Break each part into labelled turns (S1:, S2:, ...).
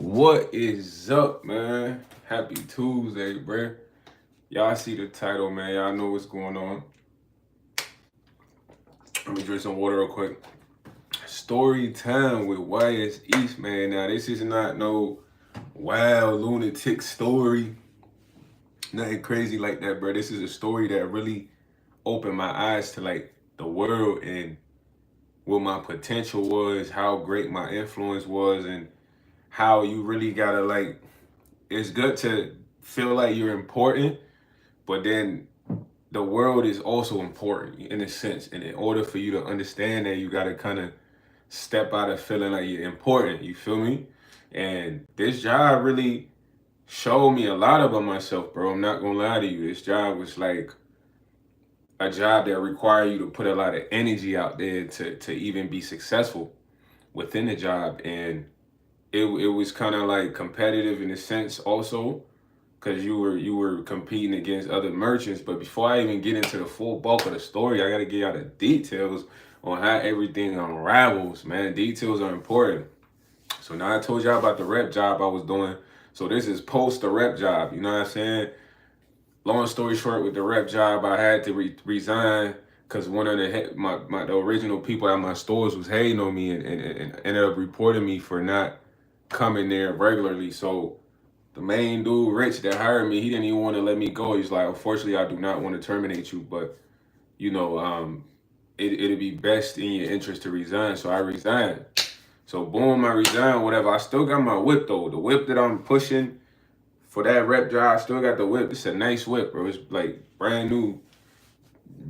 S1: What is up, man? Happy Tuesday, bruh. Y'all see the title, man. Y'all know what's going on. Let me drink some water real quick. Story time with YsEats, man. Now, this is not no wild lunatic story. Nothing crazy like that, bro. This is a story that really opened my eyes to like the world and what my potential was, how great my influence was, and how you really gotta like it's good to feel like you're important, but then the world is also important in a sense. And in order for you to understand that, you got to kind of step out of feeling like you're important. You feel me? And this job really showed me a lot about myself, bro. I'm not going to lie to you. This job was like a job that required you to put a lot of energy out there to even be successful within the job. And it was kind of like competitive in a sense also because you were competing against other merchants. But before I even get into the full bulk of the story, I gotta get out the details on how everything unravels, man. Details are important. So now I told y'all about the rep job I was doing. So this is post the rep job. You know what I'm saying? Long story short, with the rep job, I had to resign because one of the original people at my stores was hating on me and ended up reporting me for not coming there regularly. So the main dude, Rich, that hired me, he didn't even want to let me go. He's like, unfortunately, I do not want to terminate you, but it'd be best in your interest to resign. So I resigned. So boom, I resigned, whatever. I still got my whip though. The whip that I'm pushing for that rep job, I still got the whip. It's a nice whip, bro. It's like brand new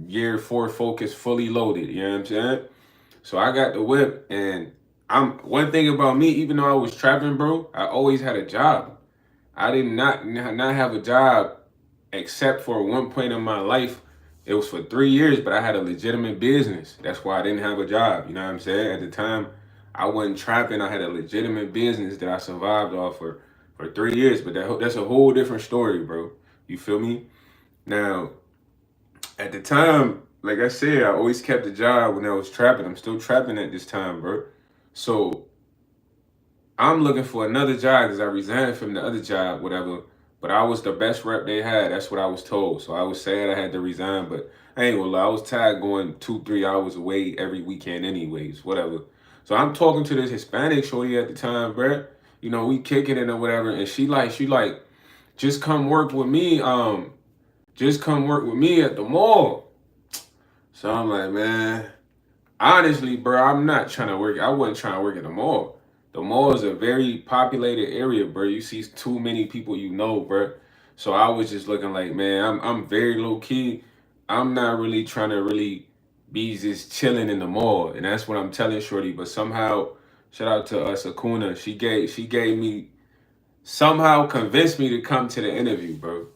S1: year 4 Focus, fully loaded. You know what I'm saying? So I got the whip, and I'm one thing about me, even though I was trapping, bro, I always had a job. I did not have a job except for one point in my life. It was for 3 years, but I had a legitimate business. That's why I didn't have a job. You know what I'm saying? At the time, I wasn't trapping. I had a legitimate business that I survived off for 3 years. But that's a whole different story, bro. You feel me? Now, at the time, like I said, I always kept a job when I was trapping. I'm still trapping at this time, bro. So I'm looking for another job because I resigned from the other job, whatever. But I was the best rep they had. That's what I was told. So I was sad I had to resign, but I ain't gonna lie. I was tired going 2, 3 hours away every weekend, anyways, whatever. So I'm talking to this Hispanic shorty at the time, bruh. You know, we kicking it or whatever, and she like, just come work with me. Just come work with me at the mall. So I'm like, man, honestly, bro, I'm not trying to work. I wasn't trying to work at the mall. The mall is a very populated area, bro. You see too many people you know, bro. So I was just looking like, man, I'm very low key. I'm not really trying to really be just chilling in the mall, and that's what I'm telling Shorty. But somehow, shout out to Sakuna. She gave me somehow convinced me to come to the interview, bro.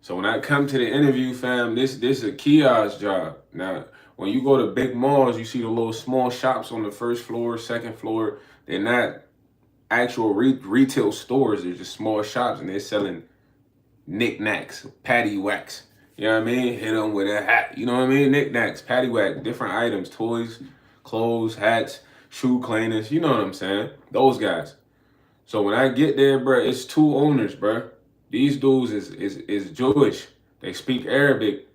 S1: So when I come to the interview, fam, this is a kiosk job. Now, when you go to big malls, you see the little small shops on the first floor, second floor. They're not actual retail stores. They're just small shops, and they're selling knickknacks, patty wax. You know what I mean? Hit them with a hat. You know what I mean? Knickknacks, patty wax, different items, toys, clothes, hats, shoe cleaners. You know what I'm saying? Those guys. So when I get there, bro, it's two owners, bro. These dudes is Jewish. They speak Arabic,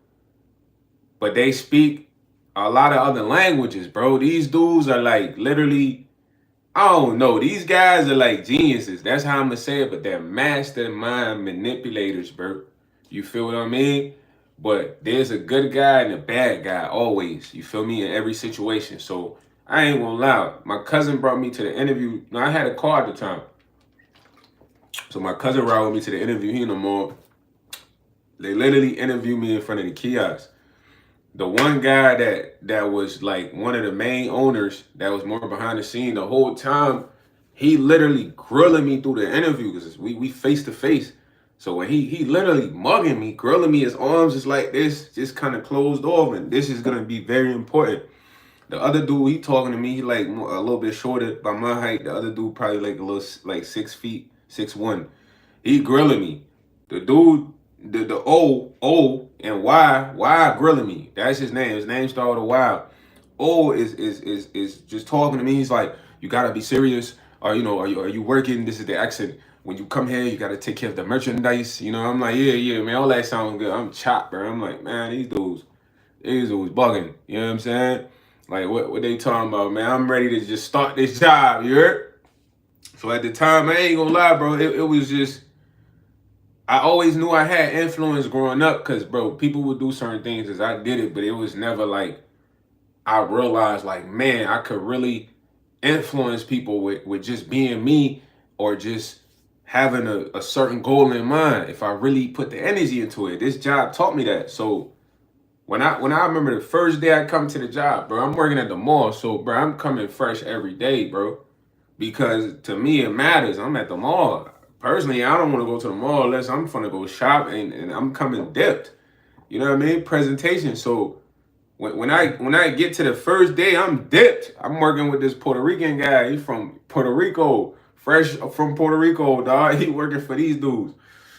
S1: but they speak a lot of other languages, bro. These dudes are like literally, I don't know. These guys are like geniuses. That's how I'm gonna say it, but they're mastermind manipulators, bro. You feel what I mean? But there's a good guy and a bad guy always. You feel me? In every situation. So I ain't gonna lie. My cousin brought me to the interview. No, I had a car at the time. So my cousin rode with me to the interview. He in the mall. They literally interviewed me in front of the kiosk. The one guy that was like one of the main owners that was more behind the scene the whole time, he literally grilling me through the interview because we face to face. So when he literally mugging me, grilling me, his arms is like this, just kind of closed off, and this is gonna be very important. The other dude, he talking to me, he like a little bit shorter by my height. The other dude probably like a little like 6 feet, 6'1". He grilling me. The dude, the O and Y grilling me. That's his name. His name started with a Y. O is just talking to me. He's like, you gotta be serious. are you working? This is the accent. When you come here, you gotta take care of the merchandise. I'm like, yeah, man, all that sounds good. I'm chopped, bro. I'm like, man, these dudes bugging. You know what I'm saying? Like, what they talking about, man? I'm ready to just start this job, you heard? So at the time, I ain't gonna lie, bro, it was just, I always knew I had influence growing up, because, bro, people would do certain things as I did it, but it was never like, I realized, like, man, I could really influence people with just being me, or just having a certain goal in mind if I really put the energy into it. This job taught me that. So when I remember the first day I come to the job, bro, I'm working at the mall. So, bro, I'm coming fresh every day, bro. Because to me it matters. I'm at the mall. Personally, I don't want to go to the mall unless I'm gonna go shop, and I'm coming dipped. You know what I mean? Presentation. So when I get to the first day, I'm dipped. I'm working with this Puerto Rican guy. He from Puerto Rico, fresh from Puerto Rico, dog. He working for these dudes.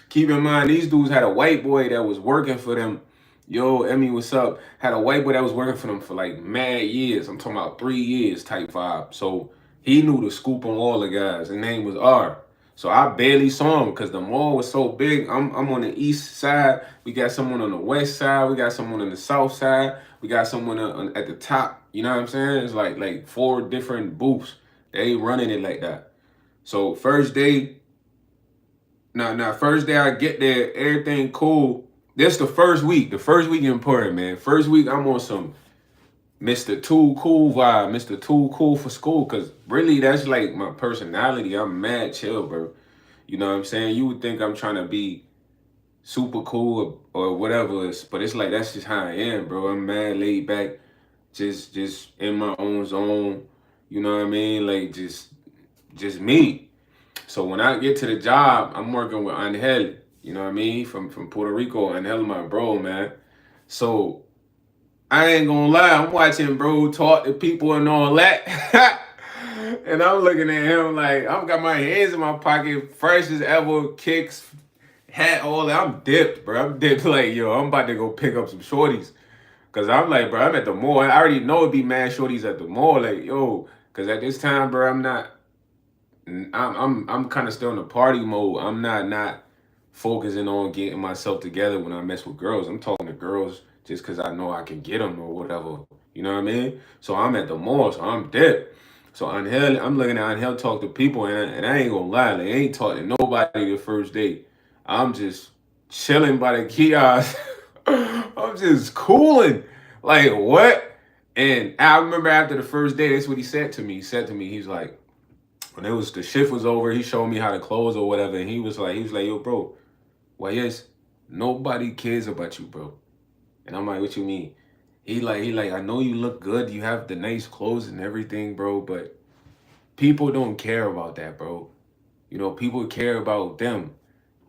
S1: Keep in mind, these dudes had a white boy that was working for them. Yo, Emmy, what's up? Had a white boy that was working for them for like mad years. I'm talking about 3 years type vibe. So he knew the scoop on all the guys. His name was R. So I barely saw him because the mall was so big. I'm on the east side. We got someone on the west side. We got someone on the south side. We got someone at the top. You know what I'm saying? It's like 4 different booths. They running it like that. So first day, first day I get there, everything cool. This the first week. The first week important, man. First week I'm on some Mr. Too Cool vibe, Mr. Too Cool for school, because really that's like my personality. I'm mad chill, bro. You know what I'm saying? You would think I'm trying to be super cool or whatever, but it's like that's just how I am, bro. I'm mad laid back, just in my own zone. You know what I mean? Like just me. So when I get to the job, I'm working with Angel. You know what I mean? From Puerto Rico. Angel, my bro, man. So I ain't gonna lie, I'm watching bro talk to people and all that. And I'm looking at him like I've got my hands in my pocket, fresh as ever, kicks, hat, all that. I'm dipped, bro. I'm dipped like, yo, I'm about to go pick up some shorties. Cause I'm like, bro, I'm at the mall. I already know it'd be mad shorties at the mall. Like, yo, cause at this time, bro, I'm kind of still in the party mode. I'm not focusing on getting myself together when I mess with girls. I'm talking to girls just because I know I can get them or whatever. You know what I mean? So I'm at the mall, so I'm dead. So Angel, I'm looking at Angel talk to people, and I ain't gonna lie, like, I ain't talking to nobody the first day. I'm just chilling by the kiosk. I'm just cooling. Like, what? And I remember after the first day, that's what he said to me. He said to me, he's like, when the shift was over, he showed me how to close or whatever, and he was like, yo, bro, why yes, nobody cares about you, bro. And I'm like, what you mean? He like, I know you look good, you have the nice clothes and everything, bro, but people don't care about that, bro. People care about them.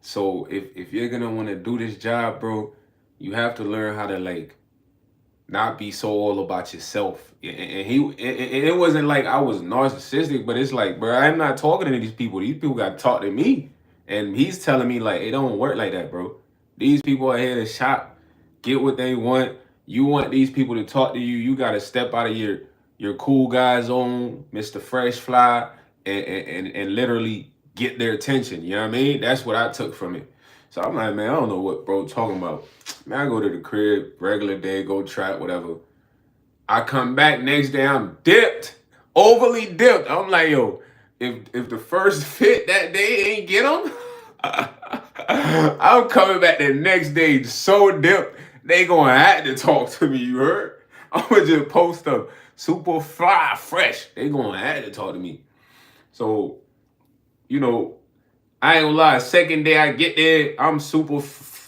S1: So if you're gonna want to do this job, bro, you have to learn how to like not be so all about yourself. And it wasn't like I was narcissistic, but it's like, bro, I'm not talking to these people. These people got to talk to me. And he's telling me like it don't work like that, bro. These people are here to shop, get what they want. You want these people to talk to you. You gotta step out of your cool guy zone, Mr. Fresh Fly, and literally get their attention. You know what I mean? That's what I took from it. So I'm like, man, I don't know what bro talking about. Man, I go to the crib, regular day, go trap, whatever. I come back next day, I'm dipped, overly dipped. I'm like, yo, if the first fit that day ain't get them, I'm coming back the next day so dipped, they gonna have to talk to me, you heard? I'm gonna just post up, super fly, fresh. They gonna have to talk to me. So, you know, I ain't gonna lie, second day I get there, I'm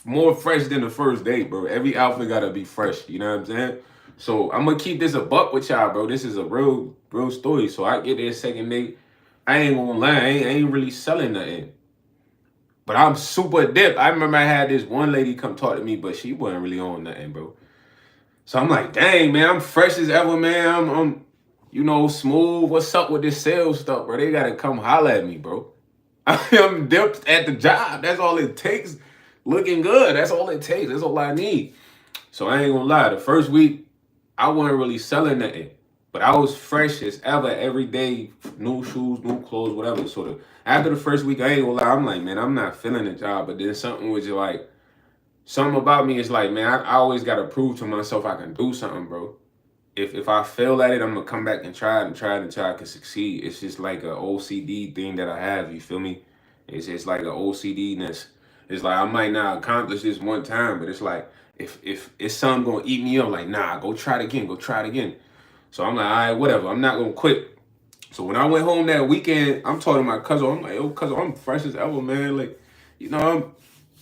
S1: more fresh than the first day, bro. Every outfit gotta be fresh, you know what I'm saying? So I'm gonna keep this a buck with y'all, bro. This is a real story. So I get there second day, I ain't gonna lie, I ain't really selling nothing. But I'm super dipped. I remember I had this one lady come talk to me, but she wasn't really on nothing, bro. So I'm like, dang, man, I'm fresh as ever, man. I'm smooth. What's up with this sales stuff, bro? They gotta come holler at me, bro. I'm dipped at the job. That's all it takes. Looking good. That's all it takes. That's all I need. So I ain't gonna lie. The first week, I wasn't really selling nothing. But I was fresh as ever every day, new shoes, new clothes, whatever. So after the first week, I ain't gonna lie, I'm like, man, I'm not feeling the job. But then something was just like, something about me is like, man, I always gotta prove to myself I can do something, bro. If I fail at it, I'm gonna come back and try it and try it until I can succeed. It's just like a OCD thing that I have. You feel me? It's just like an OCD-ness. It's like I might not accomplish this one time, but it's like if it's something gonna eat me up, like nah, go try it again, go try it again. So I'm like, all right, whatever. I'm not gonna quit. So when I went home that weekend, I'm talking to my cousin. I'm like, yo, cousin, I'm fresh as ever, man. Like, you know,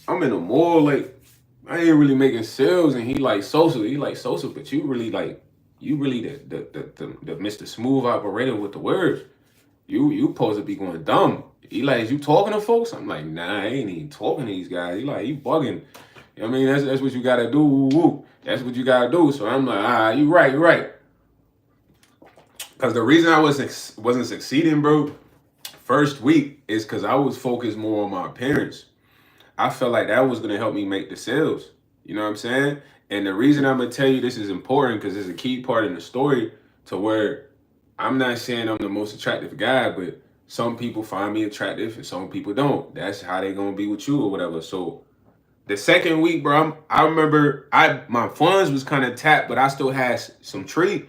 S1: I'm in the mall, like I ain't really making sales, and he like social. He like social, but you really like you really the Mr. Smooth operator with the words. You supposed to be going dumb. He like, is you talking to folks? I'm like, nah, I ain't even talking to these guys. He like, you bugging. You know what I mean? That's what you gotta do. Woo, woo. That's what you gotta do. So I'm like, you right, you right. Cause the reason I wasn't succeeding, bro, first week is cause I was focused more on my appearance. I felt like that was gonna help me make the sales. You know what I'm saying? And the reason I'm gonna tell you this is important because it's a key part in the story to where I'm not saying I'm the most attractive guy, but some people find me attractive and some people don't. That's how they gonna be with you or whatever. So the second week, bro, I remember my funds was kind of tapped, but I still had some tree.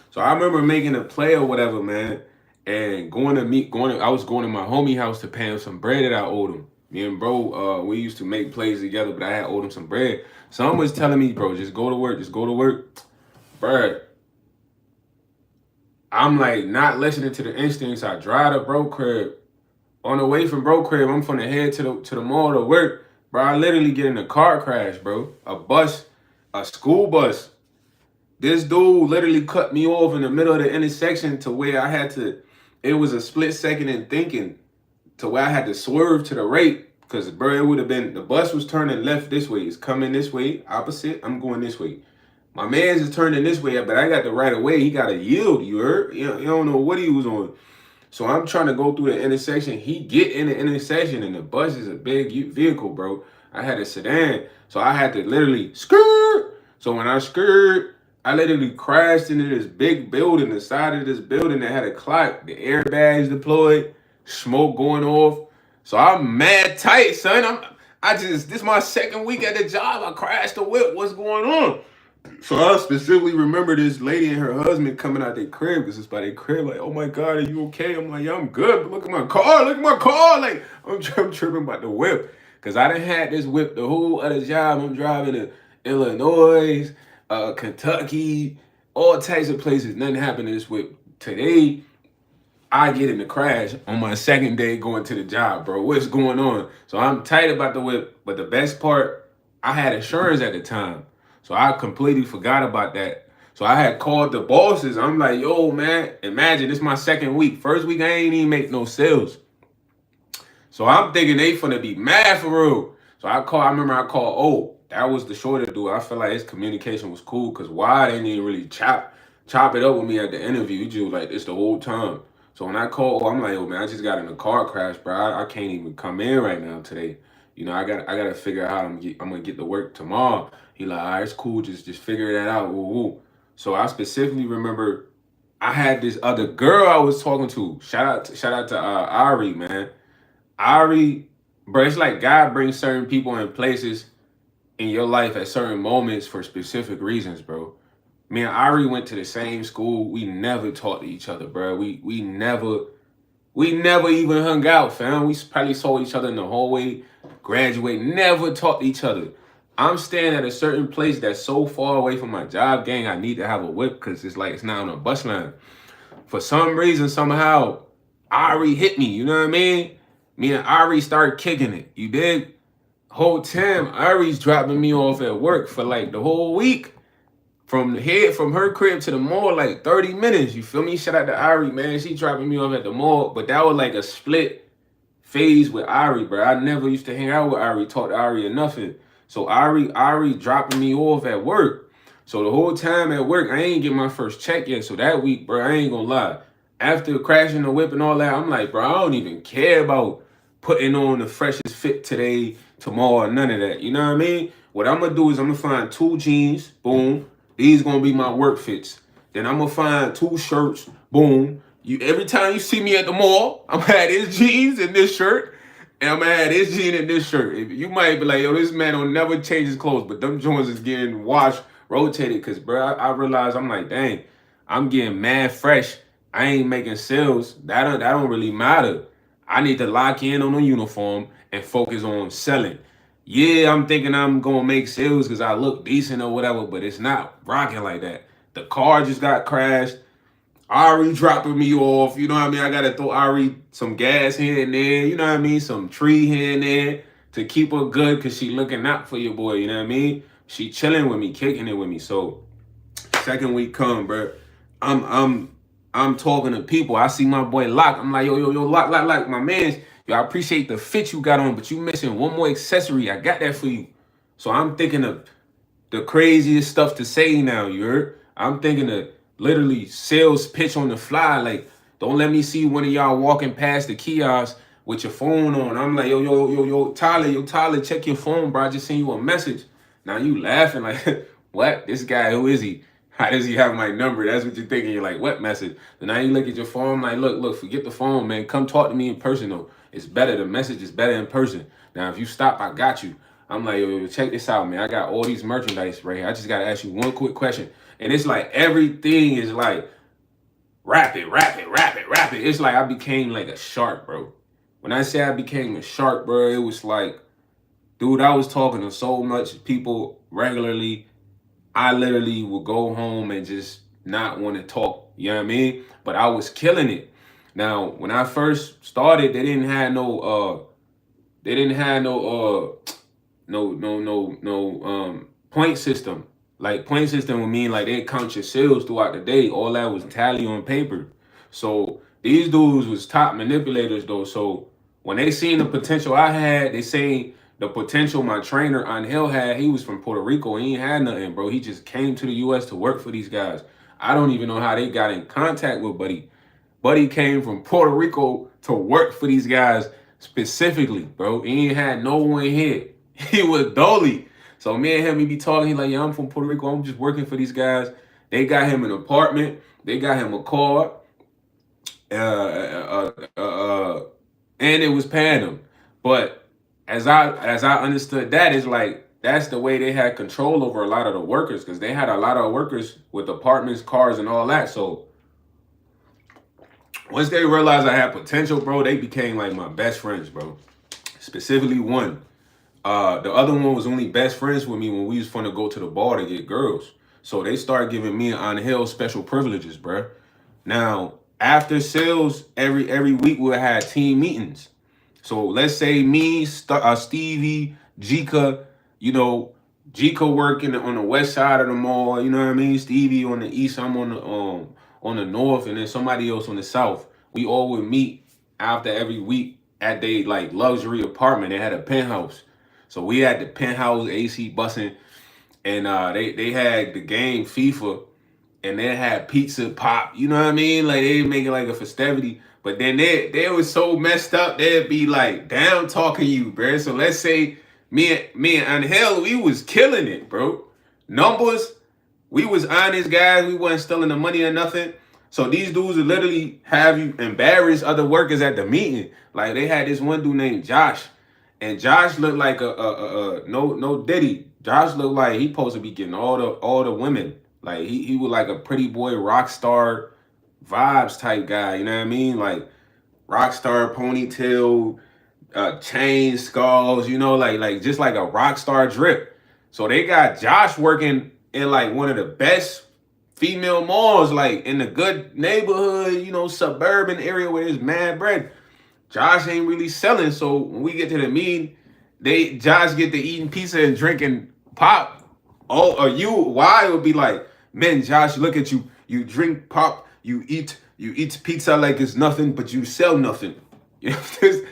S1: So I remember making a play or whatever, man, and I was going to my homie house to pay him some bread that I owed him. Me and bro, we used to make plays together, but I had owed him some bread. Someone was telling me, bro, just go to work, just go to work. Bro, I'm like not listening to the instincts. I drive to bro crib. On the way from bro crib, I'm finna head to the mall to work. Bro, I literally get in a car crash, bro. A school bus. This dude literally cut me off in the middle of the intersection to where I had to, it was a split second in thinking to where I had to swerve to the right. Because, bro, it would have been, the bus was turning left this way. It's coming this way, opposite. I'm going this way. My man's is turning this way, but I got the right of way. He got to yield, you heard? You don't know what he was on. So I'm trying to go through the intersection. He get in the intersection, and the bus is a big vehicle, bro. I had a sedan, so I had to literally skirt. So when I skirt, I literally crashed into this big building, the side of this building that had a clock, the airbags deployed, smoke going off. So I'm mad tight, son. This is my second week at the job. I crashed the whip. What's going on? So I specifically remember this lady and her husband coming out their crib because it's by their crib. Like, oh my God, are you okay? I'm like, yeah, I'm good. But look at my car. Look at my car. Like, I'm tripping about the whip. Because I done had this whip the whole other job. I'm driving to Illinois, Kentucky, all types of places. Nothing happened to this whip. Today, I get in the crash on my second day going to the job, bro. What's going on? So I'm tight about the whip. But the best part, I had insurance at the time. So I completely forgot about that. So I had called the bosses. I'm like, yo, man, imagine this is my second week. First week, I ain't even make no sales. So I'm thinking they finna be mad for real. So I remember I called, that was the shorter dude. I felt like his communication was cool because why didn't he really chop it up with me at the interview? He just was like this the whole time. So when I called, I'm like, man, I just got in a car crash, bro. I can't even come in right now today. You know, I gotta figure out how I'm gonna get to work tomorrow. He like, all right, it's cool, just figure that out. Woo, woo. So I specifically remember I had this other girl I was talking to. Shout out to Ari, man. Ari, bro, it's like God brings certain people in places in your life at certain moments for specific reasons, bro. Me and Ari went to the same school. We never talked to each other, bro. We never even hung out, fam. We probably saw each other in the hallway, graduate, never talked to each other. I'm staying at a certain place that's so far away from my job, gang. I need to have a whip because it's like it's not on a bus line. For some reason, somehow, Ari hit me. You know what I mean? Me and Ari started kicking it. You dig? Whole time, Ari's dropping me off at work for like the whole week. From her crib to the mall, like 30 minutes. You feel me? Shout out to Ari, man. She dropping me off at the mall. But that was like a split phase with Ari, bro. I never used to hang out with Ari, talk to Ari or nothing. So Ari dropping me off at work. So the whole time at work, I ain't get my first check yet. So that week, bro, I ain't gonna lie. After crashing the whip and all that, I'm like, bro, I don't even care about putting on the freshest fit today, tomorrow, none of that. You know what I mean? What I'm gonna do is I'm gonna find 2 jeans, boom. These gonna be my work fits. Then I'm gonna find 2 shirts. Boom. You every time you see me at the mall, I'm gonna have this jeans and this shirt, and I'm gonna have this jean and this shirt. You might be like, yo, this man don't never change his clothes, but them joints is getting washed, rotated. Cause bro, I realize I'm like, dang, I'm getting mad fresh. I ain't making sales. That don't really matter. I need to lock in on a uniform and focus on selling. Yeah, I'm thinking I'm gonna make sales because I look decent or whatever, but it's not rocking like that. The car just got crashed. Ari dropping me off, you know what I mean? I gotta throw Ari some gas here and there, you know what I mean? Some tree here and there to keep her good because she looking out for your boy, you know what I mean? She chilling with me, kicking it with me. So second week come, bro. I'm talking to people. I see my boy Lock. I'm like, yo, Lock, my man. Yo, I appreciate the fit you got on, but you missing one more accessory. I got that for you. So I'm thinking of the craziest stuff to say now, you heard? I'm thinking of literally sales pitch on the fly. Like, don't let me see one of y'all walking past the kiosk with your phone on. I'm like, yo, Tyler, check your phone, bro. I just sent you a message. Now you laughing like, what? This guy, who is he? How does he have my number? That's what you're thinking. You're like, what message? And now you look at your phone, like, look, forget the phone, man. Come talk to me in person, though. It's better. The message is better in person. Now, if you stop, I got you. I'm like, yo, check this out, man. I got all these merchandise right here. I just got to ask you one quick question. And it's like everything is like rapid. It's like I became like a shark, bro. When I say I became a shark, bro, it was like, dude, I was talking to so much people regularly. I literally would go home and just not want to talk. You know what I mean? But I was killing it. Now, when I first started, they didn't have no point system. Like point system would mean like they count your sales throughout the day. All that was tally on paper. So these dudes was top manipulators though. So when they seen the potential I had, they say the potential my trainer Angel had. He was from Puerto Rico. He ain't had nothing, bro. He just came to the US to work for these guys. I don't even know how they got in contact with Buddy. Buddy came from Puerto Rico to work for these guys specifically, bro. He ain't had no one here. He was dolly. So me and him, he be talking. He like, yeah, I'm from Puerto Rico. I'm just working for these guys. They got him an apartment. They got him a car. And it was paying him. But as I understood that, it's like that's the way they had control over a lot of the workers because they had a lot of workers with apartments, cars, and all that. So once they realized I had potential, bro, they became like my best friends, bro. Specifically one. The other one was only best friends with me when we was finna go to the bar to get girls. So they started giving me and Angel special privileges, bro. Now, after sales, every week we'll have team meetings. So let's say me, Stevie, Jika, Jika working on the west side of the mall, you know what I mean? Stevie on the east, I'm on the north, and then somebody else on the south. We all would meet after every week at they like luxury apartment. They had a penthouse. So we had the penthouse AC busing, and they had the game FIFA, and they had pizza pop. You know what I mean? Like they make it like a festivity. But then they was so messed up, they'd be like down talking you, bro. So let's say me and Angel, we was killing it, bro. Numbers, we was honest guys. We wasn't stealing the money or nothing. So these dudes would literally have you embarrass other workers at the meeting. Like they had this one dude named Josh. And Josh looked like no Diddy. Josh looked like he supposed to be getting all the women. Like he was like a pretty boy rock star vibes type guy. You know what I mean? Like rock star ponytail, chain skulls. Like just like a rock star drip. So they got Josh working in like one of the best female malls, like in the good neighborhood, suburban area where there's mad bread. Josh ain't really selling, so when we get to the meeting, Josh get to eating pizza and drinking pop. Oh, or why would be like, man, Josh, look at you. You drink pop, you eat pizza like it's nothing, but you sell nothing. This is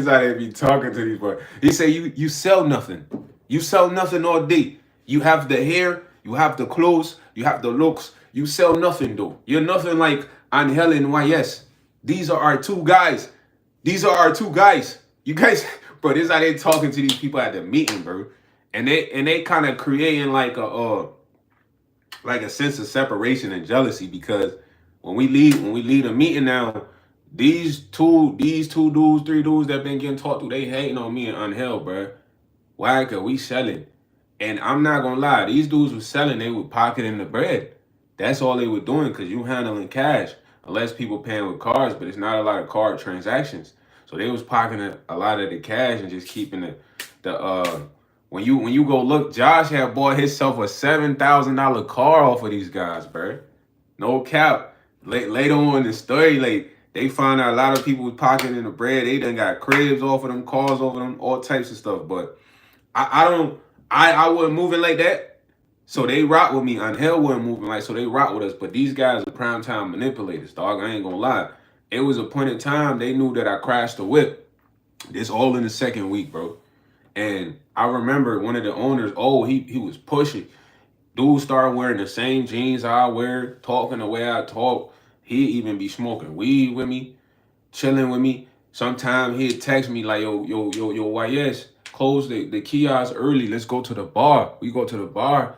S1: how they be talking to these boys. He say you sell nothing. You sell nothing all day. You have the hair, you have the clothes, you have the looks. You sell nothing though. You're nothing like Angel and YS. These are our two guys. You guys, bro, this is how they talking to these people at the meeting, bro. And they kind of creating like like a sense of separation and jealousy because when we leave a meeting now, these two dudes, three dudes that been getting talked to, they hating on me and Unhell, bruh. Why? Cause we selling. And I'm not gonna lie, these dudes were selling, they were pocketing the bread. That's all they were doing because you handling cash. Unless people paying with cards, but it's not a lot of card transactions. So they was pocketing a lot of the cash and just keeping the when you go look, Josh had bought himself a $7,000 car off of these guys, bro. No cap. Later on in the story, like they found out a lot of people was pocketing the bread. They done got cribs off of them, cars off of them, all types of stuff. But I wasn't moving like that. So they rock with me. Hell wasn't moving like, so they rock with us. But these guys are prime time manipulators, dog. I ain't gonna lie. It was a point in time they knew that I crashed the whip. This all in the second week, bro. And I remember one of the owners, he was pushing. Dude started wearing the same jeans I wear, talking the way I talk. He'd even be smoking weed with me, chilling with me. Sometimes he'd text me like, yo, YS, close the kiosk early. Let's go to the bar. We go to the bar.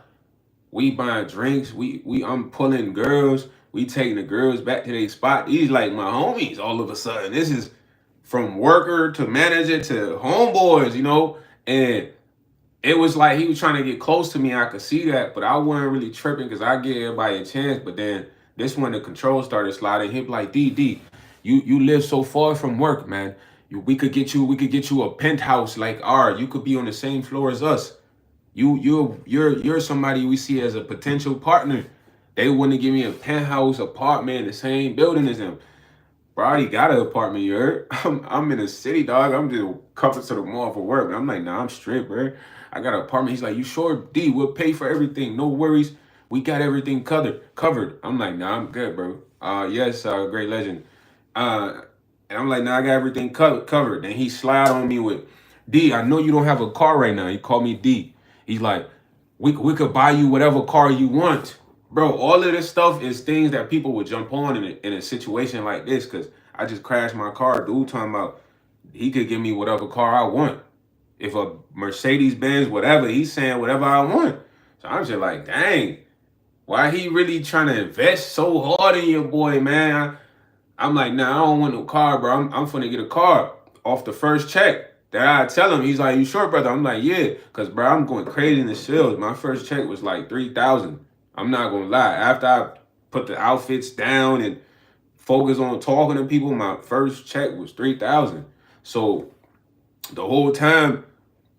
S1: We buying drinks. I'm pulling girls. We taking the girls back to their spot. These like my homies all of a sudden. This is from worker to manager to homeboys, you know? And it was like he was trying to get close to me. I could see that, but I wasn't really tripping because I give everybody a chance. But then this when the control started sliding, he'd be like, D, you live so far from work, man. We could get you a penthouse like ours. You could be on the same floor as us. You're somebody we see as a potential partner. They wouldn't give me a penthouse apartment in the same building as them. Bro, I already got an apartment, you heard? I'm in the city, dog. I'm just coming to the mall for work. I'm like, nah, I'm straight, bro. I got an apartment. He's like, you sure? D, we'll pay for everything. No worries. We got everything covered. I'm like, nah, I'm good, bro. Yes, great legend. And I'm like, nah, I got everything covered. And he slide on me with, D, I know you don't have a car right now. He called me D. He's like, we could buy you whatever car you want. Bro, all of this stuff is things that people would jump on in a situation like this because I just crashed my car. Dude talking about he could give me whatever car I want. If a Mercedes Benz, whatever, he's saying whatever I want. So I'm just like, dang, why he really trying to invest so hard in your boy, man? I'm like, nah, I don't want no car, bro. I'm finna get a car off the first check. That I tell him, he's like, you sure, brother? I'm like, yeah, because, bro, I'm going crazy in the sales. My first check was like 3,000. I'm not going to lie. After I put the outfits down and focus on talking to people, my first check was 3,000. So the whole time,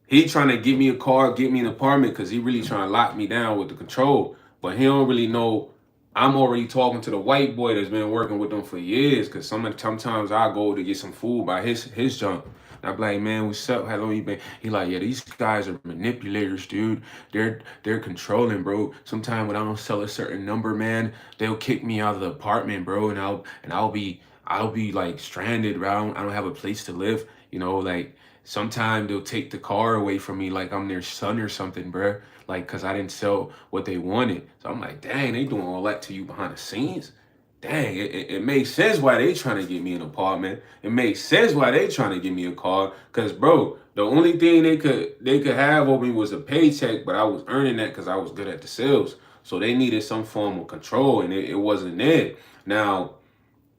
S1: he trying to give me a car, get me an apartment because he really trying to lock me down with the control. But he don't really know I'm already talking to the white boy that's been working with them for years because sometimes I go to get some food by his junk. And I'm like, man, what's up? How long you been? He like, yeah, these guys are manipulators, dude. They're controlling, bro. Sometimes when I don't sell a certain number, man, they'll kick me out of the apartment, bro, and I'll be like stranded, bro. I don't have a place to live, you know, like sometimes they'll take the car away from me like I'm their son or something, bro. Like, cause I didn't sell what they wanted. So I'm like, dang, they doing all that to you behind the scenes. Dang, it makes sense why they trying to get me an apartment. It makes sense why they trying to give me a car. Cause bro, the only thing they could have over me was a paycheck, but I was earning that because I was good at the sales. So they needed some form of control, and it wasn't there. Now,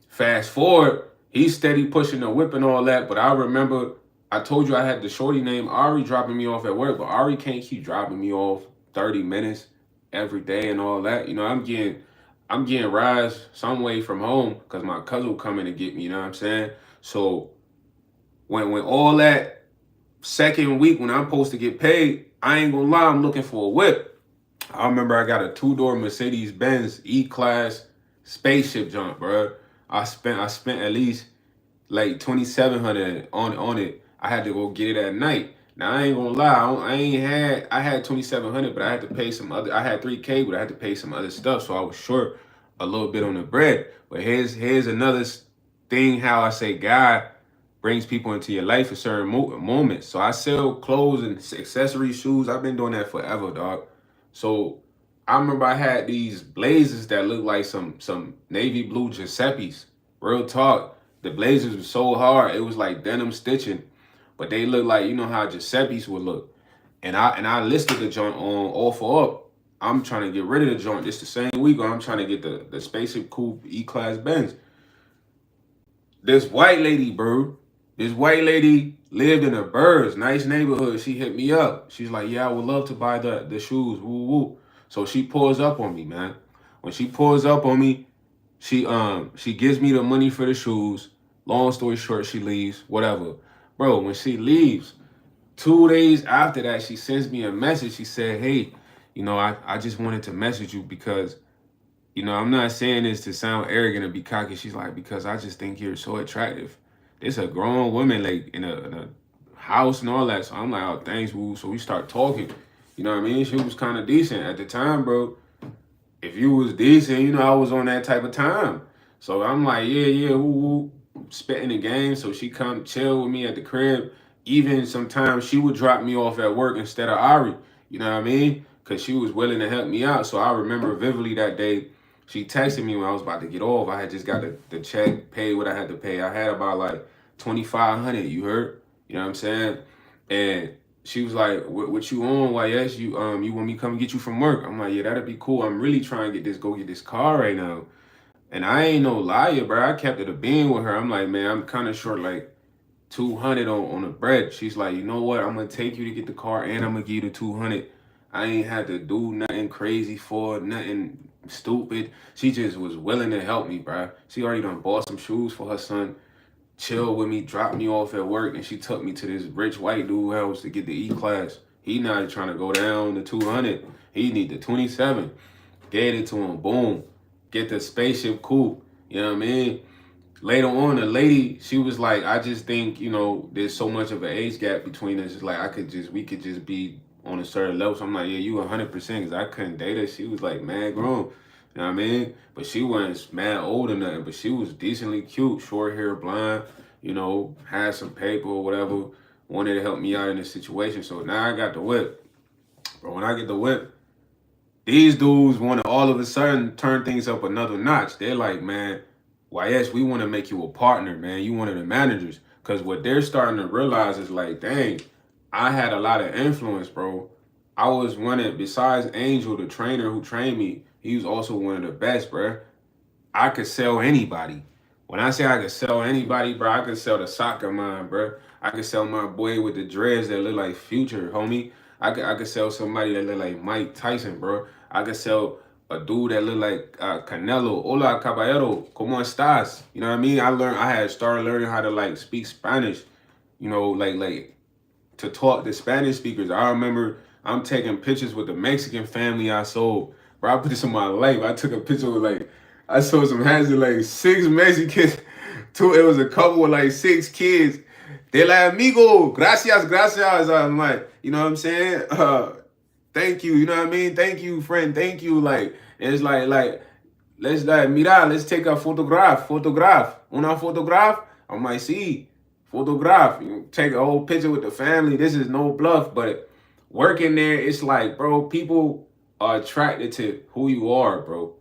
S1: fast forward, he's steady pushing the whip and all that. But I remember I told you I had the shorty named Ari dropping me off at work, but Ari can't keep dropping me off 30 minutes every day and all that. You know, I'm getting rides some way from home because my cousin will come in and get me, you know what I'm saying? So when all that second week when I'm supposed to get paid, I ain't gonna lie, I'm looking for a whip. I remember I got a 2-door Mercedes-Benz E-Class spaceship jump, bro. I spent at least like $2,700 on it. I had to go get it at night. Now I ain't gonna lie, I had $2,700, but I had to pay some other. I had $3K, but I had to pay some other stuff, so I was short a little bit on the bread. But here's another thing how I say God brings people into your life at certain moments. So I sell clothes and accessories, shoes. I've been doing that forever, dog. So I remember I had these blazers that looked like some navy blue Giuseppe's. Real talk. The blazers were so hard, it was like denim stitching, but they look like, you know how Giuseppe's would look. And I listed the joint on All for Up. I'm trying to get rid of the joint. It's the same week I'm trying to get the spaceship coupe E-Class Benz. This white lady, bro. This white lady lived in the Burbs, nice neighborhood. She hit me up. She's like, yeah, I would love to buy the shoes. Woo woo. So she pulls up on me, man. When she pulls up on me, she gives me the money for the shoes. Long story short, she leaves. Whatever. Bro, when she leaves, 2 days after that, she sends me a message. She said, hey, I just wanted to message you because I'm not saying this to sound arrogant or be cocky. She's like, because I just think you're so attractive. It's a grown woman like in a house and all that. So I'm like, oh, thanks, woo. So we start talking. You know what I mean? She was kind of decent at the time, bro. If you was decent, I was on that type of time. So I'm like, yeah, woo, spitting the game. So she come chill with me at the crib. Even sometimes she would drop me off at work instead of Ari. You know what I mean? Because she was willing to help me out. So I remember vividly that day. She texted me when I was about to get off. I had just got the check, paid what I had to pay. I had about like 2,500. You heard? You know what I'm saying? And she was like, "What you on? YS? You want me to come get you from work?" I'm like, "Yeah, that'd be cool. I'm really trying to go get this car right now." And I ain't no liar, bro. I kept it a bean with her. I'm like, man, I'm kind of short like 200 on the bread. She's like, you know what? I'm gonna take you to get the car, and I'm gonna give you the 200. I ain't had to do nothing crazy for nothing stupid. She just was willing to help me, bro. She already done bought some shoes for her son, chill with me, dropped me off at work, and she took me to this rich white dude house to get the E-Class. He not trying to go down to 200. He need the 27. Gave it to him. Boom. Get the spaceship coupe. You know what I mean? Later on, the lady, she was like, I just think, there's so much of an age gap between us. It's like we could just be on a certain level. So I'm like, yeah, you 100%, because I couldn't date her. She was like mad grown. You know what I mean? But she wasn't mad old or nothing. But she was decently cute, short hair, blonde, had some paper or whatever, wanted to help me out in this situation. So now I got the whip. But when I get the whip, these dudes want to all of a sudden turn things up another notch. They're like, man, YS, we want to make you a partner, man. You one of the managers. Because what they're starting to realize is like, dang, I had a lot of influence, bro. I was besides Angel, the trainer who trained me, he was also one of the best, bro. I could sell anybody. When I say I could sell anybody, bro, I could sell the soccer mind, bro. I could sell my boy with the dreads that look like Future, homie. I could sell somebody that look like Mike Tyson, bro. I could sell a dude that look like Canelo. Hola, caballero, ¿cómo estás? You know what I mean? I had started learning how to like speak Spanish, like to talk to Spanish speakers. I remember I'm taking pictures with the Mexican family I sold. Bro, I put this in my life. I took a picture with I saw some hands with like 6 Mexicans. It was a couple with like 6 kids. They're like, amigo, gracias. I'm like, you know what I'm saying? Thank you. You know what I mean? Thank you, friend. Thank you. Like, it's like, let's take a photograph. Una photograph? I'm like, see, photograph. You take a whole picture with the family. This is no bluff, but working there, it's like, bro, people are attracted to who you are, bro.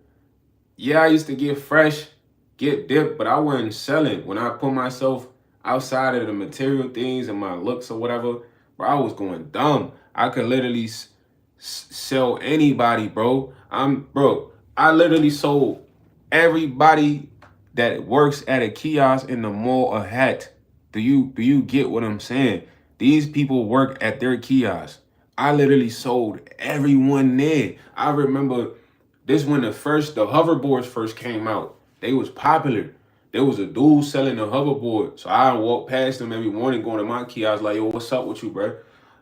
S1: Yeah, I used to get fresh, get dipped, but I wasn't selling. When I put myself outside of the material things and my looks or whatever, bro, I was going dumb. I could literally sell anybody, bro. I literally sold everybody that works at a kiosk in the mall a hat. Do you get what I'm saying? These people work at their kiosk. I literally sold everyone there. I remember this when the hoverboards first came out. They was popular. There was a dude selling a hoverboard. So I walk past them every morning going to my kiosk like, yo, what's up with you, bro?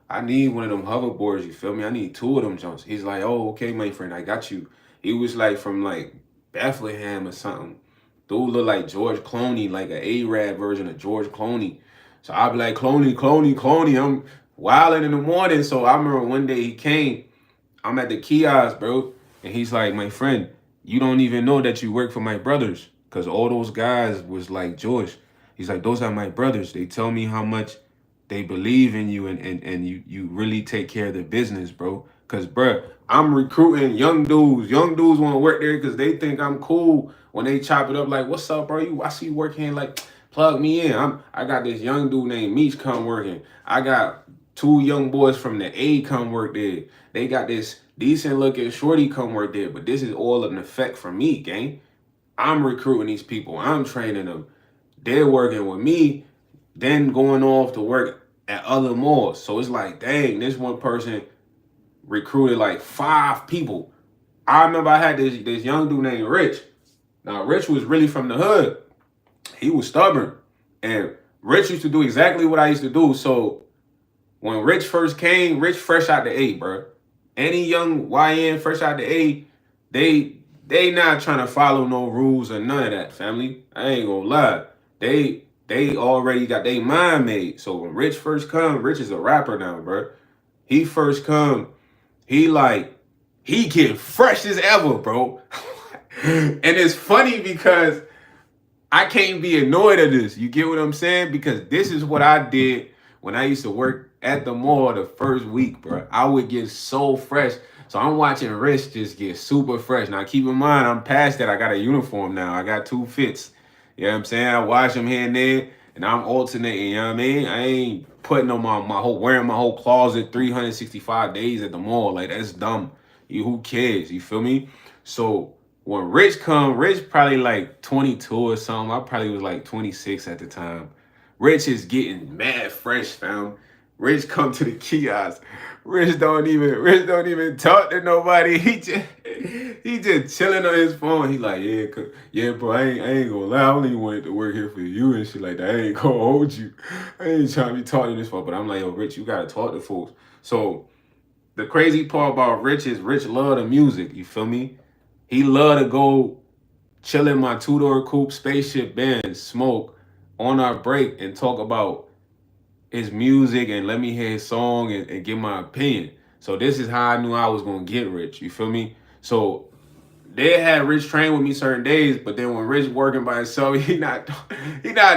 S1: I need one of them hoverboards, you feel me? I need 2 of them jumps. He's like, oh, okay, my friend, I got you. He was like from like Bethlehem or something. Dude look like George Clooney, like an A-Rab version of George Clooney. So I'd be like, Clooney. I'm wilding in the morning. So I remember one day he came. I'm at the kiosk, bro. And he's like, my friend, you don't even know that you work for my brothers. Because all those guys was like George. He's like, those are my brothers. They tell me how much they believe in you and you really take care of the business, bro. Because, bro, I'm recruiting young dudes. Young dudes want to work there because they think I'm cool. When they chop it up like, what's up, bro? I see you working like, plug me in. I got this young dude named Meech come working. I got 2 young boys from the A come work there. They got this decent looking shorty come work there. But this is all an effect from me, gang. I'm recruiting these people. I'm training them. They're working with me, then going off to work at other malls. So it's like, dang, this one person recruited like 5 people. I remember I had this young dude named Rich. Now, Rich was really from the hood. He was stubborn. And Rich used to do exactly what I used to do. So when Rich first came, Rich fresh out the A, bro. Any young YN fresh out the A, they not trying to follow no rules or none of that, family. I ain't gonna lie. They already got their mind made. So when Rich first come, Rich is a rapper now, bro. He first come, he getting fresh as ever, bro. And it's funny because I can't be annoyed at this. You get what I'm saying? Because this is what I did when I used to work at the mall the first week, bro. I would get so fresh. So I'm watching Rich just get super fresh. Now, keep in mind, I'm past that. I got a uniform now. I got 2 fits. You know what I'm saying? I wash them here and there, and I'm alternating, you know what I mean? I ain't putting on wearing my whole closet 365 days at the mall. Like, that's dumb. Who cares? You feel me? So when Rich come, Rich probably like 22 or something. I probably was like 26 at the time. Rich is getting mad fresh, fam. Rich come to the kiosk. Rich don't even talk to nobody. He just chilling on his phone. He like, yeah, bro, I ain't gonna lie. I only wanted to work here for you and shit like that. I ain't gonna hold you. I ain't trying to be talking to this phone. But I'm like, yo, Rich, you gotta talk to folks. So the crazy part about Rich is Rich love the music. You feel me? He love to go chill in my 2-door coupe spaceship Benz, smoke on our break and talk about his music and let me hear his song and give my opinion. So this is how I knew I was gonna get Rich. You feel me? So they had Rich train with me certain days, but then when Rich working by himself, he not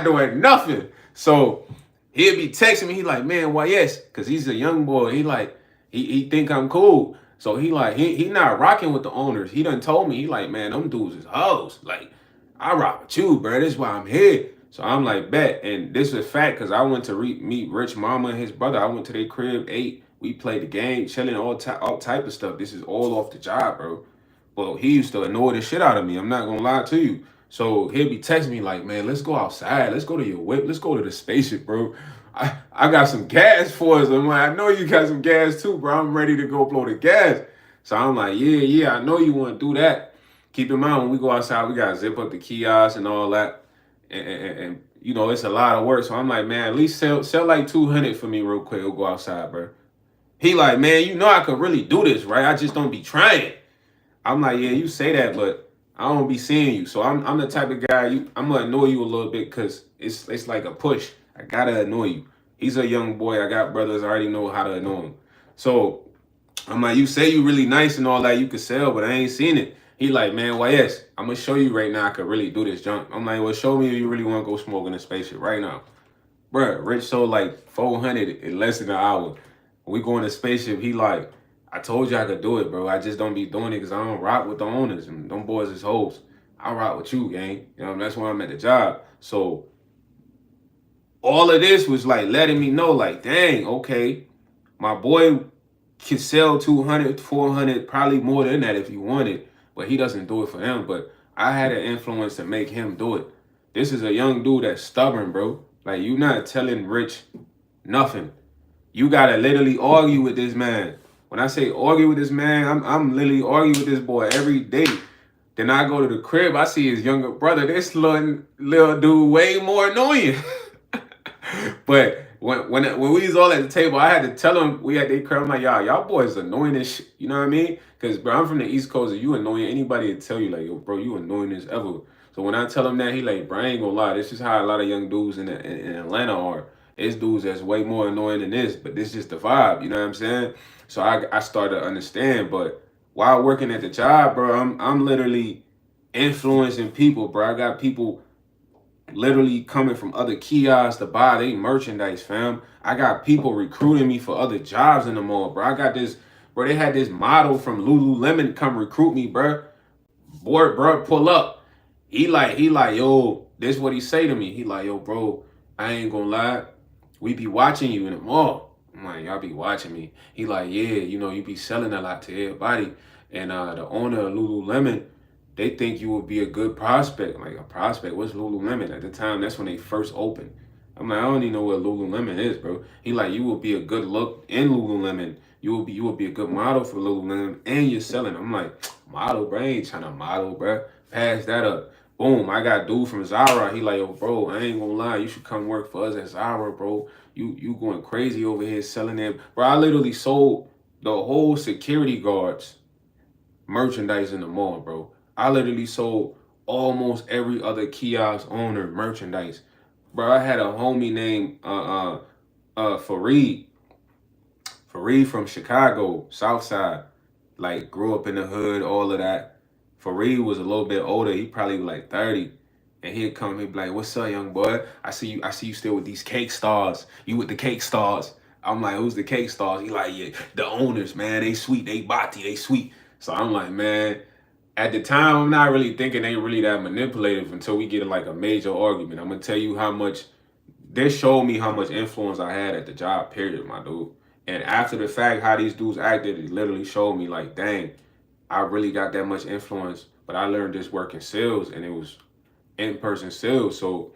S1: doing nothing. So he'd be texting me. He like, man, why yes? Cause he's a young boy. He like he think I'm cool. So he like he not rocking with the owners. He done told me, he like, man, them dudes is hoes. Like, I rock with you, bro. This is why I'm here. So I'm like, bet. And this is a fact because I went to meet Rich Mama and his brother. I went to their crib, ate. We played the game, chilling, all type of stuff. This is all off the job, bro. Well, he used to annoy the shit out of me. I'm not going to lie to you. So he'll be texting me like, man, let's go outside. Let's go to your whip. Let's go to the spaceship, bro. I got some gas for us. I'm like, I know you got some gas too, bro. I'm ready to go blow the gas. So I'm like, yeah, I know you want to do that. Keep in mind, when we go outside, we got to zip up the kiosk and all that. And you know, it's a lot of work. So I'm like, man, at least sell like 200 for me real quick. We'll go outside, bro. He like, man, you know I could really do this, right? I just don't be trying. I'm like, yeah, you say that, but I don't be seeing you. So I'm the type of guy, I'm going to annoy you a little bit because it's like a push. I got to annoy you. He's a young boy. I got brothers. I already know how to annoy him. So I'm like, you say you really nice and all that. You could sell, but I ain't seen it. He like, man, YS, I'm going to show you right now I could really do this junk. I'm like, well, show me if you really want to go smoke in a spaceship right now. Bruh, Rich sold like 400 in less than an hour. When we go in a spaceship, he like, I told you I could do it, bro. I just don't be doing it because I don't rock with the owners. And them boys is hoes. I rock with you, gang. You know, that's why I'm at the job. So all of this was like letting me know, like, dang, okay, my boy can sell 200, 400, probably more than that if he wanted. But he doesn't do it for him. But I had an influence to make him do it. This is a young dude that's stubborn, bro. Like, you not telling Rich nothing. You got to literally argue with this man. When I say argue with this man, I'm literally arguing with this boy every day. Then I go to the crib, I see his younger brother. This little dude way more annoying. But when we was all at the table, I had to tell him, we at their crib, I'm like, y'all boys annoying as shit. You know what I mean? Because, bro, I'm from the East Coast, and you annoying anybody to tell you, like, yo, bro, you annoying as ever. So when I tell him that, he like, bro, I ain't gonna lie. This is how a lot of young dudes in Atlanta are. It's dudes that's way more annoying than this, but this is just the vibe. You know what I'm saying? So I started to understand. But while working at the job, bro, I'm literally influencing people, bro. I got people literally coming from other kiosks to buy their merchandise, fam. I got people recruiting me for other jobs in the mall, bro. I got this, bro. They had this model from Lululemon come recruit me, bro. Boy, bro, pull up. He like, yo, this what he say to me. He like, yo, bro, I ain't gonna lie. We be watching you in the mall. I'm I'm like, y'all be watching me. He like, yeah, you know, you be selling a lot to everybody. And the owner of Lululemon, they think you would be a good prospect. Like, a prospect? What's Lululemon? At the time, that's when they first opened. I'm like, I don't even know what Lululemon is, bro. He like, you will be a good look in Lululemon. You will be a good model for Lululemon, and you're selling. I'm like, model, bro. I ain't trying to model, bro. Pass that up. Boom. I got dude from Zara. He like, yo, bro, I ain't gonna lie. You should come work for us at Zara, bro. You going crazy over here selling them. Bro, I literally sold the whole security guards merchandise in the mall, bro. I literally sold almost every other kiosk owner merchandise. Bro, I had a homie named Fareed. Fareed from Chicago, South Side. Like, grew up in the hood, all of that. Fareed was a little bit older. He probably was like 30. And he'd come, he'd be like, what's up, young boy? I see you still with these cake stars. You with the cake stars. I'm like, who's the cake stars? He like, yeah, the owners, man. They sweet, they bati, they sweet. So I'm like, man, at the time, I'm not really thinking they really that manipulative until we get in like a major argument. I'm gonna tell you how much, this showed me how much influence I had at the job, period, my dude. And after the fact, how these dudes acted, it literally showed me like, dang, I really got that much influence. But I learned this work in sales, and it was in-person sales. So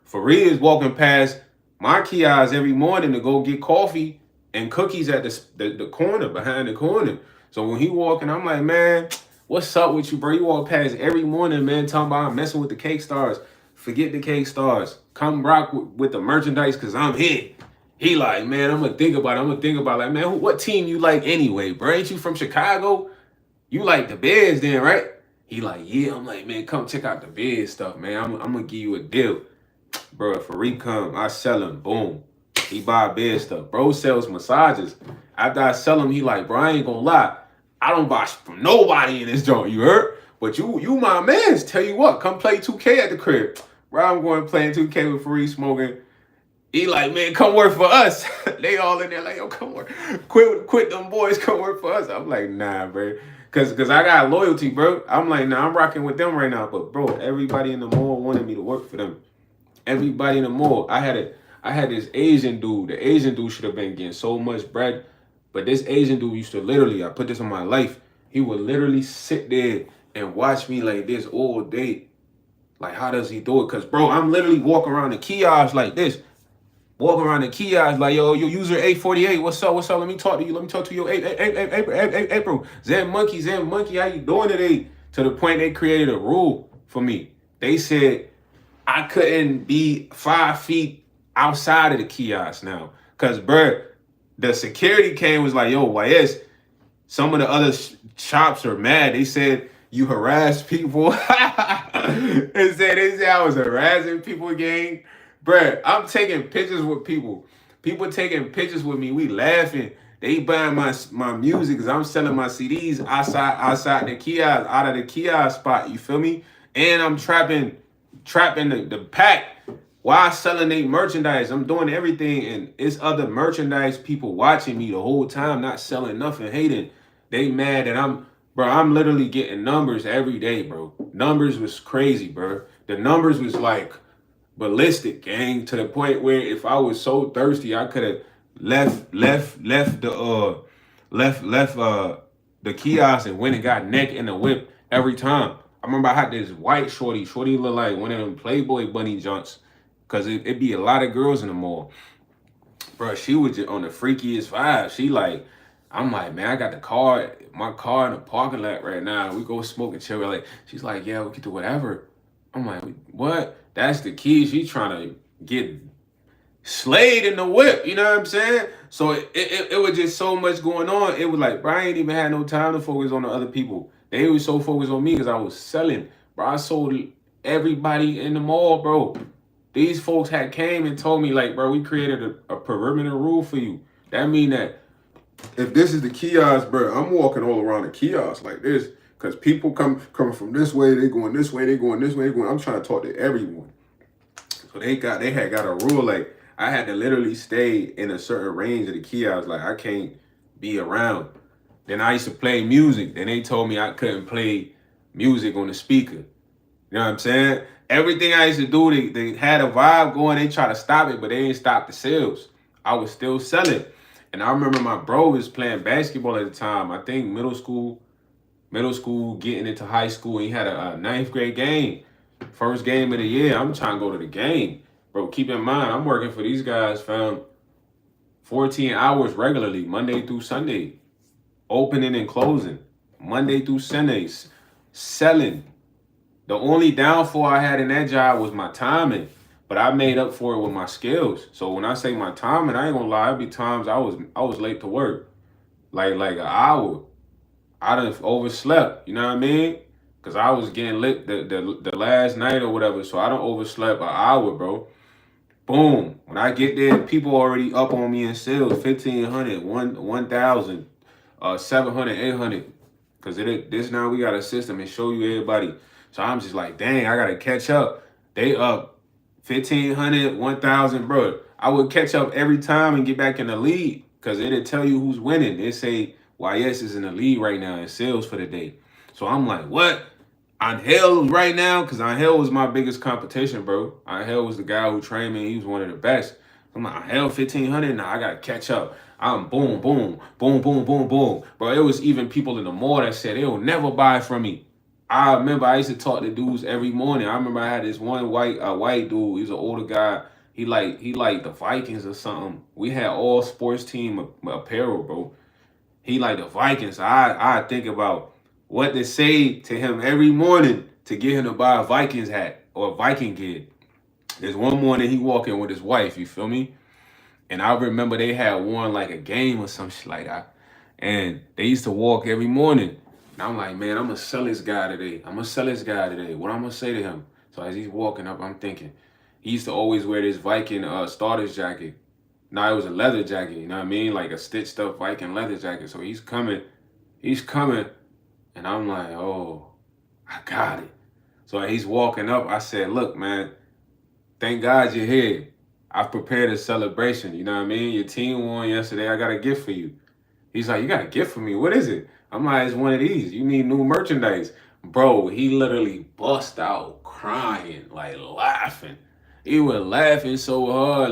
S1: Fareed is walking past my kiosk every morning to go get coffee and cookies at the corner, behind the corner. So when he walking, I'm like, man, what's up with you, bro? You walk past every morning, man, talking about I'm messing with the cake stars. Forget the cake stars. Come rock with the merchandise, because I'm here. He like, man, I'm going to think about it. Like, man, what team you like anyway, bro? Ain't you from Chicago? You like the Bears then, right? He like, yeah. I'm like, man, come check out the Bears stuff, man. I'm going to give you a deal. Bro, if Fareed come, I sell him. Boom. He buy Bears stuff. Bro sells massages. After I sell him, he like, bro, I ain't going to lie. I don't buy from nobody in this joint, you heard? But you my mans. Tell you what, come play 2K at the crib. Bro, I'm going playing 2K with Fareed smoking. He like, man, come work for us. They all in there like, yo, come work. Quit them boys, come work for us. I'm like, nah, bro. Cause I got loyalty, bro. I'm like, nah, I'm rocking with them right now. But bro, everybody in the mall wanted me to work for them. Everybody in the mall. I had this Asian dude. The Asian dude should have been getting so much bread. But this Asian dude used to literally, I put this on my life. He would literally sit there and watch me like this all day. Like, how does he do it? Cause bro, I'm literally walking around the kiosk like this. Walking around the kiosk like, yo, user 848, what's up? Let me talk to you. Let me talk to you. April. Zen Monkey, how you doing today? To the point they created a rule for me. They said I couldn't be 5 feet outside of the kiosk now. Cause, bruh, the security came was like, yo, YS, some of the other shops are mad. They said you harass people. they said I was harassing people, gang. Bruh, I'm taking pictures with people. People taking pictures with me. We laughing. They buying my music because I'm selling my CDs outside the kiosk, out of the kiosk spot. You feel me? And I'm trapping the pack while selling their merchandise. I'm doing everything, and it's other merchandise people watching me the whole time, not selling nothing, hating. They mad that I'm literally getting numbers every day, bro. Numbers was crazy, bro. The numbers was like ballistic, gang, to the point where if I was so thirsty, I could have left the kiosk and went and got neck in the whip every time. I remember I had this white shorty. Shorty looked like one of them Playboy bunny junks, cause it be a lot of girls in the mall. Bro, she was just on the freakiest vibe. She like, I'm like, man, I got my car in the parking lot right now. We go smoke and chill. Like, she's like, yeah, we can do whatever. I'm like, what? That's the key. She trying to get slayed in the whip. You know what I'm saying? So it was just so much going on. It was like, bro, I ain't even had no time to focus on the other people. They was so focused on me because I was selling. Bro, I sold everybody in the mall, bro. These folks had came and told me, like, bro, we created a perimeter rule for you. That mean that if this is the kiosk, bro, I'm walking all around the kiosk like this. Because people coming from this way, they going this way, they going this way, they going. I'm trying to talk to everyone. So they had got a rule, like, I had to literally stay in a certain range of the kiosk. Like, I can't be around. Then I used to play music. Then they told me I couldn't play music on the speaker. You know what I'm saying? Everything I used to do, they had a vibe going. They try to stop it, but they didn't stop the sales. I was still selling. And I remember my bro was playing basketball at the time. I think middle school, getting into high school. And he had a ninth grade game, first game of the year. I'm trying to go to the game, bro. Keep in mind, I'm working for these guys, fam, 14 hours regularly, Monday through Sunday, opening and closing, Monday through Sundays, selling. The only downfall I had in that job was my timing, but I made up for it with my skills. So when I say my timing, I ain't gonna lie, it'd be times I was late to work, like an hour. I done overslept, you know what I mean? Cause I was getting lit the last night or whatever, so I done overslept an hour, bro. Boom. When I get there, people already up on me in sales, 1,500, 1,000, 700, 800. Cause this now we got a system and show you everybody. So I'm just like, dang, I gotta catch up. They up 1,500, 1,000, bro. I would catch up every time and get back in the lead. Cause it'll tell you who's winning. They say YS is in the lead right now in sales for the day. So I'm like, what? Angel right now, because Angel was my biggest competition, bro. Angel was the guy who trained me. He was one of the best. I'm like, Angel 1,500? Now I got to catch up. I'm boom, boom, boom, boom, boom, boom. Bro, it was even people in the mall that said they'll never buy from me. I remember I used to talk to dudes every morning. I remember I had this one white dude. He was an older guy. He liked the Vikings or something. We had all sports team apparel, bro. He like the Vikings. I think about what to say to him every morning to get him to buy a Vikings hat or a Viking gear. There's one morning he walking with his wife, you feel me? And I remember they had won like a game or some shit like that. And they used to walk every morning. And I'm like, man, I'm gonna sell this guy today. I'm gonna sell this guy today. What I'm gonna say to him? So as he's walking up, I'm thinking, he used to always wear this Viking starter's jacket. Now it was a leather jacket, you know what I mean? Like a stitched up Viking leather jacket. So he's coming, and I'm like, oh, I got it. So he's walking up. I said, look, man, thank God you're here. I've prepared a celebration, you know what I mean? Your team won yesterday. I got a gift for you. He's like, you got a gift for me? What is it? I'm like, it's one of these. You need new merchandise. Bro, he literally bust out crying, like laughing. He was laughing so hard,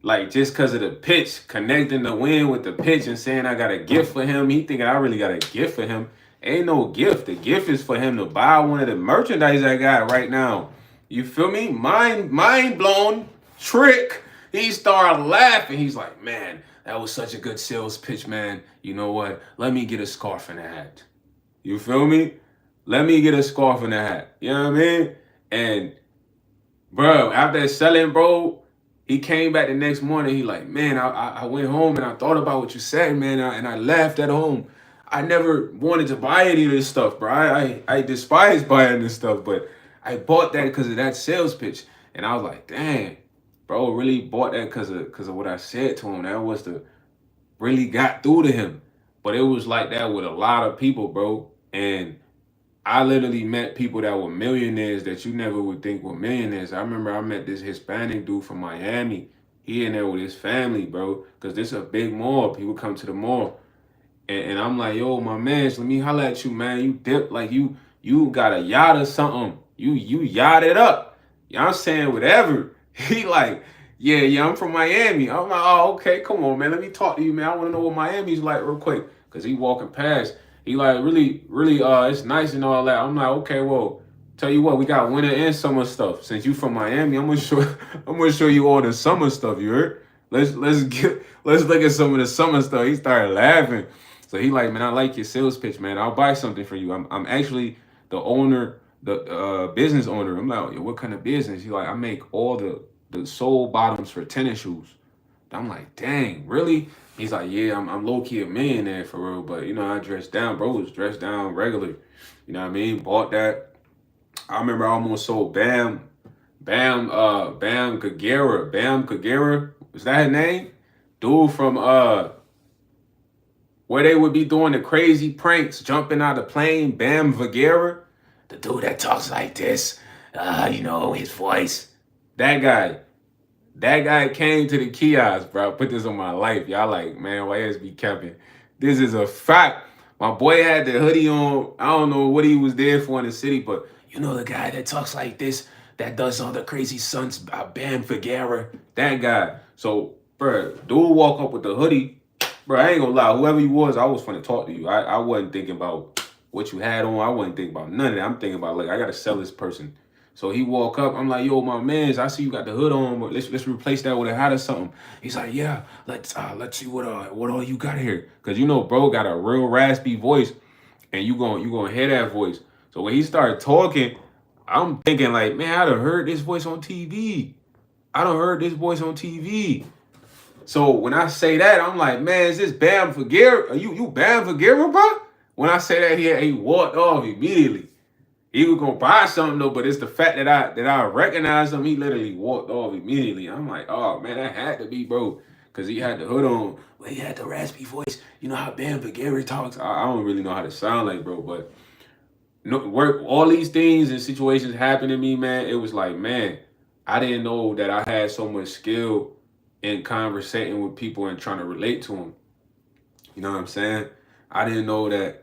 S1: like just because of the pitch, connecting the win with the pitch and saying I got a gift for him. He thinking I really got a gift for him. Ain't no gift. The gift is for him to buy one of the merchandise I got right now. You feel me? Mind blown. Trick. He started laughing. He's like, man, that was such a good sales pitch, man. You know what? Let me get a scarf and a hat. You feel me? Let me get a scarf and a hat. You know what I mean? And bro, after selling, bro, he came back the next morning. He like, man, I went home and I thought about what you said, man, and I laughed at home. I never wanted to buy any of this stuff, bro. I despise buying this stuff, but I bought that because of that sales pitch. And I was like, dang, bro, really bought that because of what I said to him. That was the really got through to him. But it was like that with a lot of people, bro. And I literally met people that were millionaires that you never would think were millionaires. I remember I met this Hispanic dude from Miami. He in there with his family, bro. Because this is a big mall. People come to the mall. And I'm like, yo, my man, let me holler at you, man. You dip like you got a yacht or something. You yacht it up. You know what I'm saying? Whatever. He like, yeah, I'm from Miami. I'm like, oh, okay, come on, man. Let me talk to you, man. I want to know what Miami's like real quick. Because he walking past. He like, really, it's nice and all that. I'm like, okay, well, tell you what, we got winter and summer stuff. Since you from Miami, I'm gonna show you all the summer stuff, you heard? Let's look at some of the summer stuff. He started laughing. So he like, man, I like your sales pitch, man. I'll buy something for you. I'm actually the owner, the business owner. I'm like, yo, what kind of business? He like, I make all the sole bottoms for tennis shoes. I'm like, dang, really? He's like, yeah, I'm low-key a millionaire for real, but you know, I dress down. Bro was dressed down regular. You know what I mean? Bought that. I remember I almost sold Bam Kagera. Was that his name? Dude from where they would be doing the crazy pranks, jumping out of the plane, Bam Vagera. The dude that talks like this. You know, his voice. That guy came to the kiosk, bro. Put this on my life. Y'all like, man, YS be capping. This is a fact. My boy had the hoodie on. I don't know what he was there for in the city, but you know the guy that talks like this, that does all the crazy stunts, Bam Figuera, that guy. So, bro, dude walk up with the hoodie. Bro, I ain't gonna lie. Whoever you was, I was finna talk to you. I wasn't thinking about what you had on. I wasn't thinking about none of that. I'm thinking about, like, I gotta sell this person. So he walk up. I'm like, yo, my mans, I see you got the hood on, but let's replace that with a hat or something. He's like, yeah, let's see what all you got here. Cause you know, bro got a real raspy voice, and you gonna hear that voice. So when he started talking, I'm thinking like, man, I done heard this voice on TV. I done heard this voice on TV. So when I say that, I'm like, man, is this Bam Forgier? Are you Bam Forgier, bro? When I say that, he walked off immediately. He was gonna buy something though, but it's the fact that I recognized him. He literally walked off immediately. I'm like, oh man, that had to be bro, cause he had the hood on. Well, he had the raspy voice. You know how Bam Forgier talks. I don't really know how to sound like bro, but no, work all these things and situations happen to me, man. It was like, man, I didn't know that I had so much skill in conversating with people and trying to relate to them. You know what I'm saying? I didn't know that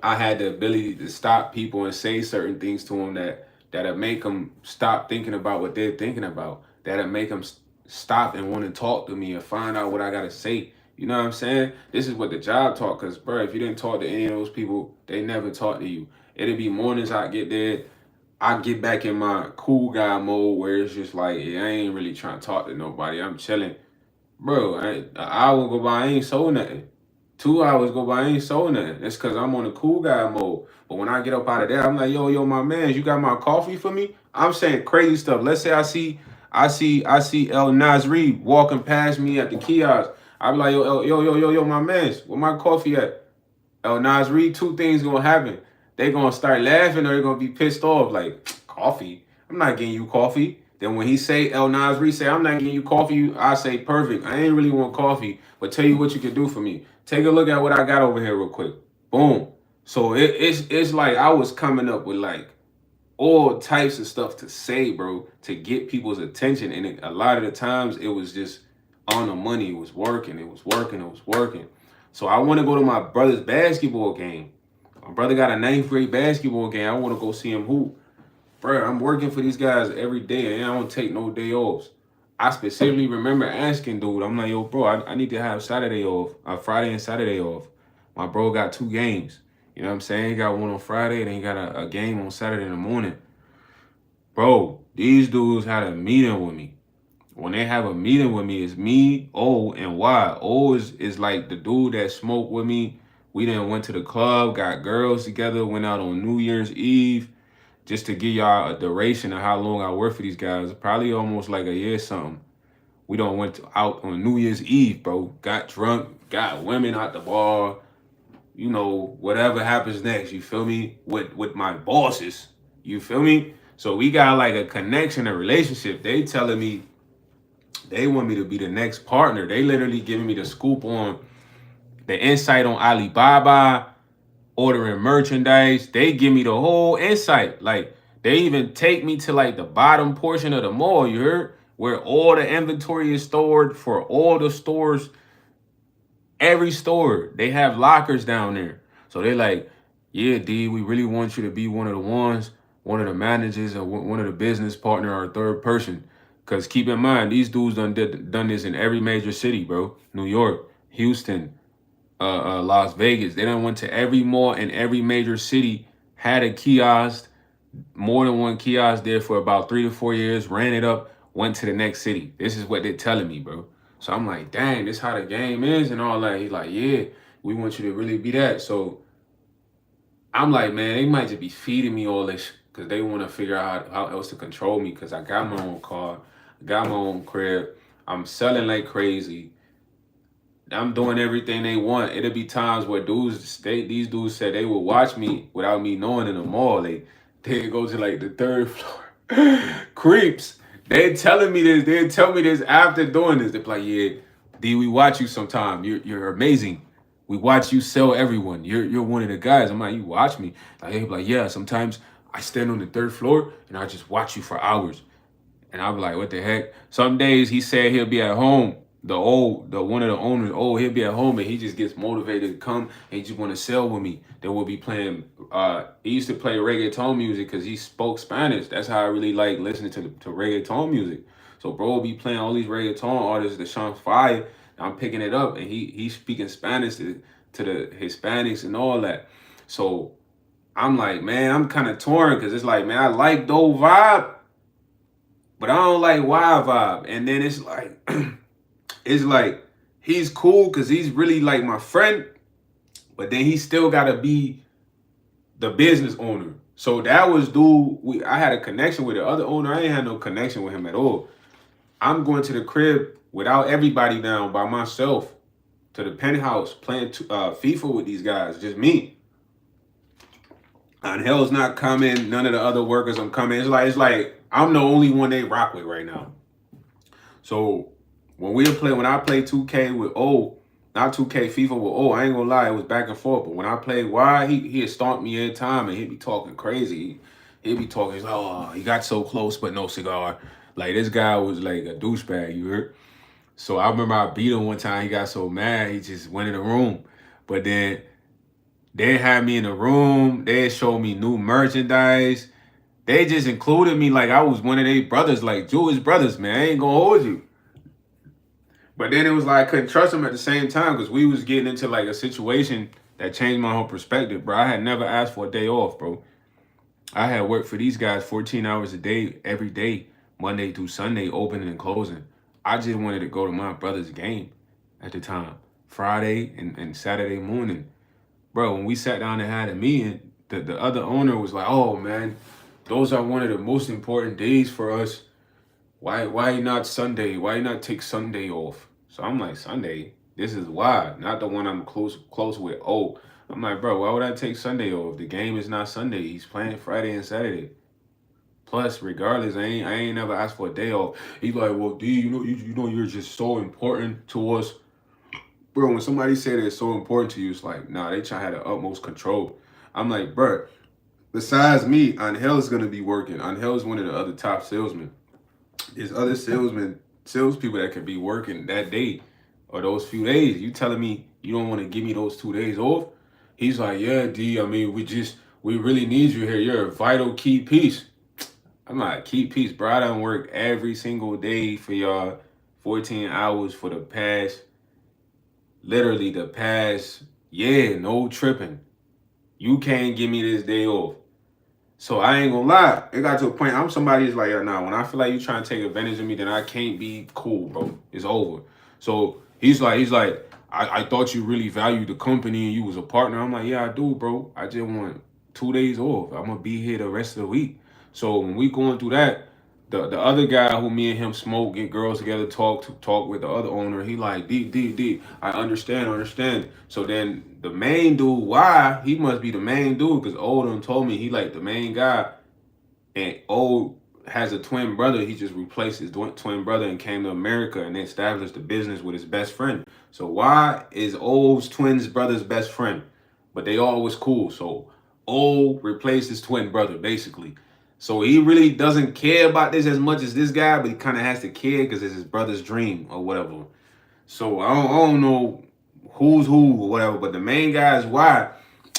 S1: I had the ability to stop people and say certain things to them that'll make them stop thinking about what they're thinking about. That'll make them stop and want to talk to me and find out what I gotta say. You know what I'm saying? This is what the job taught. Cause bro, if you didn't talk to any of those people, they never talk to you. It'll be mornings I get there, I get back in my cool guy mode where it's just like, yeah, I ain't really trying to talk to nobody. I'm chilling. Bro, an hour go by, I ain't sold nothing. 2 hours go by, I ain't sold nothing. That's because I'm on the cool guy mode. But when I get up out of there, I'm like, yo, my man, you got my coffee for me? I'm saying crazy stuff. Let's say I see El Nasri walking past me at the kiosk. I be like, yo, my man, where my coffee at? El Nasri, two things gonna happen. They gonna start laughing or they gonna be pissed off. Like, coffee? I'm not getting you coffee. Then when he say, El Nasri say, I'm not getting you coffee, I say, perfect. I ain't really want coffee, but tell you what you can do for me. Take a look at what I got over here real quick. Boom. So it's like I was coming up with like all types of stuff to say, bro, to get people's attention. And a lot of the times it was just on the money. It was working. It was working. It was working. So I want to go to my brother's basketball game. My brother got a ninth grade basketball game. I want to go see him hoop. Bro, I'm working for these guys every day, and I don't take no day offs. I specifically remember asking dude, I'm like, yo, bro, I need to have Saturday off, Friday and Saturday off. My bro got 2 games. You know what I'm saying? He got one on Friday, and then he got a game on Saturday in the morning. Bro, these dudes had a meeting with me. When they have a meeting with me, it's me, O, and Y. O is like the dude that smoked with me. We then went to the club, got girls together, went out on New Year's Eve. Just to give y'all a duration of how long I worked for these guys, probably almost like a year something. We don't went out on New Year's Eve, bro. Got drunk, got women out the bar. You know, whatever happens next, you feel me? With my bosses, you feel me? So we got like a connection, a relationship. They telling me they want me to be the next partner. They literally giving me the scoop on the insight on Alibaba, ordering merchandise. They give me the whole insight. Like, they even take me to like the bottom portion of the mall, you heard? Where all the inventory is stored for all the stores. Every store, they have lockers down there. So they like, yeah, D, we really want you to be one of the ones, one of the managers or one of the business partner or third person. Because keep in mind, these dudes done this in every major city, bro. New York, Houston, Las Vegas. They done went to every mall in every major city, had a kiosk, more than one kiosk there for about 3 to 4 years, ran it up, went to the next city. This is what they're telling me, bro. So I'm like, dang, this how the game is and all that. He's like, yeah, we want you to really be that. So I'm like, man, they might just be feeding me all this because they want to figure out how else to control me because I got my own car, got my own crib. I'm selling like crazy. I'm doing everything they want. It'll be times where these dudes said they would watch me without me knowing in the mall. They go to like the 3rd floor. Creeps. They telling me this. They tell me this after doing this. They're like, yeah, D, we watch you sometime. You're amazing. We watch you sell everyone. You're one of the guys. I'm like, you watch me. Like, they be like, yeah, sometimes I stand on the 3rd floor and I just watch you for hours. And I'll be like, what the heck? Some days he said he'll be at home. The one of the owners, he'll be at home and he just gets motivated to come and he just want to sell with me. Then we'll be playing, he used to play reggaeton music because he spoke Spanish. That's how I really like listening to reggaeton music. So bro be playing all these reggaeton artists, the Sean Fire. I'm picking it up, and he's speaking Spanish to the Hispanics and all that. So I'm like, man, I'm kind of torn because it's like, man, I like Doe vibe, but I don't like Y vibe. And then it's like, it's like he's cool because he's really like my friend, but then he still gotta be the business owner. So that was dude. I had a connection with the other owner. I ain't had no connection with him at all. I'm going to the crib without everybody down by myself to the penthouse playing FIFA with these guys, just me. And hell's not coming. None of the other workers are coming. It's like I'm the only one they rock with right now. So when I play 2K with O, not 2K FIFA with O, I ain't gonna lie, it was back and forth. But when I played Y, he'd stomp me every time, and he'd be talking crazy. He'd be talking, he's like, oh, he got so close but no cigar. Like this guy was like a douchebag, you heard? So I remember I beat him one time. He got so mad, he just went in the room. But then they had me in the room. They showed me new merchandise. They just included me like I was one of their brothers, like Jewish brothers, man. I ain't gonna hold you. But then it was like I couldn't trust them at the same time because we was getting into like a situation that changed my whole perspective, bro. I had never asked for a day off, bro. I had worked for these guys 14 hours a day, every day, Monday through Sunday, opening and closing. I just wanted to go to my brother's game at the time, Friday and Saturday morning. Bro, when we sat down and had a meeting, the other owner was like, oh, man, those are one of the most important days for us. Why not Sunday? Why not take Sunday off? So I'm like, Sunday? This is why, not the one I'm close with. Oh, I'm like, bro, why would I take Sunday off? The game is not Sunday. He's playing Friday and Saturday. Plus, regardless, I ain't never asked for a day off. He's like, well, D, you know you're just so important to us. Bro, when somebody say they're so important to you, it's like, nah, they try to have the utmost control. I'm like, bro, besides me, Angel's gonna be working. Angel's one of the other top salesmen. There's other salespeople that could be working that day or those few days. You telling me you don't want to give me those 2 days off? He's like, yeah, D, I mean, we really need you here. You're a vital key piece. I'm like, key piece, bro. I done work every single day for y'all 14 hours for literally the past, yeah, no tripping. You can't give me this day off. So I ain't gonna lie. It got to a point, I'm somebody that's like, nah, when I feel like you trying to take advantage of me, then I can't be cool, bro. It's over. So he's like, I thought you really valued the company and you was a partner. I'm like, yeah, I do, bro. I just want 2 days off. I'm gonna be here the rest of the week. So when we going through that, the other guy who me and him smoke, get girls together, talk with the other owner, he like, D, I understand. So then the main dude, why? He must be the main dude because Oldham told me he like the main guy. And Old has a twin brother. He just replaced his twin brother and came to America and established the business with his best friend. So why is Old's twin brother's best friend? But they all was cool. So Old replaced his twin brother, basically. So he really doesn't care about this as much as this guy, but he kind of has to care because it's his brother's dream or whatever. So I don't know who's who or whatever, but the main guy is why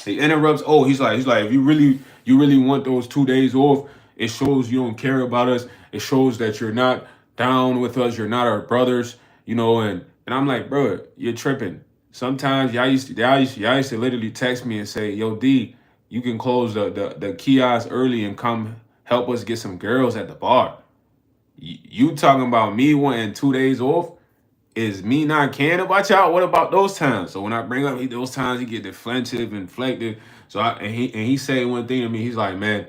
S1: he interrupts. Oh, he's like, if you really want those 2 days off, it shows you don't care about us. It shows that you're not down with us. You're not our brothers, and I'm like, bro, you're tripping. Sometimes y'all used to literally text me and say, yo, D, you can close the kiosk early and come help us get some girls at the bar. You talking about me wanting 2 days off? Is me not caring about y'all? What about those times? So when I bring up those times, he get defensive, inflected. So he said one thing to me. He's like, man,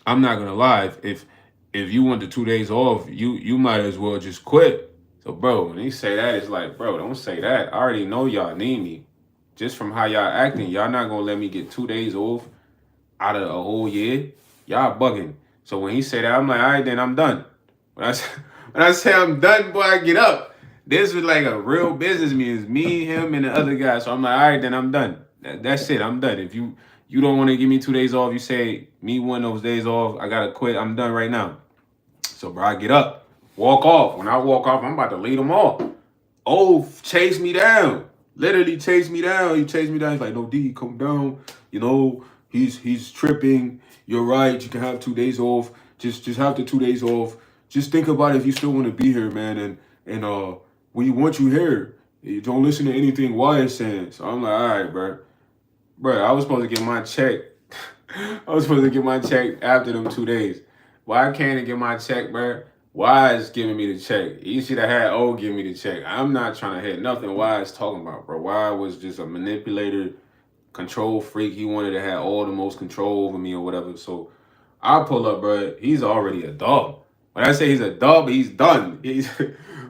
S1: I'm not gonna lie. If you want the 2 days off, you might as well just quit. So bro, when he say that, it's like, bro, don't say that. I already know y'all need me. Just from how y'all acting, y'all not gonna let me get 2 days off out of a whole year. Y'all bugging. So when he said that, I'm like, all right, then I'm done. When I say I'm done, boy, I get up. This was like a real business meeting. It's me, him, and the other guy. So I'm like, all right, then I'm done. That's it. I'm done. If you don't want to give me 2 days off, you say me one of those days off, I gotta quit. I'm done right now. So bro, I get up, walk off. When I walk off, I'm about to lead them off. Oh, chase me down. Literally chase me down. He chased me down. He's like, no, D, come down. He's tripping. You're right. You can have 2 days off. Just have the 2 days off. just think about it if you still want to be here, man. And we want you here. You don't listen to anything Y is saying. So I'm like, all right, bro. Bro, I was supposed to get my check. I was supposed to get my check after them 2 days. Why can't I get my check, bro? Why is giving me the check? You should have had O give me the check. I'm not trying to hit nothing Why is talking about, bro. Why was just a manipulator, control freak. He wanted to have all the most control over me or whatever. So I pull up, bro. He's already a dog. When I say he's a dog, he's done. He's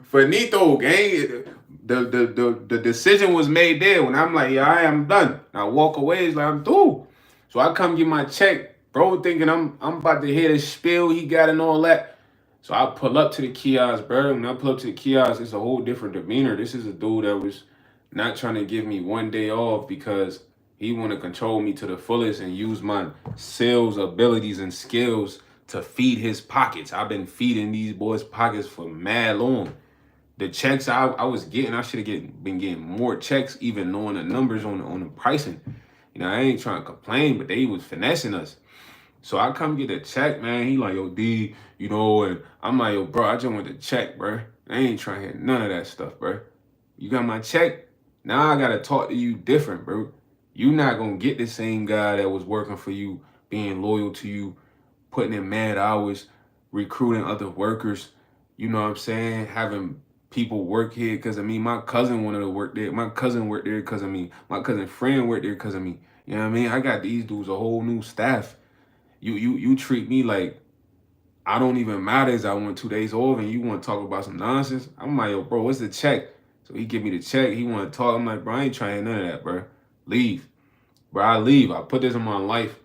S1: finito, gang. The decision was made there when I'm like, yeah, I am done. And I walk away, it's like I'm through. So I come get my check, bro, thinking I'm about to hear the spiel he got and all that. So I pull up to the kiosk, bro. When I pull up to the kiosk, it's a whole different demeanor. This is a dude that was not trying to give me one day off because he want to control me to the fullest and use my sales abilities and skills to feed his pockets. I've been feeding these boys' pockets for mad long. The checks I was getting, I should have been getting more checks, even knowing the numbers on the pricing. You know, I ain't trying to complain, but they was finessing us. So I come get a check, man. He like, yo, D, you know, and I'm like, yo, bro, I just want the check, bro. I ain't trying to hear none of that stuff, bro. You got my check? Now I got to talk to you different, bro. You not going to get the same guy that was working for you, being loyal to you, putting in mad hours, recruiting other workers, you know what I'm saying? Having people work here because of me. My cousin wanted to work there. My cousin worked there because of me. My cousin friend worked there because of me. You know what I mean? I got these dudes a whole new staff. You treat me like I don't even matter as I want 2 days off and you want to talk about some nonsense. I'm like, yo, bro, what's the check? So he give me the check. He want to talk. I'm like, bro, I ain't trying none of that, bro. Leave. Bro, I leave. I put this in my life.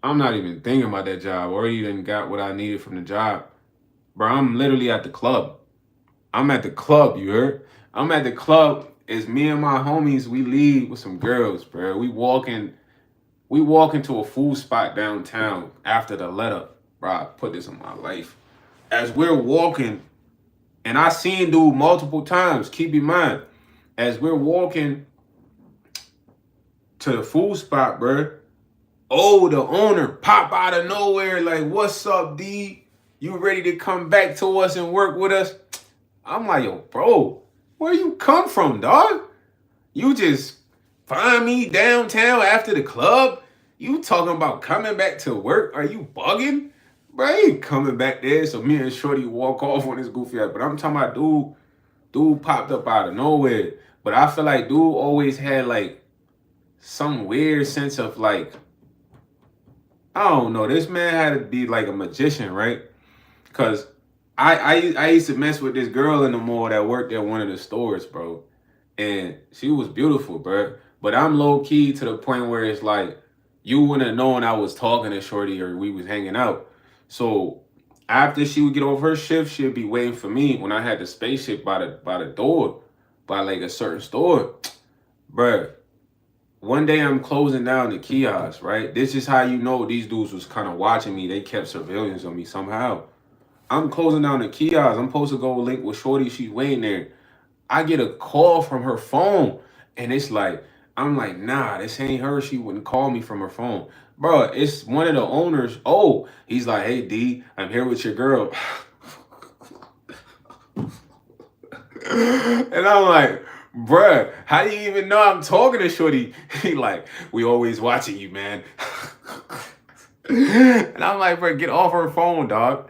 S1: I'm not even thinking about that job. Already done got what I needed from the job. Bro, I'm literally at the club. I'm at the club, you heard? I'm at the club. It's me and my homies. We leave with some girls, bro. We walk into a food spot downtown after the let up. Bro, I put this in my life. As we're walking, and I seen dude multiple times, keep in mind, as we're walking to the food spot, bro, oh, the owner pop out of nowhere like, what's up, D? You ready to come back to us and work with us? I'm like, yo, bro, where you come from, dog? You just find me downtown after the club? You talking about coming back to work? Are you bugging? Bro, I ain't coming back there. So me and Shorty walk off on this goofy ass. But I'm talking about dude popped up out of nowhere. But I feel like dude always had like some weird sense of like, I don't know. This man had to be like a magician, right? Because I used to mess with this girl in the mall that worked at one of the stores, bro. And she was beautiful, bro. But I'm low key to the point where it's like, you wouldn't have known I was talking to Shorty or we was hanging out. So after she would get off her shift, she'd be waiting for me when I had the spaceship by the door, by like a certain store. Bruh, one day I'm closing down the kiosk, right? This is how you know these dudes was kind of watching me. They kept surveillance on me somehow. I'm closing down the kiosk. I'm supposed to go link with Shorty. She's waiting there. I get a call from her phone, and it's like, I'm like, nah, this ain't her. She wouldn't call me from her phone. Bro, it's one of the owners. Oh, he's like, hey, D, I'm here with your girl. And I'm like, bruh, how do you even know I'm talking to Shorty? He like, we always watching you, man. And I'm like, bro, get off her phone, dog.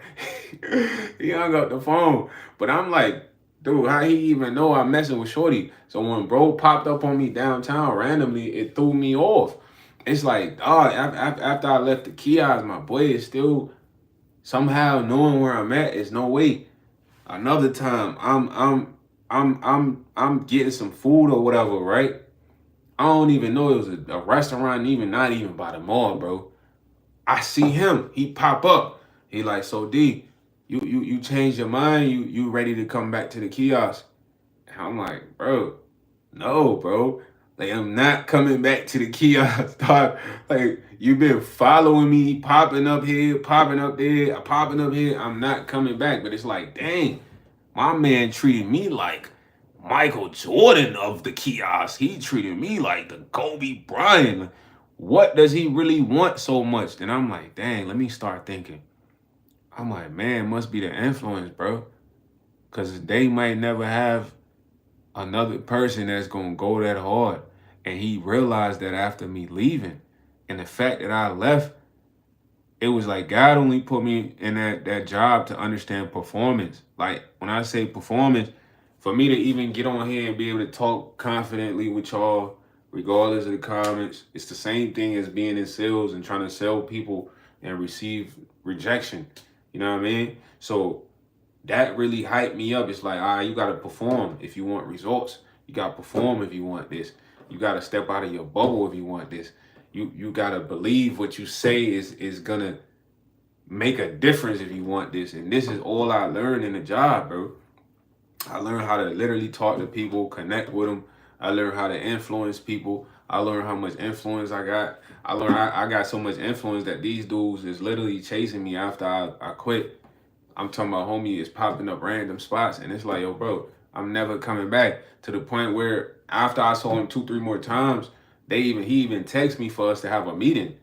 S1: He hung up the phone. But I'm like, dude, how he even know I'm messing with Shorty? So when bro popped up on me downtown randomly, it threw me off. It's like, dog, after I left the kiosk, my boy is still somehow knowing where I'm at. It's no way. Another time, I'm getting some food or whatever, right? I don't even know it was a restaurant, not even by the mall, bro. I see him. He pop up. He like, so D, you changed your mind? You ready to come back to the kiosk? And I'm like, bro, no, bro. Like, I'm not coming back to the kiosk, dog. Like, you've been following me, popping up here, popping up there, popping up here. I'm not coming back. But it's like, dang, my man treated me like Michael Jordan of the kiosk. He treated me like the Kobe Bryant. What does he really want so much? Then I'm like, dang, let me start thinking. I'm like, man, it must be the influence, bro. Cause they might never have another person that's gonna go that hard. And he realized that after me leaving. And the fact that I left, it was like God only put me in that job to understand performance. Like when I say performance, for me to even get on here and be able to talk confidently with y'all, regardless of the comments, it's the same thing as being in sales and trying to sell people and receive rejection. You know what I mean? So that really hyped me up. It's like, all right, you gotta perform if you want results. You gotta perform if you want this. You gotta step out of your bubble if you want this. You gotta believe what you say is gonna make a difference if you want this. And this is all I learned in the job, bro. I learned how to literally talk to people, connect with them. I learned how to influence people. I learned how much influence I got. I learned I got so much influence that these dudes is literally chasing me after I quit. I'm talking about homie is popping up random spots, and it's like, yo, bro, I'm never coming back. To the point where after I saw him 2, 3 more times, he even texted me for us to have a meeting.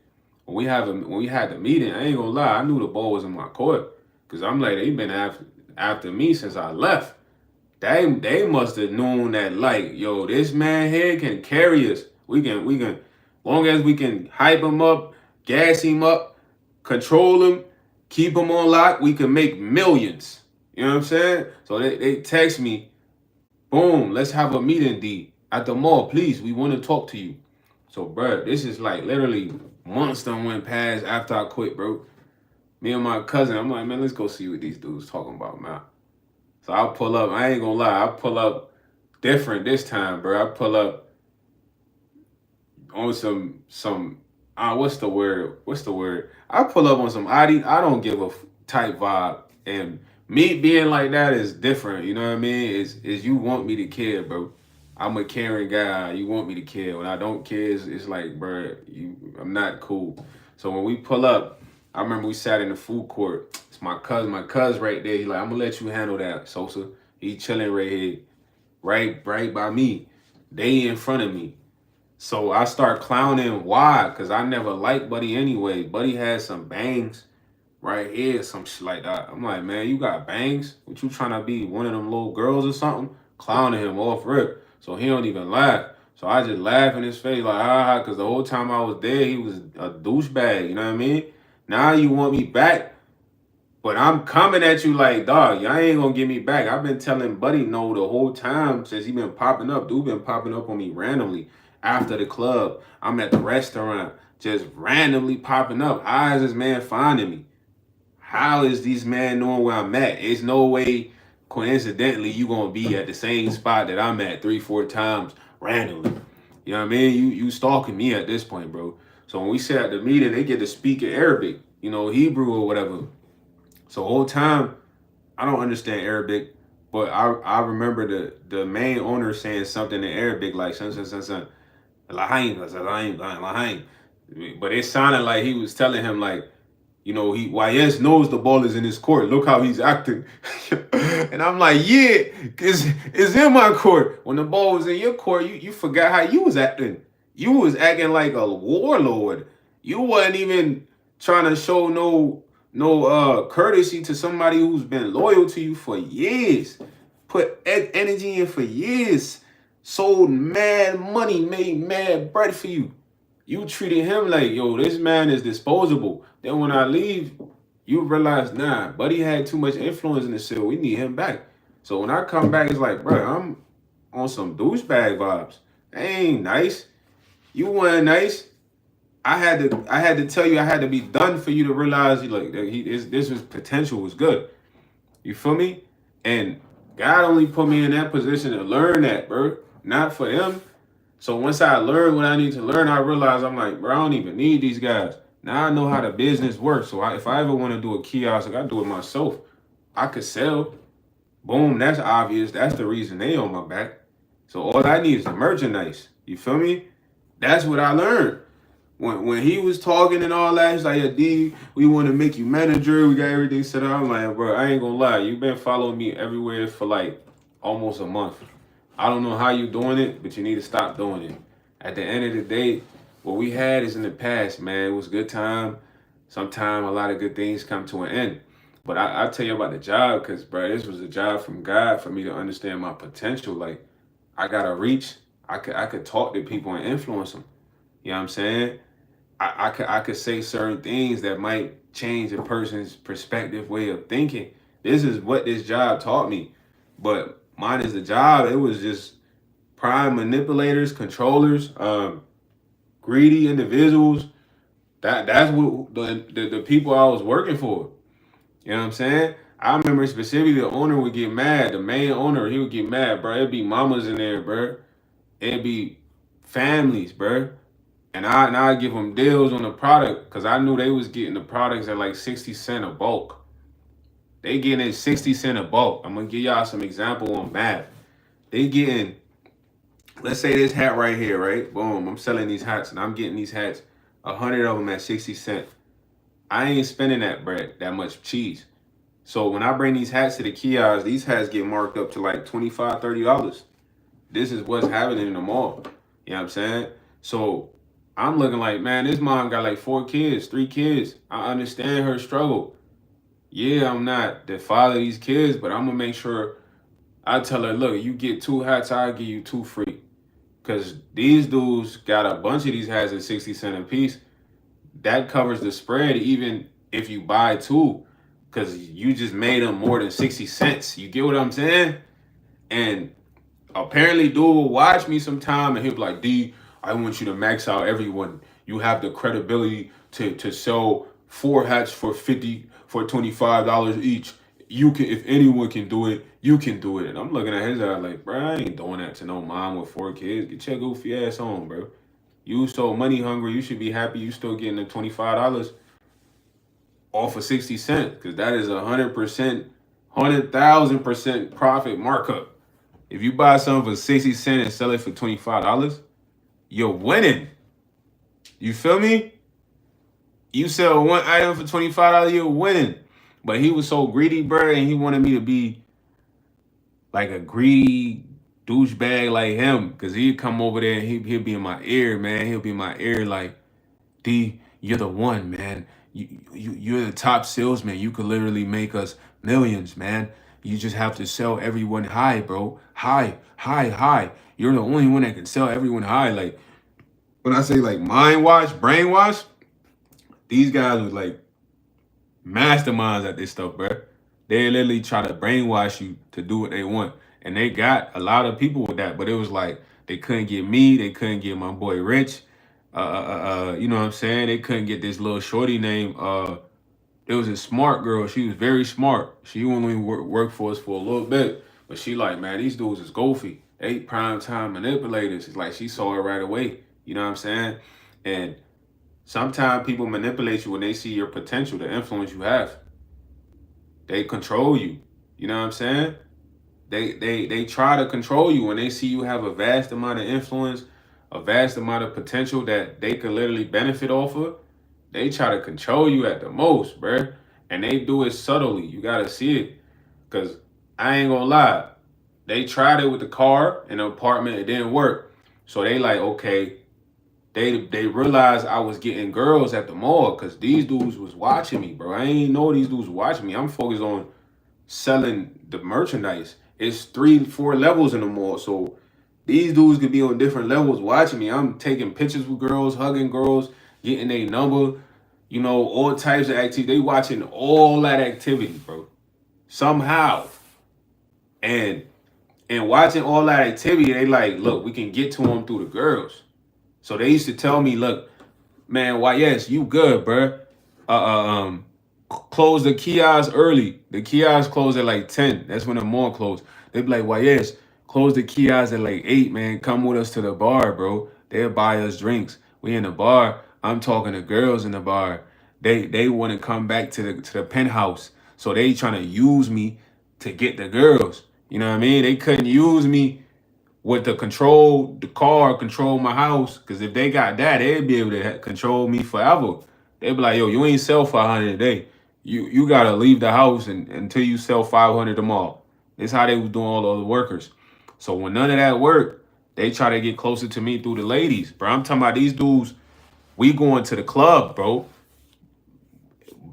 S1: When we had the meeting, I ain't gonna lie, I knew the ball was in my court. Cause I'm like, they been after me since I left. They must have known that, like, yo, this man here can carry us. We can long as we can hype him up, gas him up, control him, keep him on lock, we can make millions. You know what I'm saying? So they text me, boom, let's have a meeting, D, at the mall, please. We want to talk to you. So, bro, this is like literally months done went past after I quit, bro. Me and my cousin, I'm like, man, let's go see what these dudes talking about, man. So I'll pull up. I ain't gonna lie, I pull up different this time, bro. I pull up on some what's the word? What's the word? I pull up on some I don't give a type vibe. And me being like that is different, you know what I mean? Is you want me to care, bro. I'm a caring guy. You want me to care. When I don't care, it's like, bro, I'm not cool. So when we pull up, I remember we sat in the food court. It's my cousin right there. He like, I'm gonna let you handle that, Sosa. He chilling right here, right by me. They in front of me. So I start clowning why, cause I never liked Buddy anyway. Buddy had some bangs right here, some shit like that. I'm like, man, you got bangs? What you trying to be, one of them little girls or something? Clowning him off rip. So he don't even laugh. So I just laugh in his face like, ah, cause the whole time I was there, he was a douchebag. You know what I mean? Now you want me back, but I'm coming at you like, dog, y'all ain't gonna get me back. I've been telling Buddy no the whole time since he been popping up. Dude been popping up on me randomly. After the club, I'm at the restaurant, just randomly popping up. How is this man finding me? How is this man knowing where I'm at? It's no way, coincidentally, you gonna be at the same spot that I'm at 3, 4 times randomly. You know what I mean? You stalking me at this point, bro. So when we sit at the meeting, they get to speak in Arabic, Hebrew or whatever. So the whole time, I don't understand Arabic, but I remember the main owner saying something in Arabic like son, lahain, lahain. But it sounded like he was telling him like, YS knows the ball is in his court. Look how he's acting. And I'm like, yeah, it's in my court. When the ball was in your court, you forgot how you was acting. You was acting like a warlord. You wasn't even trying to show no courtesy to somebody who's been loyal to you for years. Put energy in for years. Sold mad money, made mad bread for you. You treated him like, yo, this man is disposable. Then when I leave, you realize, nah, Buddy had too much influence in the cell. We need him back. So when I come back, it's like, bro, I'm on some douchebag vibes. That ain't nice. You weren't nice. I had to tell you I had to be done for you to realize this was potential was good. You feel me? And God only put me in that position to learn that, bro. Not for him. So once I learned what I need to learn, I realized I'm like, bro, I don't even need these guys. Now I know how the business works. So if I ever want to do a kiosk, I do it myself. I could sell. Boom, that's obvious. That's the reason they on my back. So all I need is the merchandise. You feel me? That's what I learned. When he was talking and all that, he's like, yeah, D, we want to make you manager. We got everything set up. I'm like, bro, I ain't gonna lie. You've been following me everywhere for like almost a month. I don't know how you're doing it, but you need to stop doing it. At the end of the day, what we had is in the past, man. It was a good time. Sometimes a lot of good things come to an end. But I tell you about the job because, bro, this was a job from God for me to understand my potential. Like, I got to reach. I could talk to people and influence them. You know what I'm saying? I could say certain things that might change a person's perspective, way of thinking. This is what this job taught me. But mine is the job. It was just prime manipulators, controllers, greedy individuals. That's what the people I was working for. You know what I'm saying? I remember specifically the owner would get mad. The main owner, he would get mad, bro. It'd be mamas in there, bro. It'd be families, bro. And I give them deals on the product because I knew they was getting the products at like 60 cent a bulk. They getting it 60 cent a bulk. I'm gonna give y'all some example on math. They getting, let's say this hat right here, right? Boom, I'm selling these hats and I'm getting these hats, 100 of them at 60 cent. I ain't spending that bread, that much cheese. So when I bring these hats to the kiosks, these hats get marked up to like $25, $30. This is what's happening in the mall. You know what I'm saying? So I'm looking like, man, this mom got like 4 kids, 3 kids. I understand her struggle. Yeah, I'm not the father of these kids, but I'm gonna make sure I tell her, look, you get 2 hats, I'll give you 2 free. Cause these dudes got a bunch of these hats at 60 cent a piece. That covers the spread even if you buy two. Cause you just made them more than 60 cents. You get what I'm saying? And apparently, dude will watch me sometime and he'll be like, D, I want you to max out everyone. You have the credibility to sell 4 hats for $25 each. You can, if anyone can do it, you can do it. And I'm looking at his eye like, bro, I ain't doing that to no mom with 4 kids. Get your goofy ass home, bro. You so money hungry, you should be happy you still getting the $25 off of 60 cents. Because that is 100%, 100,000% profit markup. If you buy something for 60 cents and sell it for $25, you're winning. You feel me? You sell one item for $25, you're winning. But he was so greedy, bro, and he wanted me to be like a greedy douchebag like him. Cause he'd come over there and he'd be in my ear, man. He'll be in my ear like, D, you're the one, man. You're the top salesman. You could literally make us millions, man. You just have to sell everyone high, bro. High, high, high. You're the only one that can sell everyone high. Like, when I say like mind wash, brainwash, these guys was like masterminds at this stuff, bro. They literally try to brainwash you to do what they want. And they got a lot of people with that, but it was like they couldn't get me, they couldn't get my boy Rich. You know what I'm saying? They couldn't get this little shorty named it was a smart girl. She was very smart. She only worked for us for a little bit. But she like, man, these dudes is goofy. They prime time manipulators. It's like she saw it right away. You know what I'm saying? And sometimes people manipulate you when they see your potential, the influence you have. They control you. You know what I'm saying? They try to control you when they see you have a vast amount of influence, a vast amount of potential that they could literally benefit off of. They try to control you at the most, bruh. And they do it subtly. You gotta see it. Cause I ain't gonna lie. They tried it with the car in the apartment, it didn't work. So they like, okay, they realized I was getting girls at the mall because these dudes was watching me, bro. I ain't know these dudes watching me. I'm focused on selling the merchandise. It's 3, 4 levels in the mall. So these dudes could be on different levels watching me. I'm taking pictures with girls, hugging girls, getting their number, you know, all types of activity. They watching all that activity, bro. Somehow. And watching all that activity, they like, look, we can get to them through the girls. So they used to tell me, look, man, YS, you good, bro. Close the kiosk early. The kiosk closed at like 10. That's when the mall closed. They'd be like, YS, close the kiosk at like 8, man. Come with us to the bar, bro. They'll buy us drinks. We in the bar. I'm talking to girls in the bar. They want to come back to the penthouse. So they trying to use me to get the girls. You know what I mean? They couldn't use me with the car, control my house. Because if they got that, they'd be able to control me forever. They'd be like, yo, you ain't sell 500 a day. You got to leave the house until you sell 500 tomorrow. That's how they was doing all those workers. So when none of that worked, they try to get closer to me through the ladies. Bro, I'm talking about these dudes, we going to the club, bro.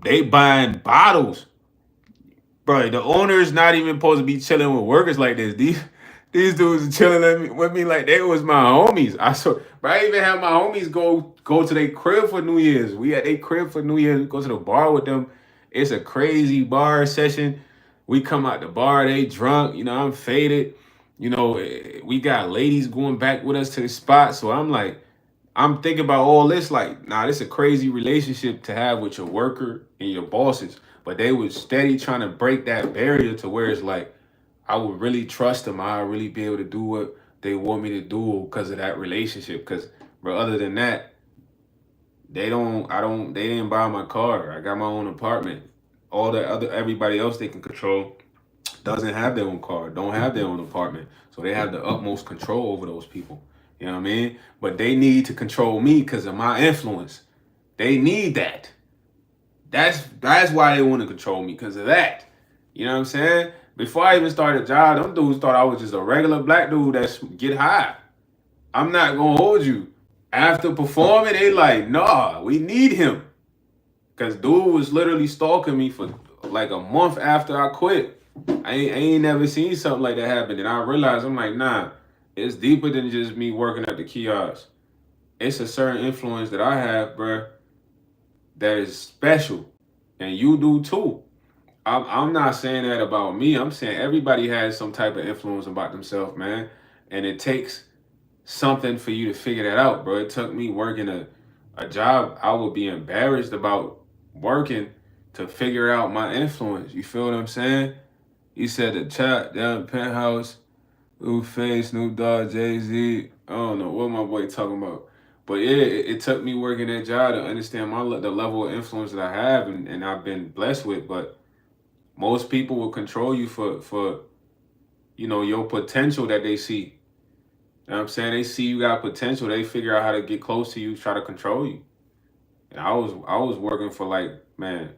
S1: They buying bottles. Bro, the owner's not even supposed to be chilling with workers like this. These dudes are chilling with me like they was my homies. Bro, I even had my homies go to their crib for New Year's. We at their crib for New Year's. We go to the bar with them. It's a crazy bar session. We come out the bar, they drunk. You know, I'm faded. You know, we got ladies going back with us to the spot. So I'm like, I'm thinking about all this like, nah, this is a crazy relationship to have with your worker and your bosses. But they was steady trying to break that barrier to where it's like, I would really trust them. I would really be able to do what they want me to do because of that relationship. Because, bro, other than that, they didn't buy my car. I got my own apartment. Everybody else they can control doesn't have their own car, don't have their own apartment. So they have the utmost control over those people. You know what I mean? But they need to control me because of my influence. They need that. That's why they want to control me, because of that. You know what I'm saying? Before I even started a job, them dudes thought I was just a regular black dude that's get high. I'm not gonna hold you. After performing, they like, nah, we need him. Cause dude was literally stalking me for like a month after I quit. I ain't never seen something like that happen. And I realized, I'm like, nah, it's deeper than just me working at the kiosk. It's a certain influence that I have, bruh, that is special. And you do too. I'm not saying that about me. I'm saying everybody has some type of influence about themselves, man. And it takes something for you to figure that out, bro. It took me working a job I would be embarrassed about working to figure out my influence. You feel what I'm saying? You said the chat down Penthouse, Face, Snoop Dogg, Jay-Z. I don't know what my boy talking about. But yeah, it took me working that job to understand the level of influence that I have and I've been blessed with. But most people will control you for your potential that they see. You know what I'm saying? They see you got potential. They figure out how to get close to you, try to control you. And I was working for like, man,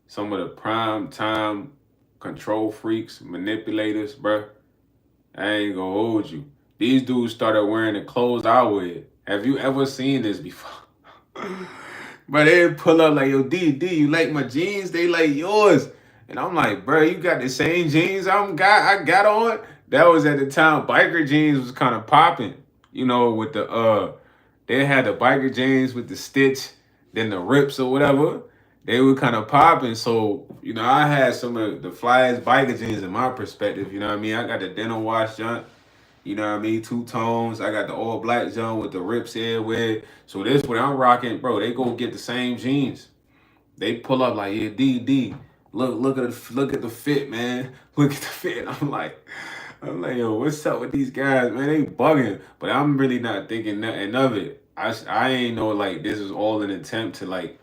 S1: some of the prime time control freaks, manipulators, bruh. I ain't gonna hold you. These dudes started wearing the clothes I wear. Have you ever seen this before? But they pull up like, yo, D, you like my jeans? They like yours. And I'm like, bro, you got the same jeans I got on? That was at the time, biker jeans was kind of popping. You know, with they had the biker jeans with the stitch, then the rips or whatever. They were kind of popping. So, I had some of the flyest biker jeans in my perspective. You know what I mean? I got the denim wash junk. You know what I mean? Two tones. I got the all black junk with the rips everywhere. So this what I'm rocking, bro. They go get the same jeans. They pull up like, yeah, D. Look at the fit, man. Look at the fit. I'm like, yo, what's up with these guys, man? They bugging. But I'm really not thinking nothing of it. I ain't know like this is all an attempt to like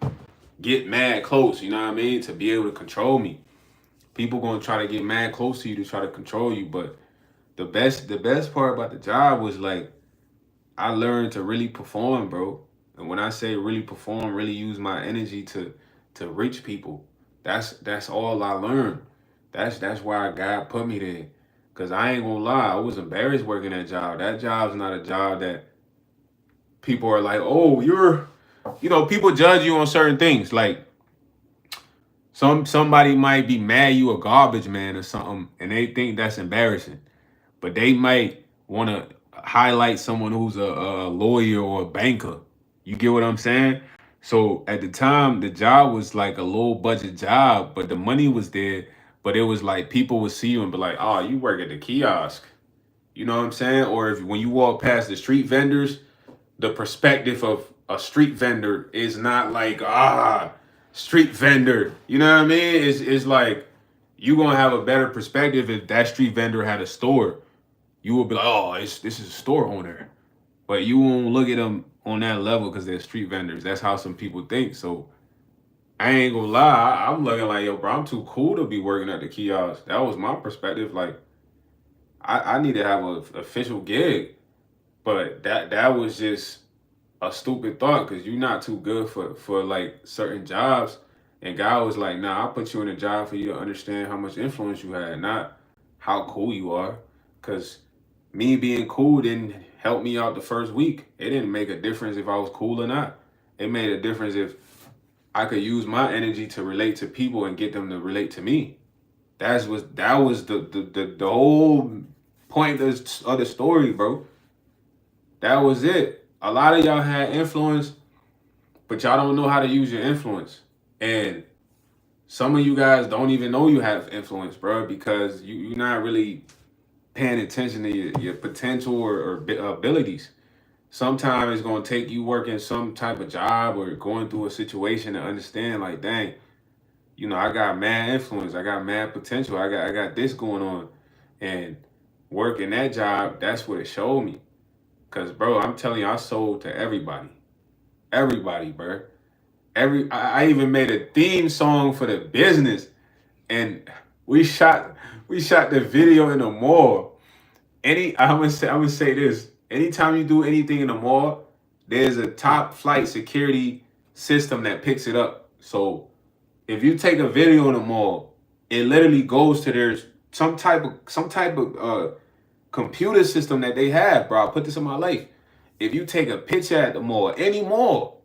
S1: get mad close, you know what I mean? To be able to control me. People gonna try to get mad close to you to try to control you, but the best part about the job was like I learned to really perform, bro. And when I say really perform, really use my energy to reach people. That's all I learned. That's why God put me there. Cause I ain't gonna lie, I was embarrassed working that job. That job's not a job that people are like, oh, people judge you on certain things. Like somebody might be mad you a garbage man or something, and they think that's embarrassing. But they might want to highlight someone who's a lawyer or a banker. You get what I'm saying? So at the time, the job was like a low budget job, but the money was there. But it was like people would see you and be like, oh, you work at the kiosk. You know what I'm saying? Or when you walk past the street vendors, the perspective of a street vendor is not like, street vendor. You know what I mean? It's like you going to have a better perspective if that street vendor had a store. You will be like, oh, this is a store owner. But you won't look at them on that level because they're street vendors. That's how some people think. So I ain't gonna lie. I'm looking like, yo, bro, I'm too cool to be working at the kiosk. That was my perspective. Like, I need to have an official gig. But that was just a stupid thought because you're not too good for like certain jobs. And God was like, nah, I'll put you in a job for you to understand how much influence you had, not how cool you are. Because me being cool didn't help me out the first week. It didn't make a difference if I was cool or not. It made a difference if I could use my energy to relate to people and get them to relate to me. That was the whole point of the story, bro. That was it. A lot of y'all had influence, but y'all don't know how to use your influence. And some of you guys don't even know you have influence, bro, because you're not really paying attention to your potential or abilities. Sometimes it's gonna take you working some type of job or going through a situation to understand, like, dang, I got mad influence, I got mad potential, I got this going on, and working that job, that's what it showed me. Cause, bro, I'm telling you, I sold to everybody, bro. I even made a theme song for the business, and we shot the video in the mall. I'm gonna say this. Anytime you do anything in the mall, there's a top flight security system that picks it up. So if you take a video in the mall, it literally goes to their some type of computer system that they have, bro. I put this in my life. If you take a picture at the mall, any mall,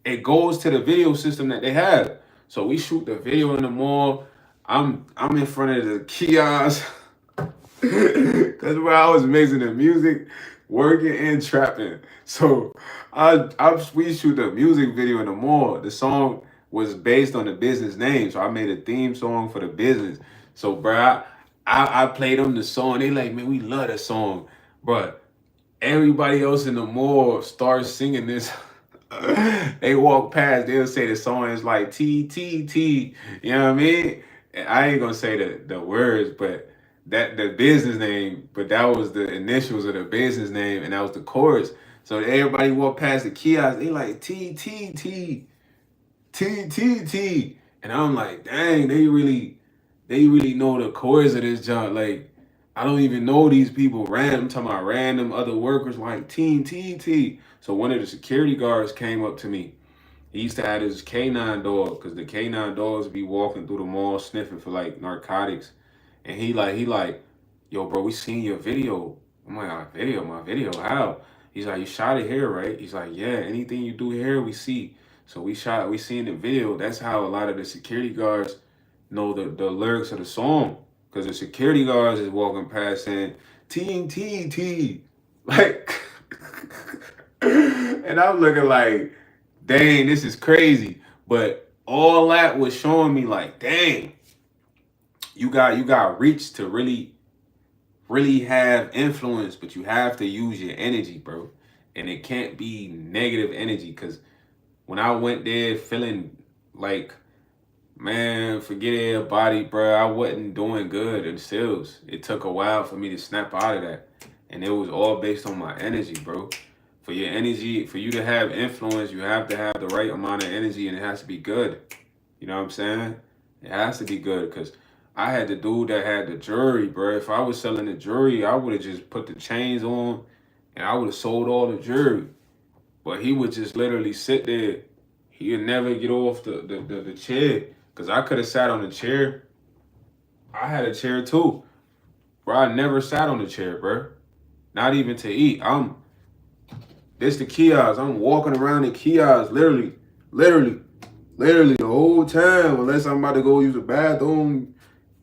S1: it goes to the video system that they have. So we shoot the video in the mall. I'm in front of the kiosk. That's where I was mixing the music, working and trapping. So we shoot the music video in the mall. The song was based on the business name, so I made a theme song for the business. So, bro, I played them the song. They like, man, we love that song, but everybody else in the mall starts singing this. They walk past, they'll say the song is like T T T. You know what I mean? And I ain't gonna say the words, but that the business name, but that was the initials of the business name, and that was the chorus. So everybody walk past the kiosk, they like T T T T T T, and I'm like, dang, they really know the chorus of this job. Like, I don't even know these people. I'm talking about random other workers like T T T. So one of the security guards came up to me. He used to have this canine dog because the canine dogs be walking through the mall sniffing for like narcotics. And he like, yo, bro, we seen your video. I'm like, my video, how? He's like, you shot it here, right? He's like, yeah, anything you do here, we see. So we seen the video. That's how a lot of the security guards know the lyrics of the song. Because the security guards is walking past saying, T T T. Like, and I'm looking like, dang, this is crazy. But all that was showing me like, dang, you got reach to really have influence, but you have to use your energy, bro. And it can't be negative energy. Cause when I went there feeling like, man, forget everybody, bro, I wasn't doing good in sales. It took a while for me to snap out of that. And it was all based on my energy, bro. For your energy, for you to have influence, you have to have the right amount of energy, and it has to be good. You know what I'm saying? It has to be good, because I had the dude that had the jewelry, bro. If I was selling the jewelry, I would have just put the chains on and I would have sold all the jewelry. But he would just literally sit there. He would never get off the chair. Because I could have sat on the chair. I had a chair too. Bro, I never sat on the chair, bro. Not even to eat. This the kiosk. I'm walking around the kiosk literally, literally the whole time. Unless I'm about to go use the bathroom,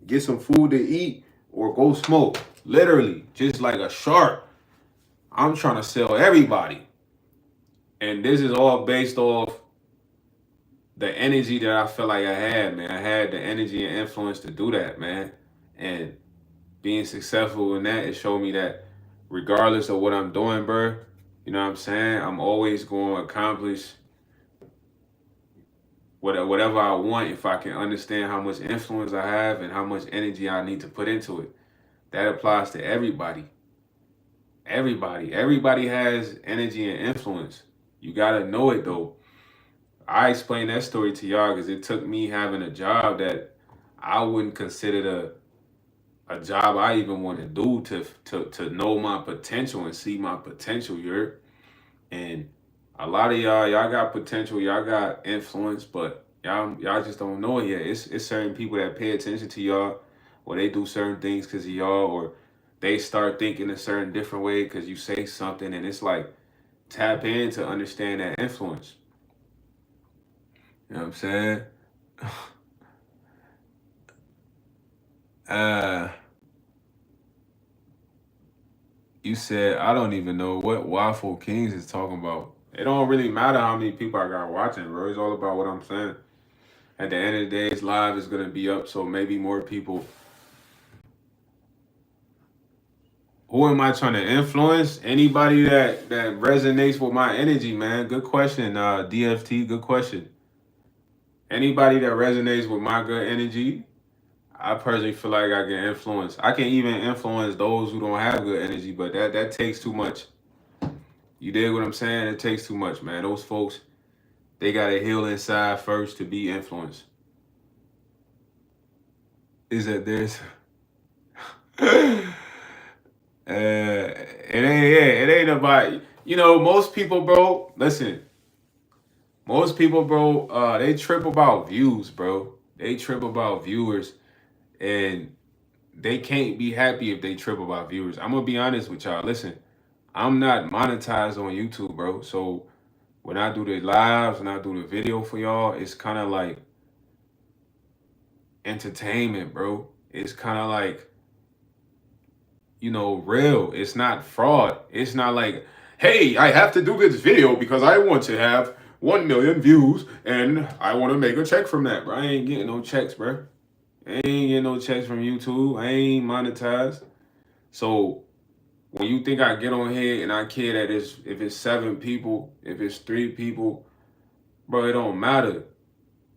S1: get some food to eat, or go smoke. Literally, just like a shark. I'm trying to sell everybody. And this is all based off the energy that I felt like I had, man. I had the energy and influence to do that, man. And being successful in that, it showed me that regardless of what I'm doing, bro, you know what I'm saying? I'm always going to accomplish whatever I want if I can understand how much influence I have and how much energy I need to put into it. That applies to everybody. Everybody has energy and influence. You got to know it, though. I explained that story to y'all because it took me having a job that I wouldn't consider a job I even want to do to know my potential and see my potential, and a lot of y'all got potential, y'all got influence, but y'all just don't know it yet. It's certain people that pay attention to y'all, or they do certain things because of y'all, or they start thinking a certain different way because you say something, and it's like tap in to understand that influence. You know what I'm saying? You said I don't even know what Waffle Kings is talking about. It don't really matter how many people I got watching, bro. It's all about what I'm saying. At the end of the day, it's live is gonna be up, so maybe more people. Who am I trying to influence? Anybody that resonates with my energy, man. Good question, DFT. Good question. Anybody that resonates with my good energy, I personally feel like I can influence. I can even influence those who don't have good energy, but that takes too much. You dig what I'm saying? It takes too much, man. Those folks, they gotta heal inside first to be influenced. Is that there's it ain't about most people, bro. Listen, most people, bro, they trip about views, bro. They trip about viewers, and they can't be happy if they trip about viewers. I'm gonna be honest with y'all. Listen, I'm not monetized on YouTube, bro. So when I do the lives and I do the video for y'all, it's kind of like entertainment, bro. It's kind of like, real. It's not fraud. It's not like, hey, I have to do this video because I want to have 1 million views and I want to make a check from that, bro. I ain't getting no checks, bro. I ain't getting no checks from YouTube. I ain't monetized. So when you think I get on here and I care that if it's 7 people, if it's 3 people, bro, it don't matter.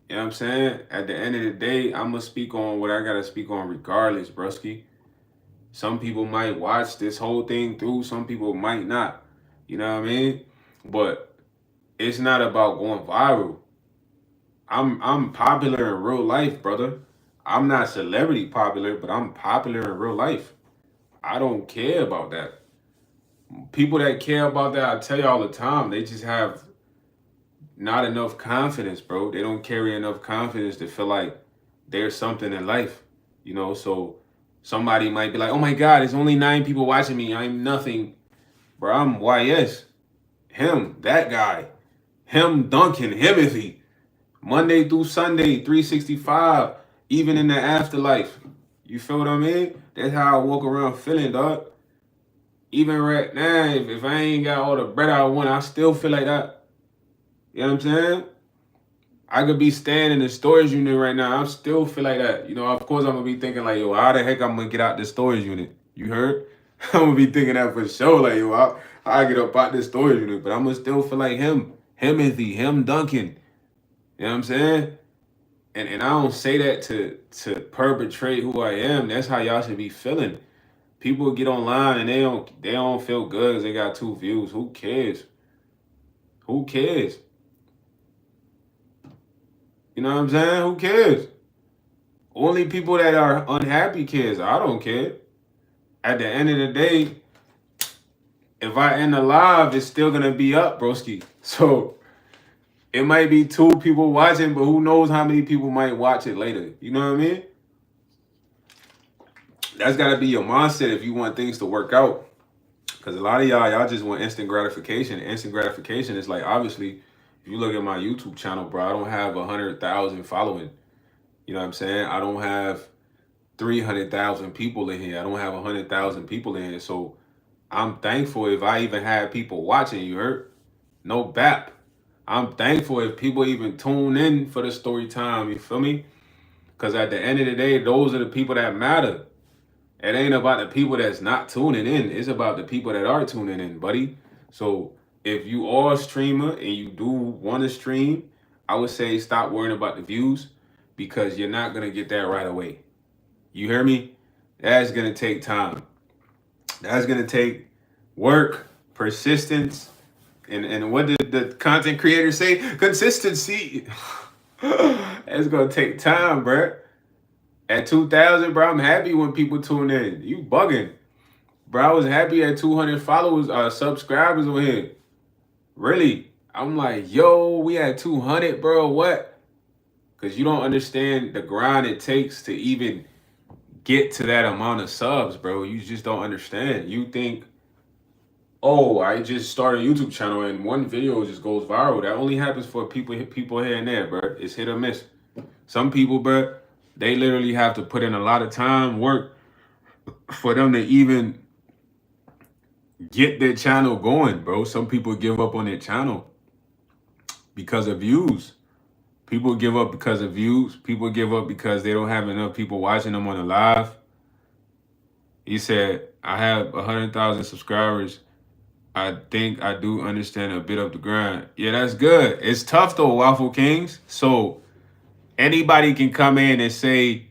S1: You know what I'm saying? At the end of the day, I'm going to speak on what I got to speak on regardless, broski. Some people might watch this whole thing through. Some people might not. You know what I mean? But it's not about going viral. I'm popular in real life, brother. I'm not celebrity popular, but I'm popular in real life. I don't care about that. People that care about that, I tell you all the time, they just have not enough confidence, bro. They don't carry enough confidence to feel like there's something in life, so somebody might be like, oh my God, there's only 9 people watching me. I'm nothing. Bro, I'm YS. Him, that guy. Him, Duncan, Himothy. Monday through Sunday, 365, even in the afterlife. You feel what I mean? That's how I walk around feeling, dog. Even right now, if I ain't got all the bread I want, I still feel like that. You know what I'm saying? I could be staying in the storage unit right now. I still feel like that. Of course, I'm going to be thinking like, yo, how the heck I'm going to get out the storage unit? You heard? I'm going to be thinking that for sure. Like, yo, I get up out the storage unit. But I'm going to still feel like him. Himothy, him Duncan. You know what I'm saying? And I don't say that to perpetrate who I am. That's how y'all should be feeling. People get online and they don't feel good because they got 2 views. Who cares? Who cares? You know what I'm saying? Who cares? Only people that are unhappy cares. I don't care. At the end of the day, if I end the live, it's still gonna be up, broski. So it might be 2 people watching, but who knows how many people might watch it later. You know what I mean? That's gotta be your mindset if you want things to work out. Because a lot of y'all just want instant gratification. Instant gratification is like, obviously, if you look at my YouTube channel, bro, I don't have 100,000 following. You know what I'm saying? I don't have 300,000 people in here. I don't have 100,000 people in here. So I'm thankful if I even have people watching, you heard? No bap. I'm thankful if people even tune in for the story time, you feel me? Because at the end of the day, those are the people that matter. It ain't about the people that's not tuning in. It's about the people that are tuning in, buddy. So if you are a streamer and you do want to stream, I would say stop worrying about the views because you're not going to get that right away. You hear me? That's going to take time. That's going to take work, persistence, and what did the content creator say? Consistency. It's going to take time, bruh. At 2,000, bro, I'm happy when people tune in. You bugging. Bro, I was happy at 200 followers, subscribers on here. Really. I'm like, yo, we at 200, bro, what? Because you don't understand the grind it takes to even get to that amount of subs, bro. You just don't understand. You think, oh, I just started a YouTube channel and one video just goes viral. That only happens for people here and there, bro. It's hit or miss. Some people, bro, They literally have to put in a lot of time, work for them to even get their channel going, bro. Some people give up on their channel because of views. People give up because of views. People give up because they don't have enough people watching them on the live. He said, I have 100,000 subscribers. I think I do understand a bit of the grind. Yeah, that's good. It's tough though, Waffle Kings. So anybody can come in and say,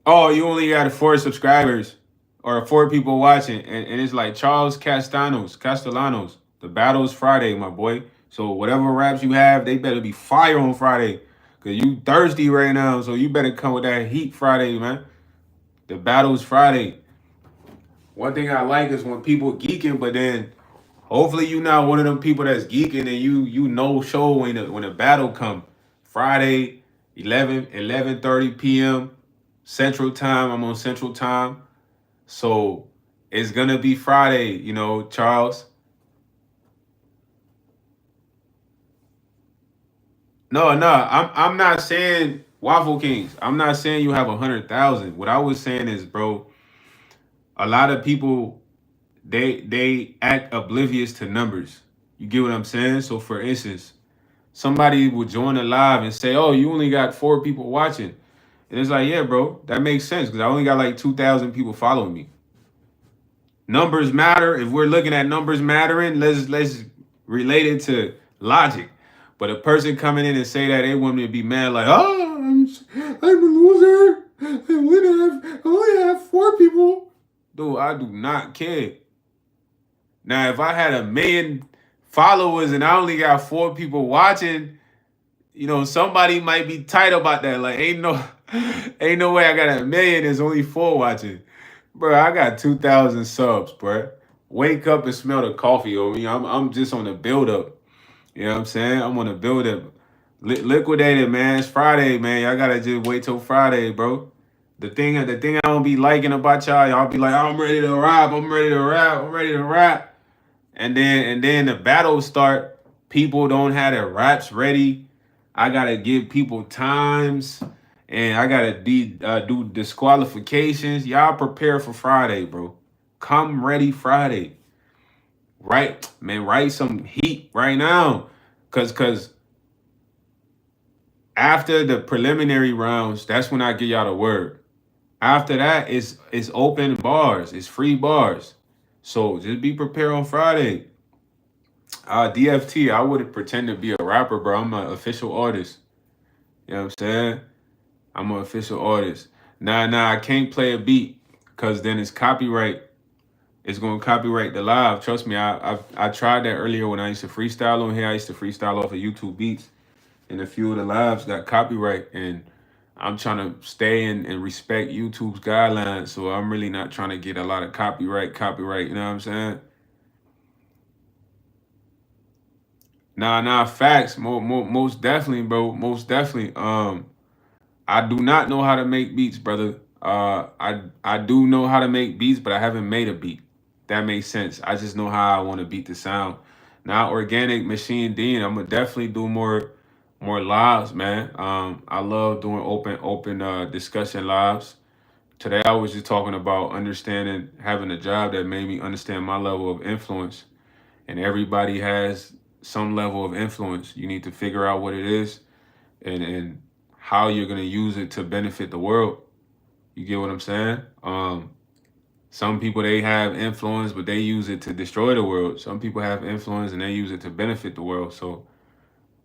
S1: oh, you only got 4 subscribers or 4 people watching. And it's like Charles Castellanos. The battle's Friday, my boy. So whatever raps you have, they better be fire on Friday. Cause you thirsty right now. So you better come with that heat Friday, man. The battle's Friday. One thing I like is when people geeking, but then hopefully you not one of them people that's geeking and you know show when the battle come. Friday, 11:30 p.m. Central Time. I'm on Central Time. So it's gonna be Friday, you know, Charles. No, I'm not saying Waffle Kings. I'm not saying you have 100,000. What I was saying is, bro, a lot of people they act oblivious to numbers. You get what I'm saying? So for instance, somebody will join a live and say, "Oh, you only got 4 people watching," and it's like, "Yeah, bro, that makes sense because I only got like 2,000 people following me." Numbers matter. If we're looking at numbers mattering, let's relate it to logic. But a person coming in and say that, they want me to be mad, like, "Oh, I'm a loser. I only have 4 people." Dude, I do not care. Now, if I had 1 million followers and I only got 4 people watching, you know, somebody might be tight about that. Like, ain't no way I got 1 million. There's only 4 watching, bro. I got 2,000 subs, bro. Wake up and smell the coffee over me. I'm just on the build up. You know what I'm saying? I'm on the build up. Liquidated, man. It's Friday, man. Y'all gotta just wait till Friday, bro. The thing I don't be liking about y'all be like, oh, I'm ready to rap. I'm ready to rap. I'm ready to rap. And then the battles start. People don't have their raps ready. I gotta give people times, and I gotta do disqualifications. Y'all prepare for Friday, bro. Come ready Friday. Right, man. Write some heat right now, cause after the preliminary rounds, that's when I give y'all the word. After that, it's open bars. It's free bars. So just be prepared on Friday. DFT, I wouldn't pretend to be a rapper, bro. I'm an official artist. You know what I'm saying? I'm an official artist. Nah, I can't play a beat because then it's copyright. It's gonna copyright the live. Trust me, I tried that earlier when I used to freestyle on here. I used to freestyle off of YouTube beats, and a few of the lives got copyright. And I'm trying to stay and respect YouTube's guidelines, so I'm really not trying to get a lot of copyright. You know what I'm saying? Nah, facts. Most definitely, bro. Most definitely. I do not know how to make beats, brother. I do know how to make beats, but I haven't made a beat. That makes sense. I just know how I want to beat the sound. Now, organic machine Dean, I'm gonna definitely do more lives, man. I love doing open discussion lives. Today I was just talking about understanding having a job that made me understand my level of influence. And everybody has some level of influence. You need to figure out what it is and how you're gonna use it to benefit the world. You get what I'm saying? Some people they have influence, but they use it to destroy the world. Some people have influence and they use it to benefit the world. So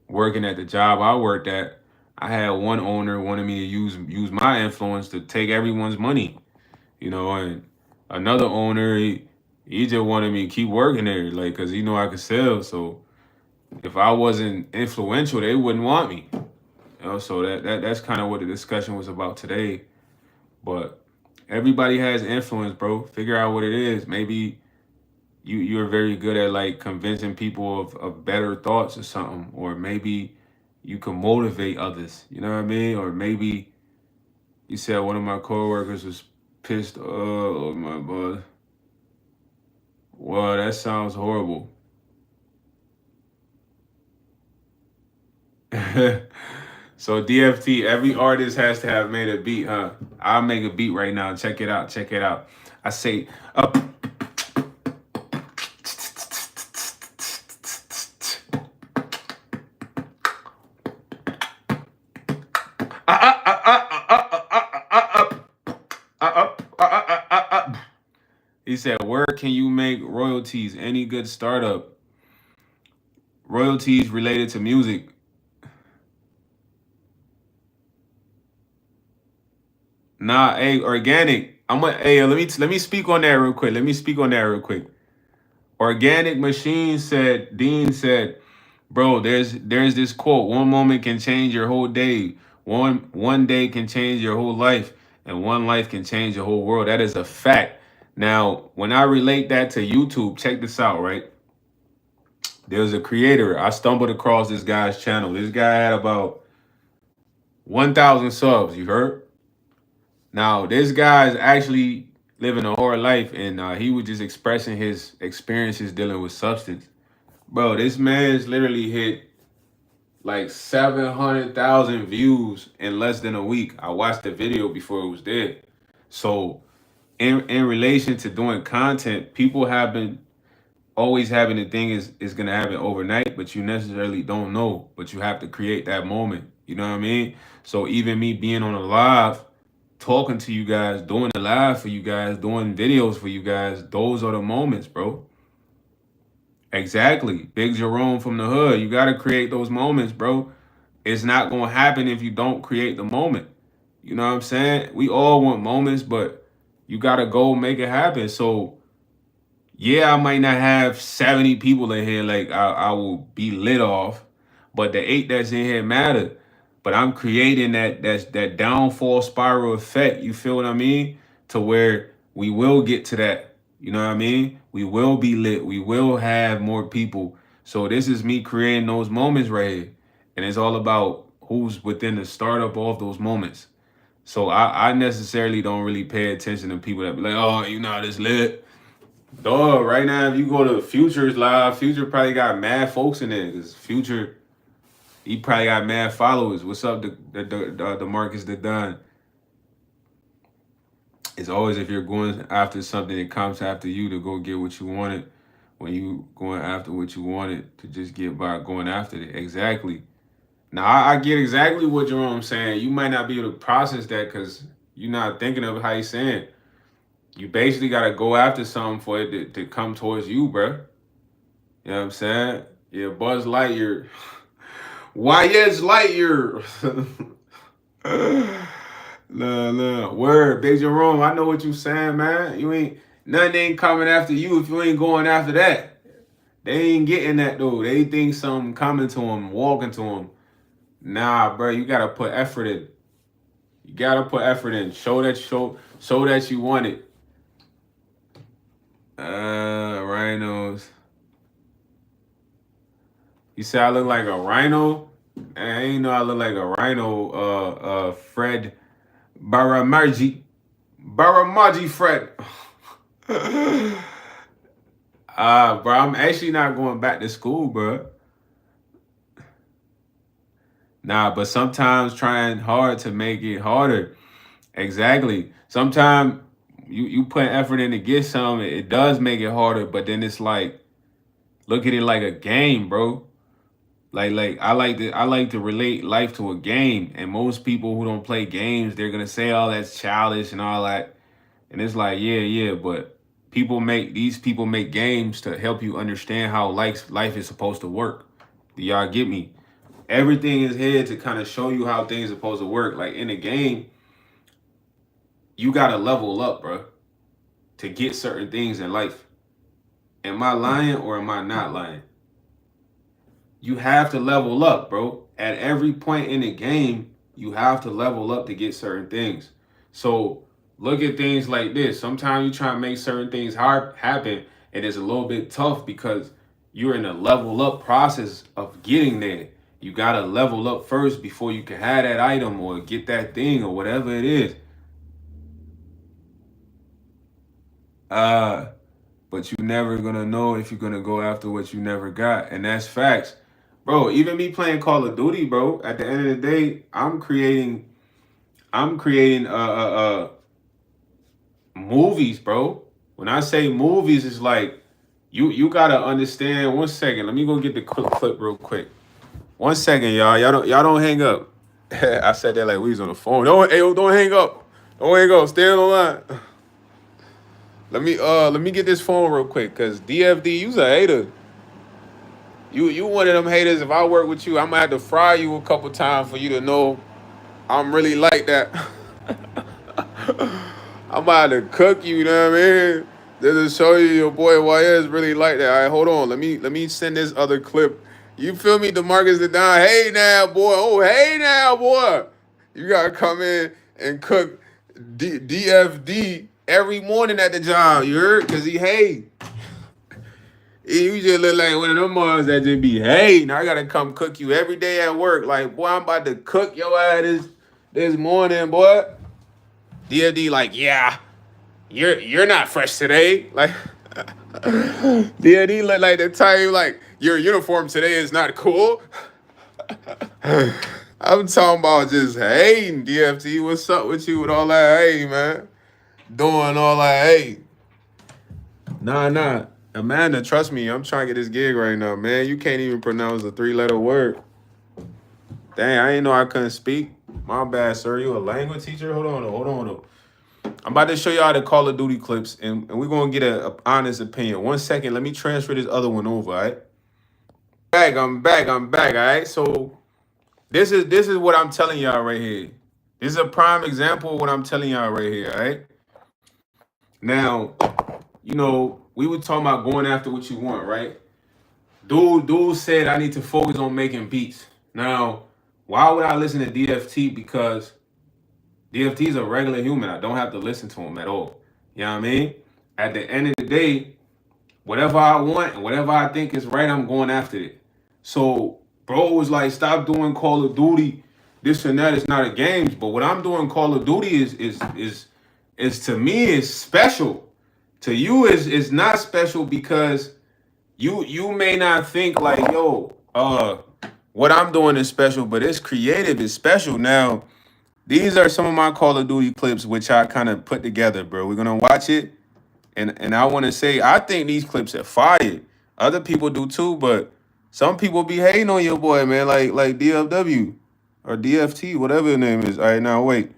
S1: working at the job I worked at, I had one owner wanted me to use my influence to take everyone's money, you know, and another owner he just wanted me to keep working there, like, cause he know I could sell. So if I wasn't influential, they wouldn't want me. You know, so that's kind of what the discussion was about today. But everybody has influence, bro. Figure out what it is. Maybe you're very good at like convincing people of better thoughts or something, or maybe you can motivate others. You know what I mean? Or maybe you said one of my coworkers was pissed. Oh my god. Well, that sounds horrible. So DFT, every artist has to have made a beat, huh? I'll make a beat right now. Check it out. Check it out. I say up. He said, where can you make royalties? Any good startup? Royalties related to music. Nah, hey, organic. Hey, let me speak on that real quick. Let me speak on that real quick. Organic Machine said, Dean said, bro, there's this quote, one moment can change your whole day. One day can change your whole life, and one life can change your whole world. That is a fact. Now, when I relate that to YouTube, check this out, right? There's a creator. I stumbled across this guy's channel. This guy had about 1,000 subs, you heard? Now, this guy is actually living a horror life, and he was just expressing his experiences dealing with substance. Bro, this man's literally hit like 700,000 views in less than a week. I watched the video before it was dead. So, in relation to doing content, people have been always having the thing is gonna happen overnight, but you necessarily don't know. But you have to create that moment. You know what I mean? So even me being on a live, talking to you guys, doing a live for you guys, doing videos for you guys, those are the moments, bro. Exactly. Big Jerome from the hood. You gotta create those moments, bro. It's not gonna happen if you don't create the moment. You know what I'm saying? We all want moments, but you gotta go make it happen. So yeah, I might not have 70 people in here like I will be lit off, but the 8 that's in here matter. But I'm creating that downfall spiral effect. You feel what I mean? To where we will get to that. You know what I mean? We will be lit. We will have more people. So this is me creating those moments right here. And it's all about who's within the startup of those moments. So I necessarily don't really pay attention to people that be like, oh, you know, this lit. Dog, right now, if you go to Future's live, Future probably got mad folks in there. Cause Future, he probably got mad followers. What's up, the Marcus the Don? It's always if you're going after something, it comes after you to go get what you wanted. When you going after what you wanted to just get by going after it. Exactly. Now I get exactly what Jerome's saying. You might not be able to process that because you're not thinking of how he's saying. You basically gotta go after something for it to come towards you, bro. You know what I'm saying? Yeah, Buzz Lightyear. Lightyear. No. Word, Big Jerome. I know what you saying, man. Nothing ain't coming after you if you ain't going after that. They ain't getting that though. They think something coming to them, walking to them. Nah, bro, you gotta put effort in. You gotta put effort in. Show that you want it. Rhinos. You say I look like a rhino? I ain't know I look like a rhino. Fred Baramaji Fred. Bro, I'm actually not going back to school, bro. Nah, but sometimes trying hard to make it harder. Exactly. Sometimes you put effort in to get something, it does make it harder, but then it's like, look at it like a game, bro. Like I like to relate life to a game, and most people who don't play games, they're gonna say, "Oh, that's childish" and all that, and it's like, yeah, but these people make games to help you understand how life is supposed to work. Do y'all get me? Everything is here to kind of show you how things are supposed to work. Like in a game, you gotta level up, bro, to get certain things in life. Am I lying or am I not lying? You have to level up, bro. At every point in the game, you have to level up to get certain things. So look at things like this. Sometimes you try to make certain things hard happen, and it's a little bit tough because you're in a level up process of getting there. You gotta level up first before you can have that item or get that thing or whatever it is. But you never gonna know if you're gonna go after what you never got, and that's facts. bro, even me playing Call of Duty, bro, at the end of the day, I'm creating movies, bro. When I say movies, it's like you gotta understand. 1 second, let me go get the clip real quick. 1 second, y'all. Y'all don't hang up. I said that like we was on the phone. Don't hang up. Don't hang up. Stay on the line. Let me get this phone real quick, cause DFD, you's a hater. You one of them haters. If I work with you, I'm gonna have to fry you a couple times for you to know I'm really like that. I'm about to cook you, you know what I mean? Just to show you your boy YS really like that. All right, hold on. Let me send this other clip. You feel me? DeMarcus the Don. Hey now, boy. Oh, hey now, boy. You gotta come in and cook DFD every morning at the job. You heard? Cause hey. You just look like one of them moms that just be, hey, now I gotta come cook you every day at work. Like, boy, I'm about to cook your ass this morning, boy. DFD like, yeah, you're not fresh today. Like DFD look like the type like your uniform today is not cool. I'm talking about just hating, DFT. What's up with you with all that hey, man? Doing all that hey. Nah. Amanda, trust me, I'm trying to get this gig right now, man. You can't even pronounce a 3-letter word. Dang, I didn't know I couldn't speak. My bad, sir. You a language teacher? Hold on. I'm about to show y'all the Call of Duty clips, and we're going to get an honest opinion. 1 second. Let me transfer this other one over, all right? I'm back, all right? So this is what I'm telling y'all right here. This is a prime example of what I'm telling y'all right here, all right? Now, we were talking about going after what you want, right? Dude said I need to focus on making beats. Now, why would I listen to DFT? Because DFT is a regular human. I don't have to listen to him at all. You know what I mean? At the end of the day, whatever I want and whatever I think is right, I'm going after it. So, bro was like, stop doing Call of Duty, this and that. It's not a game. But what I'm doing Call of Duty is to me is special. To you is not special because you may not think like, yo, what I'm doing is special, but it's creative, it's special. Now, these are some of my Call of Duty clips which I kind of put together, bro. We're gonna watch it. And I want to say, I think these clips are fire. Other people do too, but some people be hating on your boy, man, like DFW or DFT, whatever the name is. All right, now wait.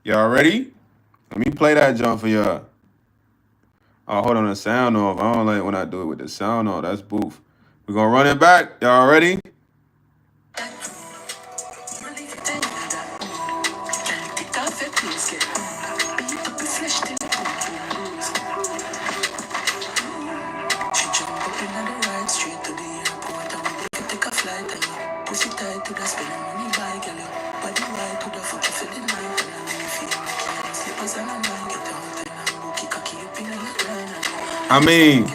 S1: Y'all ready? Let me play that jump for y'all. Oh, hold on, the sound off. I don't like when I do it with the sound off. That's boof. We're gonna run it back. Y'all ready? I mean,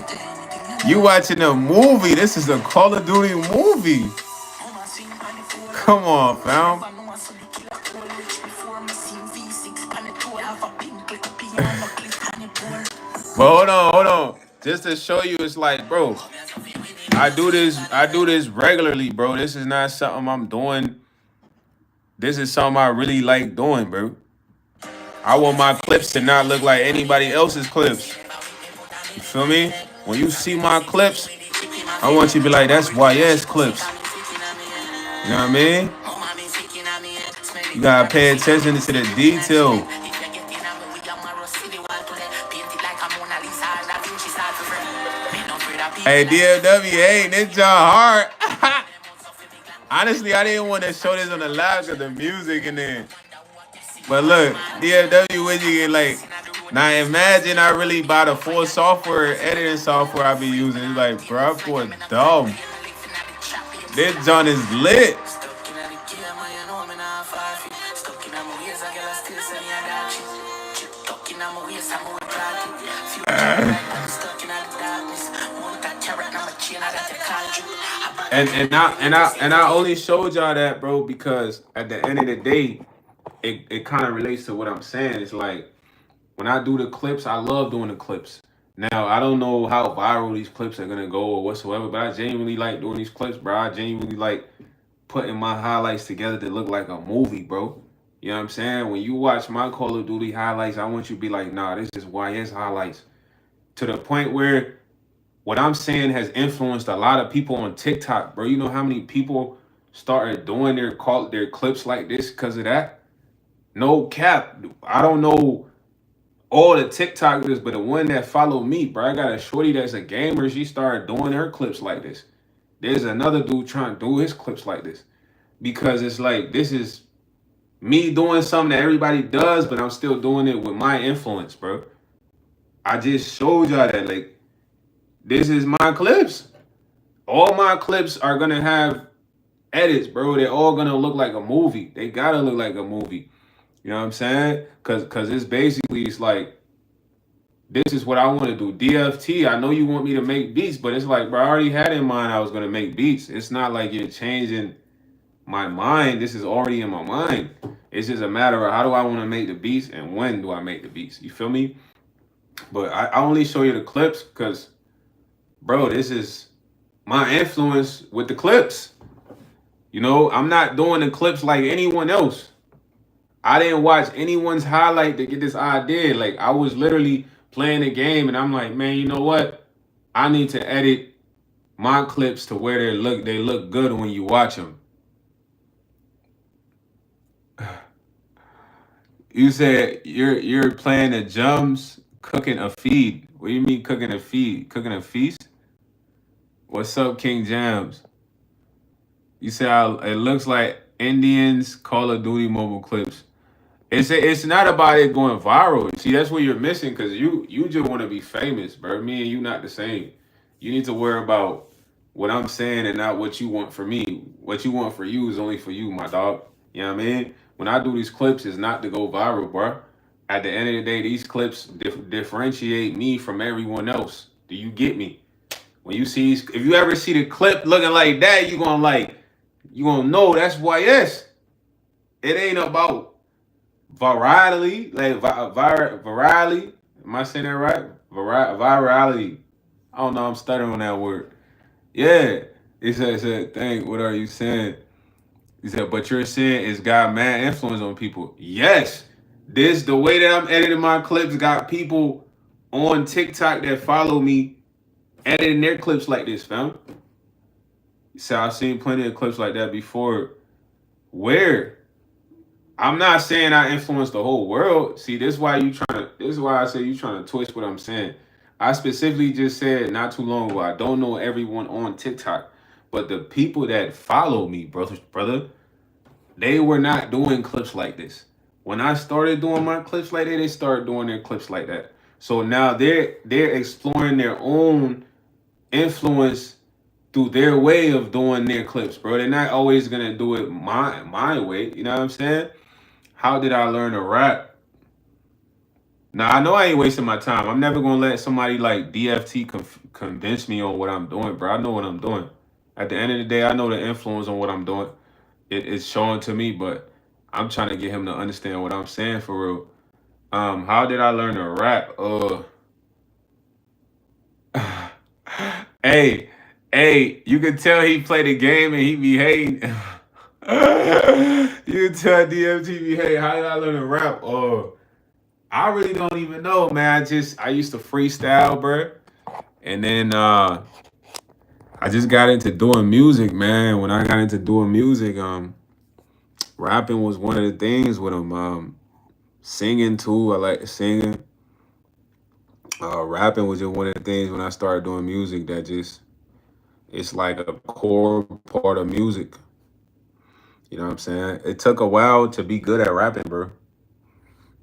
S1: you watching a movie. This is a Call of Duty movie. Come on, fam. But hold on. Just to show you, it's like, bro, I do this regularly, bro. This is not something I'm doing. This is something I really like doing, bro. I want my clips to not look like anybody else's clips. You feel me? When you see my clips, I want you to be like, that's YS clips. You know what I mean? You gotta pay attention to the detail. Hey, DFW, hey, this y'all hard. Honestly, I didn't want to show this on the live because the music and then. But look, DFW, what you get like? Now imagine I really buy the full software, editing software I be using. It's like, bro, for dumb. This joint is lit. And I only showed y'all that, bro, because at the end of the day, it kind of relates to what I'm saying. It's like when I do the clips, I love doing the clips. Now, I don't know how viral these clips are gonna go or whatsoever, but I genuinely like doing these clips, bro. I genuinely like putting my highlights together to look like a movie, bro. You know what I'm saying? When you watch my Call of Duty highlights, I want you to be like, nah, this is YS highlights. To the point where what I'm saying has influenced a lot of people on TikTok, bro. You know how many people started doing their clips like this because of that? No cap. I don't know all the TikTokers, but the one that followed me, bro, I got a shorty that's a gamer. She started doing her clips like this. There's another dude trying to do his clips like this because it's like this is me doing something that everybody does, but I'm still doing it with my influence, bro. I just showed y'all that like this is my clips. All my clips are gonna have edits, bro. They're all gonna look like a movie. They gotta look like a movie. You know what I'm saying? Cause it's basically it's like this is what I want to do. DFT. I know you want me to make beats, but it's like, bro, I already had in mind I was gonna make beats. It's not like you're changing my mind. This is already in my mind. It's just a matter of how do I want to make the beats and when do I make the beats. You feel me? But I only show you the clips because, bro, this is my influence with the clips. You know, I'm not doing the clips like anyone else. I didn't watch anyone's highlight to get this idea. Like I was literally playing the game and I'm like, man, you know what? I need to edit my clips to where they look good when you watch them. You said you're playing the drums, cooking a feed. What do you mean cooking a feed? Cooking a feast? What's up, King Jams? You said it looks like Indians Call of Duty mobile clips. It's not about it going viral. See, that's what you're missing because you just want to be famous, bro. Me and you not the same. You need to worry about what I'm saying and not what you want for me. What you want for you is only for you, my dog. You know what I mean? When I do these clips, it's not to go viral, bro. At the end of the day, these clips differentiate me from everyone else. Do you get me? When you see, if you ever see the clip looking like that, you gonna know that's YS. It ain't about virality, like virality. Am I saying that right? Virality. I don't know. I'm stuttering on that word. Yeah. It said, thing. What are you saying? He said, but you're saying it's got mad influence on people. Yes. The way that I'm editing my clips got people on TikTok that follow me editing their clips like this, fam. So I've seen plenty of clips like that before. Where? I'm not saying I influence the whole world. See, this is why I say you trying to twist what I'm saying. I specifically just said not too long ago, I don't know everyone on TikTok, but the people that follow me, brother, they were not doing clips like this. When I started doing my clips like that, they started doing their clips like that. So now they're exploring their own influence through their way of doing their clips, bro. They're not always gonna do it my way. You know what I'm saying? How did I learn to rap? Now I know I ain't wasting my time. I'm never gonna let somebody like DFT convince me on what I'm doing, bro. I know what I'm doing. At the end of the day, I know the influence on what I'm doing. It's showing to me, but I'm trying to get him to understand what I'm saying for real. How did I learn to rap? Hey, hey, you can tell he played the game and he be hating. You can tell DFT be hating. How did I learn to rap? I really don't even know, man. I used to freestyle, bro. And then I just got into doing music, man. When I got into doing music, rapping was one of the things with him. Singing too, I like singing. Rapping was just one of the things when I started doing music that just it's like a core part of music. You know what I'm saying? It took a while to be good at rapping, bro.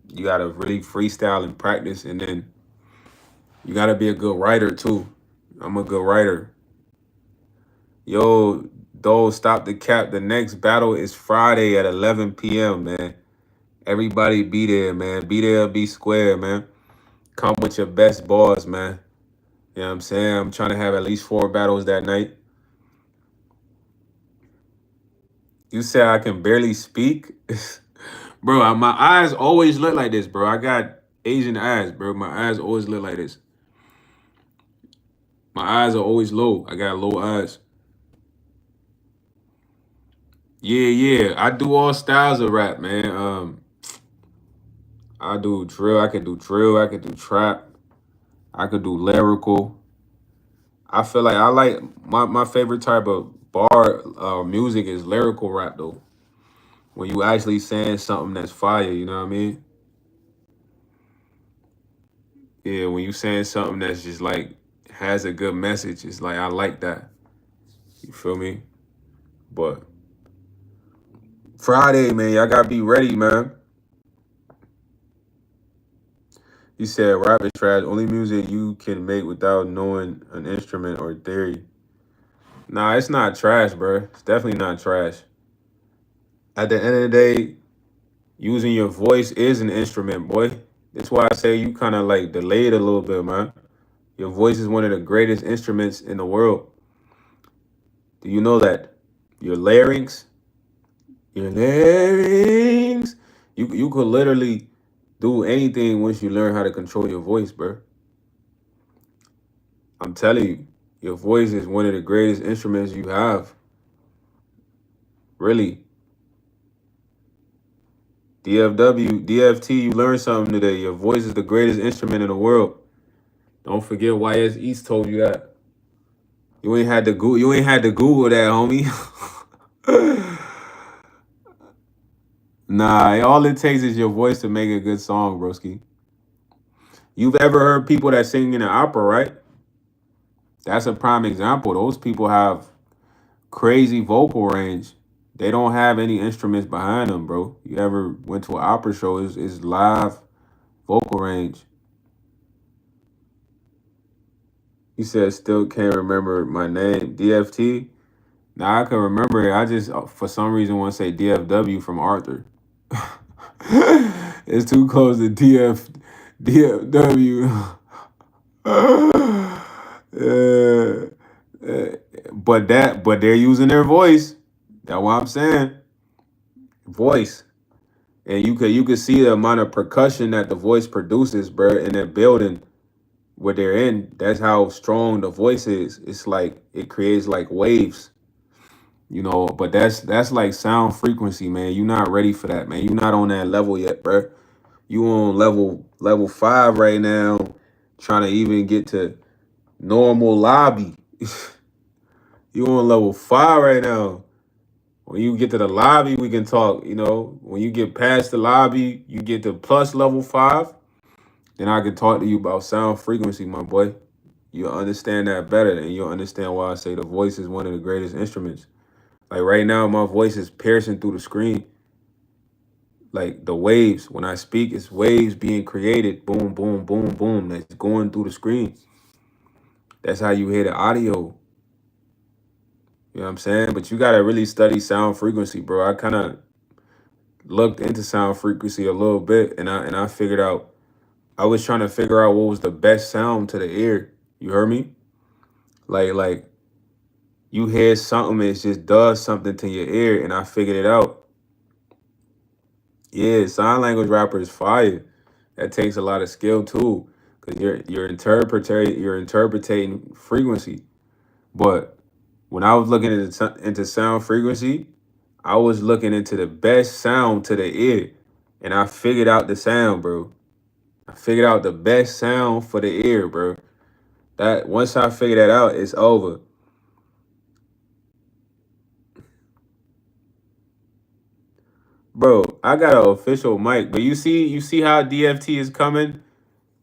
S1: You gotta really freestyle and practice, and then you gotta be a good writer too. I'm a good writer. Yo, though, stop the cap. The next battle is Friday at 11 p.m., man. Everybody be there, man. Be there, be square, man. Come with your best bars, man. You know what I'm saying? I'm trying to have at least 4 battles that night. You say I can barely speak? Bro, my eyes always look like this, bro. I got Asian eyes, bro. My eyes always look like this. My eyes are always low. I got low eyes. Yeah. I do all styles of rap, man. I do drill. I could do drill. I could do trap. I could do lyrical. I feel like I like my favorite type of bar music is lyrical rap though. When you actually saying something that's fire, you know what I mean? Yeah, when you saying something that's just like has a good message, it's like I like that. You feel me? But Friday, man, y'all gotta be ready, man. He said rap is trash. Only music you can make without knowing an instrument or theory. Nah, it's not trash, bro. It's definitely not trash. At the end of the day, using your voice is an instrument, boy. That's why I say you kind of like delayed a little bit, man. Your voice is one of the greatest instruments in the world. Do you know that? Your larynx, your larynx. You could literally do anything once you learn how to control your voice, bro. I'm telling you, your voice is one of the greatest instruments you have. Really. DFW, DFT, you learned something today. Your voice is the greatest instrument in the world. Don't forget YsEats told you that. You ain't had to Google that, homie. Nah, all it takes is your voice to make a good song, broski. You've ever heard people that sing in an opera, right? That's a prime example. Those people have crazy vocal range. They don't have any instruments behind them, bro. You ever went to an opera show? Is live vocal range. He said, still can't remember my name. DFT? Nah, I can remember it. I just, for some reason, want to say DFW from Arthur. It's too close to DFW. But they're using their voice. That's what I'm saying. Voice. And you could see the amount of percussion that the voice produces, bro, in that building where they're in. That's how strong the voice is. It's like it creates like waves, but that's like sound frequency, man. You're not ready for that, man. You're not on that level yet, bro. You on level 5 right now, trying to even get to normal lobby. You on level 5 right now. When you get to the lobby, we can talk. When you get past the lobby, you get to plus level 5. Then I can talk to you about sound frequency, my boy. You'll understand that better, and you'll understand why I say the voice is one of the greatest instruments. Like right now, my voice is piercing through the screen. Like the waves, when I speak, it's waves being created. Boom, boom, boom, boom. That's going through the screen. That's how you hear the audio. You know what I'm saying? But you got to really study sound frequency, bro. I kind of looked into sound frequency a little bit, and I figured out, I was trying to figure out what was the best sound to the ear. You heard me? Like you hear something, it just does something to your ear, and I figured it out. Yeah, sign language rapper is fire. That takes a lot of skill too, because you're interpreting frequency. But when I was looking into sound frequency, I was looking into the best sound to the ear, and I figured out the sound, bro. I figured out the best sound for the ear, bro. That once I figure that out, it's over. Bro, I got an official mic, but you see how DFT is coming?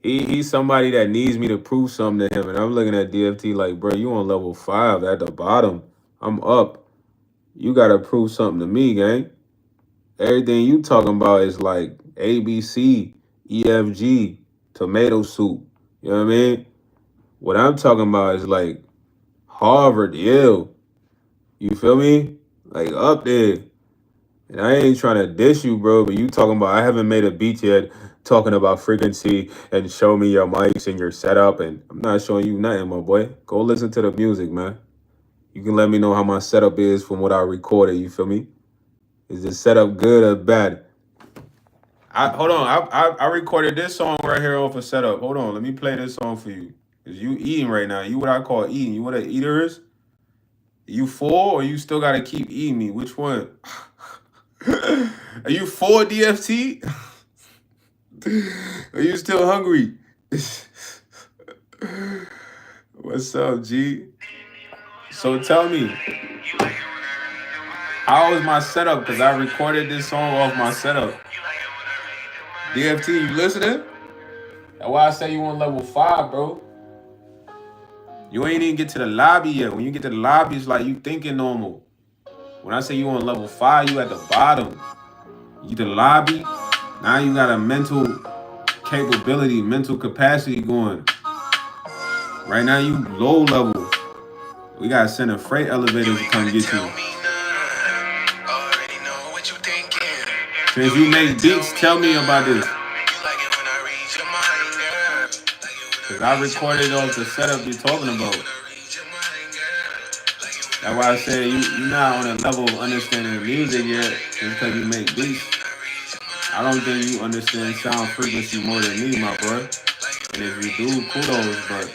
S1: He's somebody that needs me to prove something to him, and I'm looking at DFT like, bro, you on level 5 at the bottom. I'm up. You gotta prove something to me, gang. Everything you talking about is like ABC, EFG, tomato soup. You know what I mean? What I'm talking about is like Harvard, Yale. You feel me? Like up there. And I ain't trying to diss you, bro, but you talking about I haven't made a beat yet talking about frequency and show me your mics and your setup, and I'm not showing you nothing, my boy. Go listen to the music, man. You can let me know how my setup is from what I recorded, you feel me? Is the setup good or bad? Hold on, I recorded this song right here off a setup. Hold on, let me play this song for you. Cause you eating right now. You what I call eating. You what an eater is? You full or you still gotta keep eating me? Which one? Are you full, DFT? Are you still hungry? What's up, G? So tell me, how was my setup? Because I recorded this song off my setup. DFT, you listening? That's why I say you on level 5, bro. You ain't even get to the lobby yet. When you get to the lobby, it's like you thinking normal. When I say you on level 5, you at the bottom. You get to the lobby, now you got a mental capability, mental capacity going. Right now you low level. We gotta send a freight elevator to come get you. Since you make beats, tell me about this. Cause I recorded off the setup you're talking about. That's why I said you're not on a level of understanding music yet, just because you make beats. I don't think you understand sound frequency more than me, my boy. And if you do, kudos, but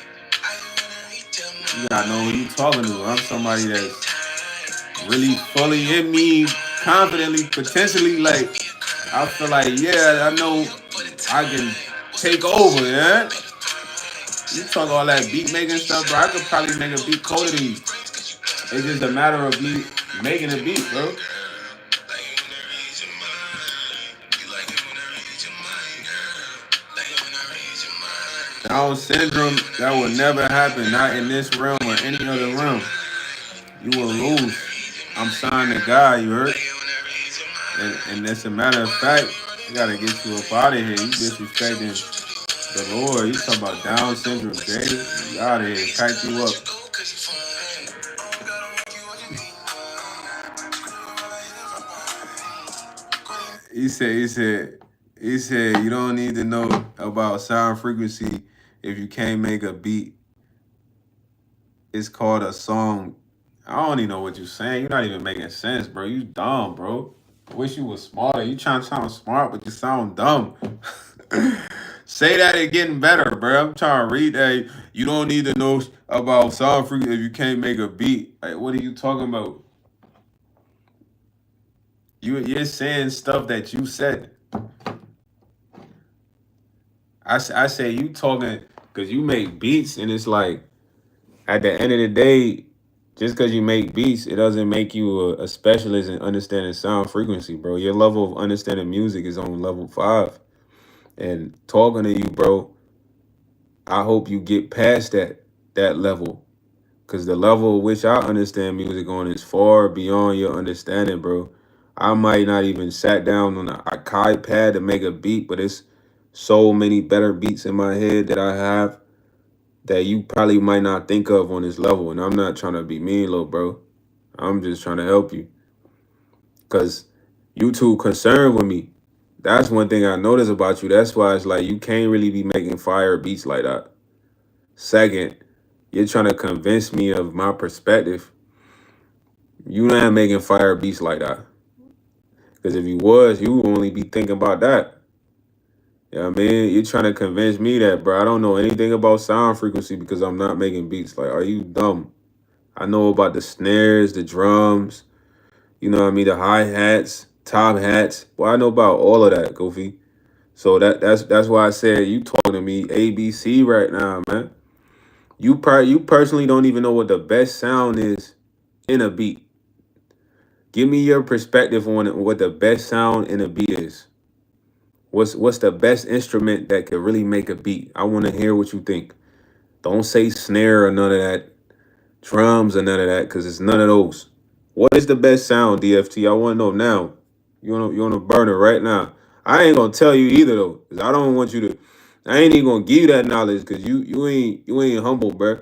S1: you gotta know who you talking to. I'm somebody that's really fully in me, confidently, potentially, like, I feel like, yeah, I know I can take over, yeah? You talk all that beat making stuff, bro. I could probably make a beat colder than you. It's just a matter of me making a beat, bro. Down syndrome, that will never happen. Not in this realm or any other realm. You will lose. I'm signed to God, you heard? And that's a matter of fact, you gotta get you up out of here. You disrespecting the Lord. You talking about Down syndrome, Jay. You out of here. Pack you up. He said, you don't need to know about sound frequency if you can't make a beat. It's called a song. I don't even know what you're saying. You're not even making sense, bro. You dumb, bro. I wish you was smarter. You trying to sound smart, but you sound dumb. Say that it's getting better, bro. I'm trying to read that. You don't need to know about sound frequency if you can't make a beat. Like, what are you talking about? You're saying stuff that you said. I say you talking because you make beats, and it's like at the end of the day, just because you make beats, it doesn't make you a specialist in understanding sound frequency, bro. Your level of understanding music is on level 5. And talking to you, bro, I hope you get past that level. Because the level at which I understand music on is far beyond your understanding, bro. I might not even sat down on an iPad to make a beat, but it's so many better beats in my head that I have that you probably might not think of on this level. And I'm not trying to be mean, little bro. I'm just trying to help you. Because you too concerned with me. That's one thing I notice about you. That's why it's like you can't really be making fire beats like that. Second, you're trying to convince me of my perspective. You not making fire beats like that. Because if you was, you would only be thinking about that. You know what I mean? You're trying to convince me that, bro, I don't know anything about sound frequency because I'm not making beats. Like, are you dumb? I know about the snares, the drums, you know what I mean, the hi-hats, top hats. Well, I know about all of that, Goofy. So that's why I said you talking to me ABC right now, man. You personally don't even know what the best sound is in a beat. Give me your perspective on it, what the best sound in a beat is. What's the best instrument that could really make a beat? I want to hear what you think. Don't say snare or none of that, drums or none of that, because it's none of those. What is the best sound, DFT? I want to know now. You want to burn it right now. I ain't gonna tell you either though, because I don't want you to. I ain't even gonna give you that knowledge because you ain't humble, bruh.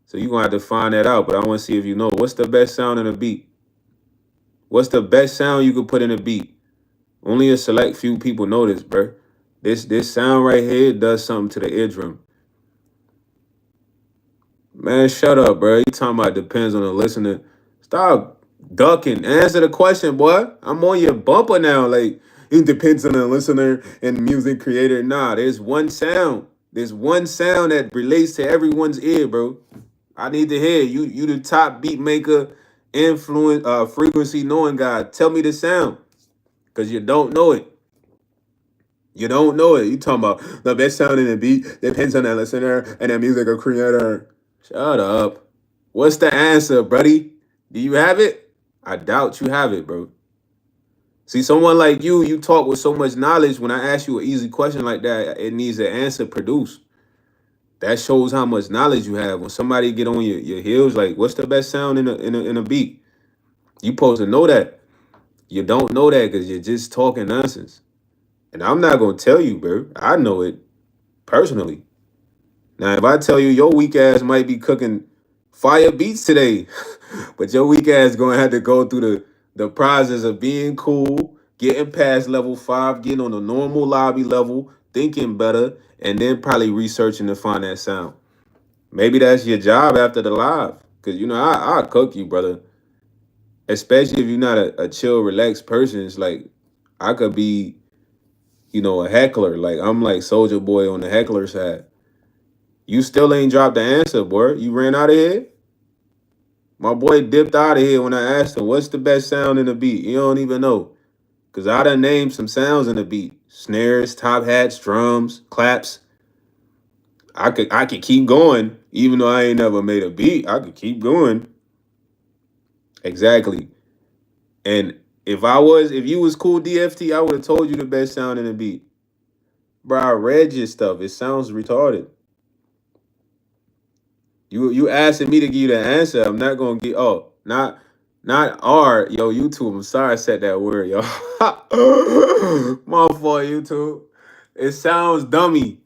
S1: So you gonna have to find that out. But I want to see if you know what's the best sound in a beat. What's the best sound you could put in a beat? Only a select few people know this, bruh. This sound right here does something to the eardrum. Man, shut up, bro. You talking about depends on the listener. Stop ducking. Answer the question, boy. I'm on your bumper now. Like, it depends on the listener and music creator. Nah, there's one sound. There's one sound that relates to everyone's ear, bro. I need to hear you. You the top beat maker, influence, frequency knowing guy. Tell me the sound, cause you don't know it. You don't know it. You talking about the best sound in the beat depends on the listener and the music creator. Shut up. What's the answer, buddy? Do you have it? I doubt you have it, bro. See, someone like you talk with so much knowledge. When I ask you an easy question like that, it needs an answer produced. That shows how much knowledge you have. When somebody get on your heels, like, what's the best sound in a beat? You supposed to know that. You don't know that because you're just talking nonsense. And I'm not gonna tell you, bro. I know it personally. Now, if I tell you your weak ass might be cooking fire beats today, but your weak ass gonna have to go through the process of being cool, getting past level 5, getting on the normal lobby level, thinking better, and then probably researching to find that sound. Maybe that's your job after the live. Cause I'll cook you, brother. Especially if you're not a chill, relaxed person. It's like I could be, a heckler. Like I'm like Soldier Boy on the heckler side. You still ain't dropped the answer, boy. You ran out of here. My boy dipped out of here when I asked him, what's the best sound in the beat? You don't even know. Cause I done named some sounds in the beat. Snares, top hats, drums, claps. I could keep going, even though I ain't never made a beat. I could keep going. Exactly. And if you was cool DFT, I would have told you the best sound in the beat. Bro, I read your stuff. It sounds retarded. You asking me to give you the answer. I'm not gonna get not R, yo, YouTube. I'm sorry I said that word, yo. My fault, YouTube. It sounds dummy.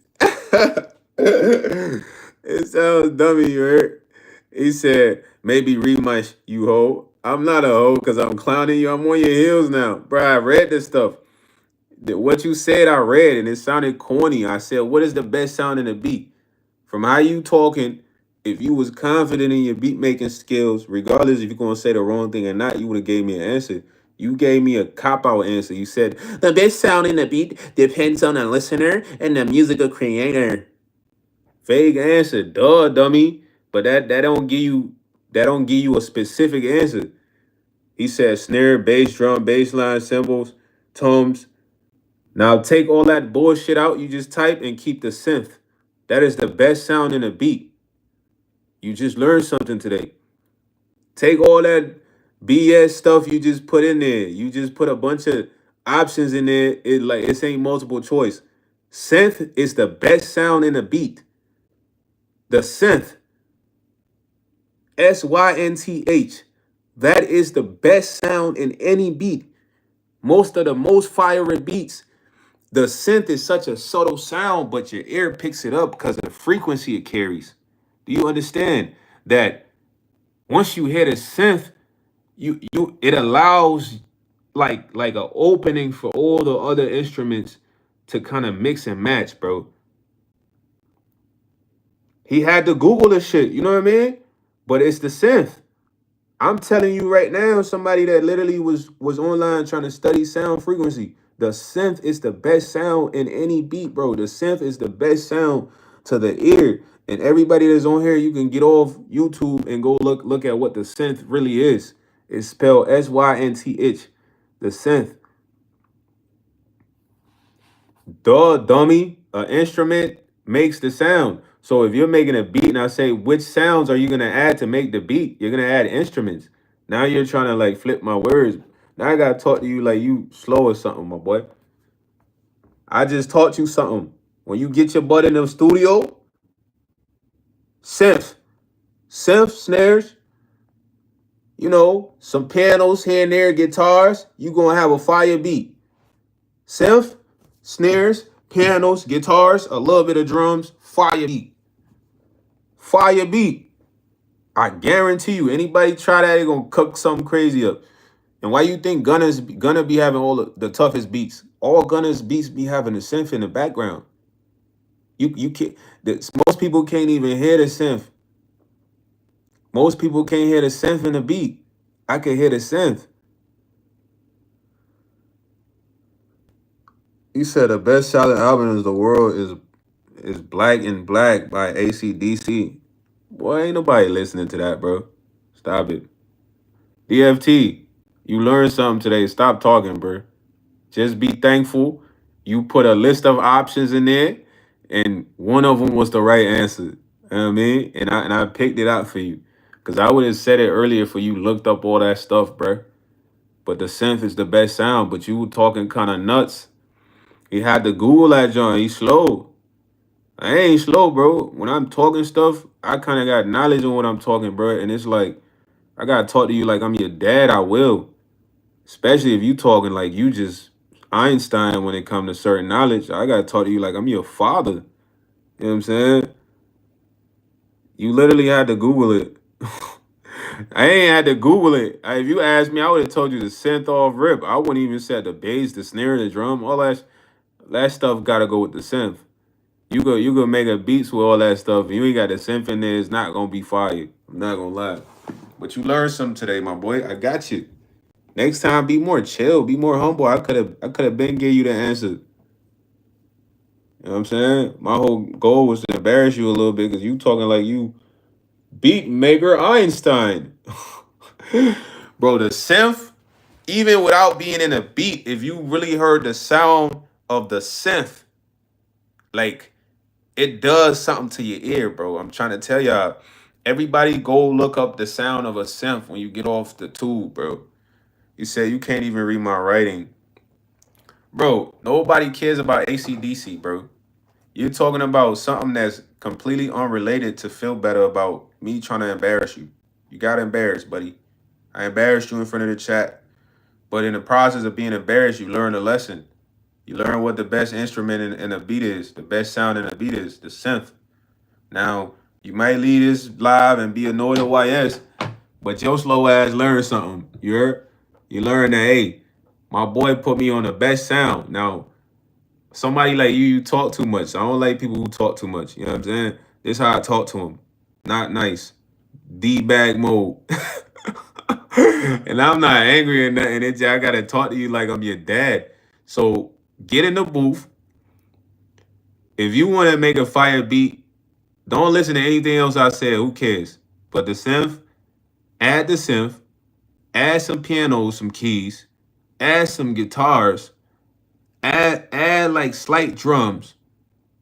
S1: It sounds dummy, you heard? He said, maybe read my you hoe. I'm not a hoe because I'm clowning you. I'm on your heels now. Bro, I read this stuff. What you said, I read, and it sounded corny. I said, what is the best sound in the beat? From how you talking, if you was confident in your beat making skills, regardless if you're gonna say the wrong thing or not, you would have gave me an answer. You gave me a cop out answer. You said the best sound in the beat depends on the listener and the musical creator. Vague answer, duh, dummy. But that don't give you a specific answer. He said snare, bass, drum, bass line, cymbals, toms. Now take all that bullshit out you just typed and keep the synth. That is the best sound in a beat. You just learned something today. Take all that BS stuff you just put in there. You just put a bunch of options in there. It ain't multiple choice. Synth is the best sound in a beat. The synth, SYNTH. That is the best sound in any beat. Most of the most fiery beats, the synth is such a subtle sound, but your ear picks it up because of the frequency it carries. Do you understand that once you hit a synth, it allows like a opening for all the other instruments to kind of mix and match, bro. He had to Google the shit, you know what I mean? But it's the synth. I'm telling you right now, somebody that literally was online trying to study sound frequency. The synth is the best sound in any beat, bro. The synth is the best sound to the ear. And everybody that's on here, you can get off YouTube and go look at what the synth really is. It's spelled SYNTH. The synth. Duh, dummy. An instrument makes the sound. So if you're making a beat and I say, which sounds are you gonna add to make the beat? You're gonna add instruments. Now you're trying to like flip my words. Now I gotta talk to you like you slow or something, my boy. I just taught you something. When you get your butt in the studio, synth, synth snares, some pianos here and there, guitars, you gonna have a fire beat. Synth, snares, pianos, guitars, a little bit of drums, fire beat. Fire beat. I guarantee you, anybody try that, they gonna cook something crazy up. And why you think Gunna be having all the toughest beats? All Gunna's beats be having a synth in the background. You can't. Most people can't even hear the synth. Most people can't hear the synth in the beat. I can hear the synth. He said the best selling album in the world is Black and Black by AC/DC. Boy, ain't nobody listening to that, bro. Stop it. DFT, you learned something today. Stop talking, bro. Just be thankful. You put a list of options in there, and one of them was the right answer. You know what I mean? And I picked it out for you. Because I would have said it earlier for you looked up all that stuff, bro. But the synth is the best sound. But you were talking kind of nuts. He had to Google that joint. He's slow. I ain't slow, bro. When I'm talking stuff, I kind of got knowledge on what I'm talking, bro. And it's like, I got to talk to you like I'm your dad. I will. Especially if you talking like you just Einstein when it comes to certain knowledge. I got to talk to you like I'm your father. You know what I'm saying? You literally had to Google it. I ain't had to Google it. If you asked me, I would have told you the synth off rip. I wouldn't even said the bass, the snare, the drum, all that stuff got to go with the synth. You go make a beats with all that stuff. And you ain't got the synth in there. It's not gonna be fire. I'm not gonna lie. But you learned something today, my boy. I got you. Next time, be more chill, be more humble. I could have been gave you the answer. You know what I'm saying? My whole goal was to embarrass you a little bit because you talking like you beat maker Einstein. Bro, the synth, even without being in a beat, if you really heard the sound of the synth, like it does something to your ear, bro. I'm trying to tell y'all. Everybody go look up the sound of a synth when you get off the tube, bro. You said you can't even read my writing. Bro, nobody cares about AC/DC, bro. You're talking about something that's completely unrelated to feel better about me trying to embarrass you. You got embarrassed, buddy. I embarrassed you in front of the chat. But in the process of being embarrassed, you learn a lesson. You learn what the best instrument in a beat is, the best sound in a beat is, the synth. Now, you might leave this live and be annoyed at YS, but your slow ass learned something. You heard? You learned that, hey, my boy put me on the best sound. Now, somebody like you talk too much. I don't like people who talk too much. You know what I'm saying? This is how I talk to him. Not nice. D-bag mode. And I'm not angry or nothing. I got to talk to you like I'm your dad. So get in the booth. If you want to make a fire beat, don't listen to anything else I said. Who cares? But the synth, add the synth, add some pianos, some keys, add some guitars, add like slight drums.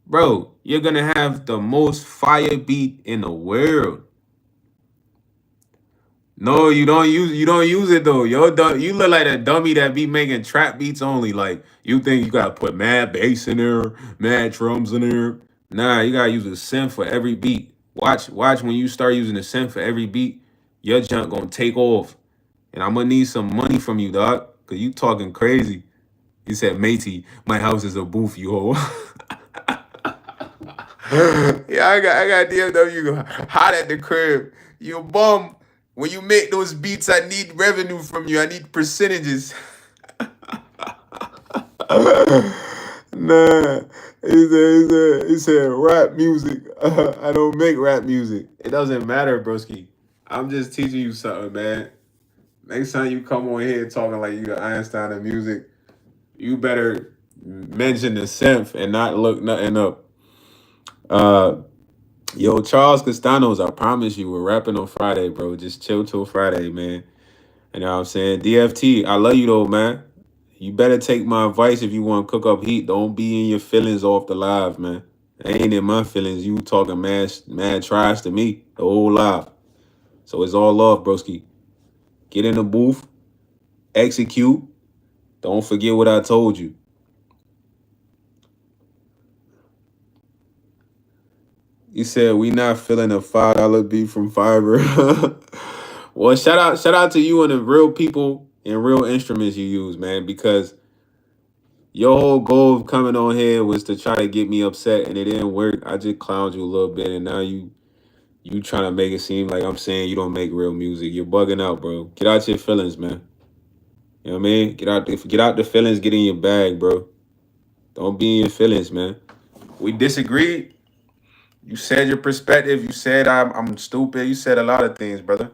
S1: Bro, you're gonna have the most fire beat in the world. No, you don't use it though. You look like a dummy that be making trap beats only. Like you think you gotta put mad bass in there, mad drums in there. Nah, you gotta use a synth for every beat. Watch when you start using the synth for every beat, your junk gonna take off. And I'm gonna need some money from you, dog. Cause you talking crazy. He said, matey, my house is a booth, you hoe. Yeah, I got DFW hot at the crib. You bum. When you make those beats, I need revenue from you. I need percentages. Nah, he said rap music. I don't make rap music. It doesn't matter, broski. I'm just teaching you something, man. Next time you come on here talking like you the Einstein of music, you better mention the synth and not look nothing up. Yo, Charles Castanos, I promise you, we're rapping on Friday, bro. Just chill till Friday, man. You know what I'm saying? DFT, I love you though, man. You better take my advice if you want to cook up heat. Don't be in your feelings off the live, man. I ain't in my feelings. You talking mad trash to me the whole live. So it's all love, broski. Get in the booth, execute. Don't forget what I told you. You said we not feeling a $5 beat from Fiverr. Well, shout out to you and the real people and real instruments you use, man, because your whole goal of coming on here was to try to get me upset and it didn't work. I just clowned you a little bit and now you trying to make it seem like I'm saying you don't make real music. You're bugging out, bro. Get out your feelings, man. You know what I mean? Get out the feelings, get in your bag, bro. Don't be in your feelings, man. We disagreed. You said your perspective. You said I'm stupid. You said a lot of things, brother.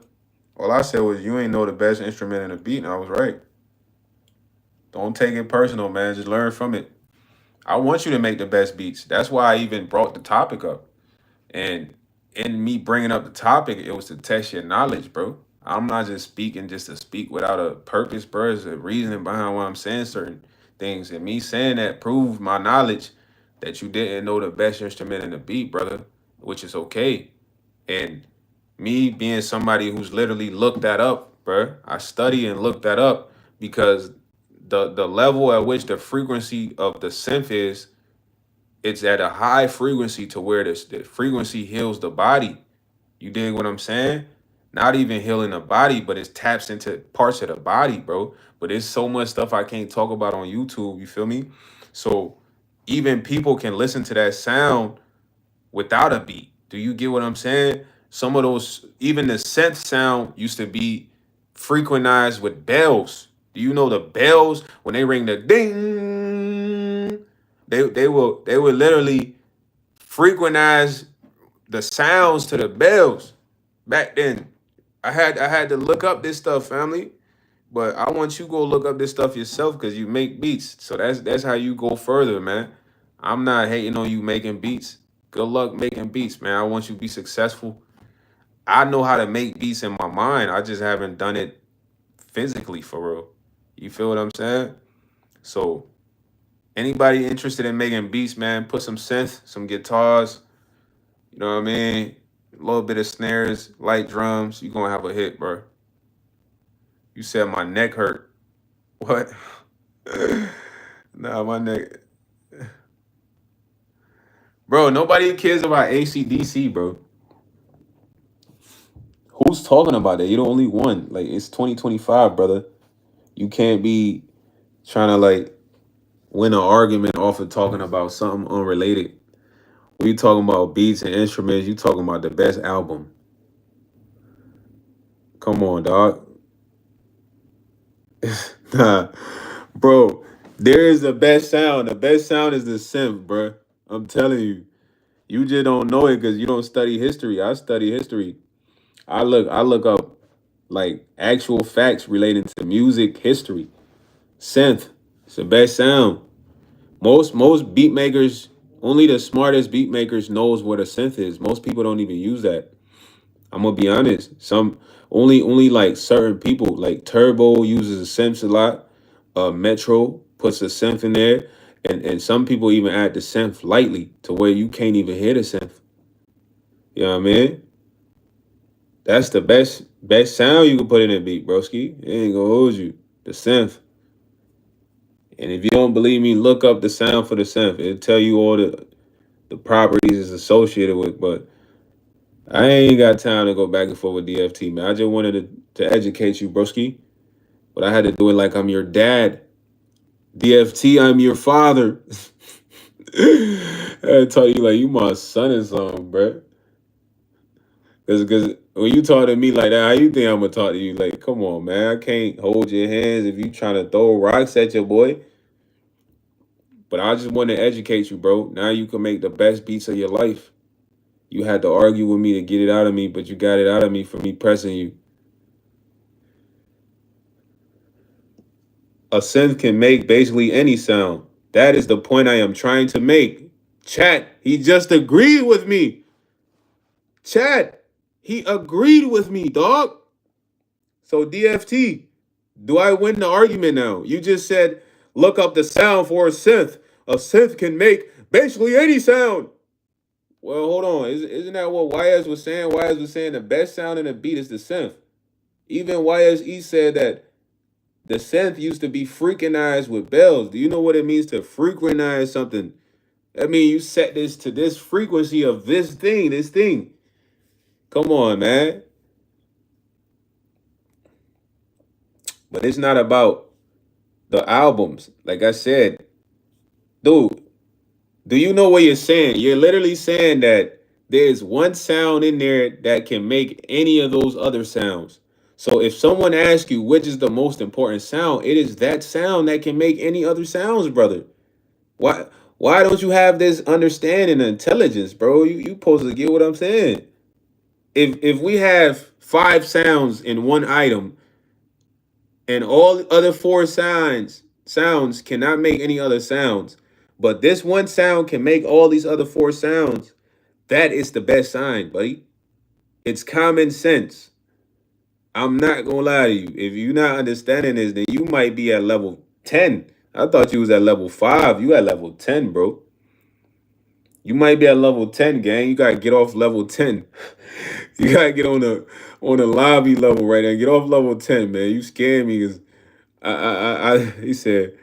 S1: All I said was you ain't know the best instrument in the beat, and I was right. Don't take it personal, man. Just learn from it. I want you to make the best beats. That's why I even brought the topic up. And in me bringing up the topic, it was to test your knowledge, bro. I'm not just speaking just to speak without a purpose, bro. There's a reasoning behind why I'm saying certain things. And me saying that proved my knowledge that you didn't know the best instrument in the beat, brother, which is okay. And me being somebody who's literally looked that up, bro. I study and look that up because the level at which the frequency of the synth is, it's at a high frequency to where the frequency heals the body. You dig what I'm saying? Not even healing the body, but it taps into parts of the body, bro. But there's so much stuff I can't talk about on YouTube. You feel me? So even people can listen to that sound without a beat. Do you get what I'm saying? Some of those, even the synth sound used to be frequentized with bells. Do you know the bells when they ring the ding? They will literally frequentize the sounds to the bells back then. I had to look up this stuff, family. But I want you to go look up this stuff yourself because you make beats. So that's how you go further, man. I'm not hating on you making beats. Good luck making beats, man. I want you to be successful. I know how to make beats in my mind. I just haven't done it physically for real. You feel what I'm saying? So anybody interested in making beats, man, put some synth, some guitars, you know what I mean? A little bit of snares, light drums. You gonna have a hit, bro. You said my neck hurt. What? Nah, my neck. Bro, nobody cares about ACDC, bro. Who's talking about that? You're the only one. Like, it's 2025, brother. You can't be trying to, like, win an argument off of talking about something unrelated. We talking about beats and instruments. You talking about the best album. Come on, dog. Nah, bro. There is the best sound. The best sound is the synth, bro. I'm telling you. You just don't know it because you don't study history. I study history. I look up like actual facts relating to music history. Synth, it's the best sound. Most beat makers, only the smartest beat makers knows what a synth is. Most people don't even use that. I'm gonna be honest. Some only like certain people, like Turbo uses a synth a lot. Metro puts a synth in there, and some people even add the synth lightly to where you can't even hear the synth. You know what I mean? That's the best sound you can put in a beat, broski. It ain't gonna hold you. The synth. And if you don't believe me, look up the sound for the synth. It'll tell you all the properties it's associated with. But I ain't got time to go back and forth with DFT, man. I just wanted to educate you, broski. But I had to do it like I'm your dad. DFT, I'm your father. I tell you like you my son or something, bruh. Cause when you talk to me like that, how you think I'm gonna talk to you? Like, come on, man. I can't hold your hands if you trying to throw rocks at your boy. But I just want to educate you, bro. Now you can make the best beats of your life. You had to argue with me to get it out of me, but you got it out of me for me pressing you. A synth can make basically any sound. That is the point I am trying to make. Chat, he just agreed with me. Chat, he agreed with me, dog. So DFT, do I win the argument now? You just said look up the sound for a synth. A synth can make basically any sound. Well, hold on. Isn't that what YS was saying? YS was saying the best sound in a beat is the synth. Even YSE said that the synth used to be freakinized with bells. Do you know what it means to frequentize something? That means you set this to this frequency of this thing. Come on, man. But it's not about the albums. Like I said, dude, do you know what you're saying? You're literally saying that there's one sound in there that can make any of those other sounds. So if someone asks you which is the most important sound, it is that sound that can make any other sounds, brother. Why why don't you have this understanding and intelligence, bro? You supposed to get what I'm saying. If we have five sounds in one item and all the other four sounds cannot make any other sounds, But this one sound can make all these other four sounds. That is the best sign, buddy. It's common sense. I'm not gonna lie to you. If you're not understanding this, then you might be at level 10. I thought you was at level 5. You at level 10, bro. You might be at level 10, gang. You gotta get off level 10. You gotta get on the lobby level right now. Get off level 10, man. You scared me because he said,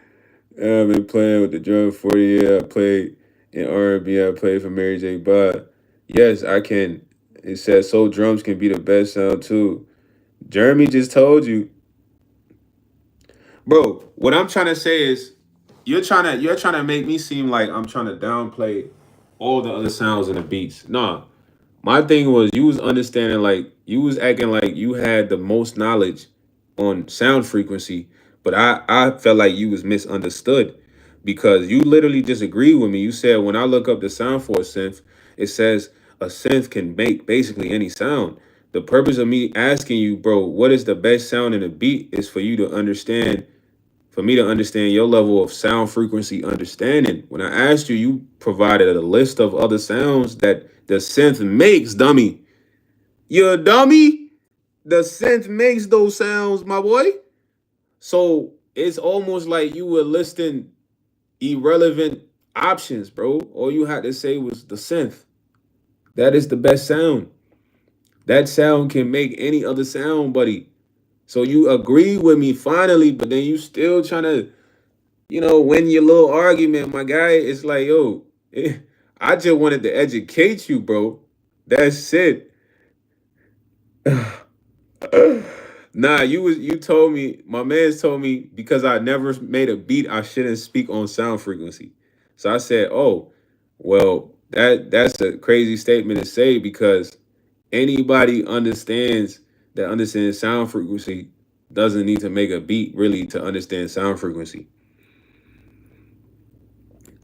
S1: I've been playing with the drum for 40 years. I played in R&B. I played for Mary J. Blige. Yes, I can. It says so drums can be the best sound too. Jeremy just told you, bro. What I'm trying to say is, you're trying to make me seem like I'm trying to downplay all the other sounds and the beats. Nah, my thing was you was understanding like you was acting like you had the most knowledge on sound frequency, but I felt like you was misunderstood because you literally just agreed with me. You said when I look up the sound for a synth, it says a synth can make basically any sound. The purpose of me asking you, bro, what is the best sound in a beat is for you to understand, for me to understand your level of sound frequency understanding. When I asked you, you provided a list of other sounds that the synth makes, dummy. You're a dummy? The synth makes those sounds, my boy. So it's almost like you were listing irrelevant options, bro. All you had to say was the synth. That is the best sound. That sound can make any other sound, buddy. So you agree with me finally, but then you still trying to, win your little argument, my guy. It's like, yo, I just wanted to educate you, bro. That's it. Nah, you told me, my man's told me because I never made a beat, I shouldn't speak on sound frequency. So I said, oh, well, that's a crazy statement to say because anybody that understands sound frequency doesn't need to make a beat really to understand sound frequency.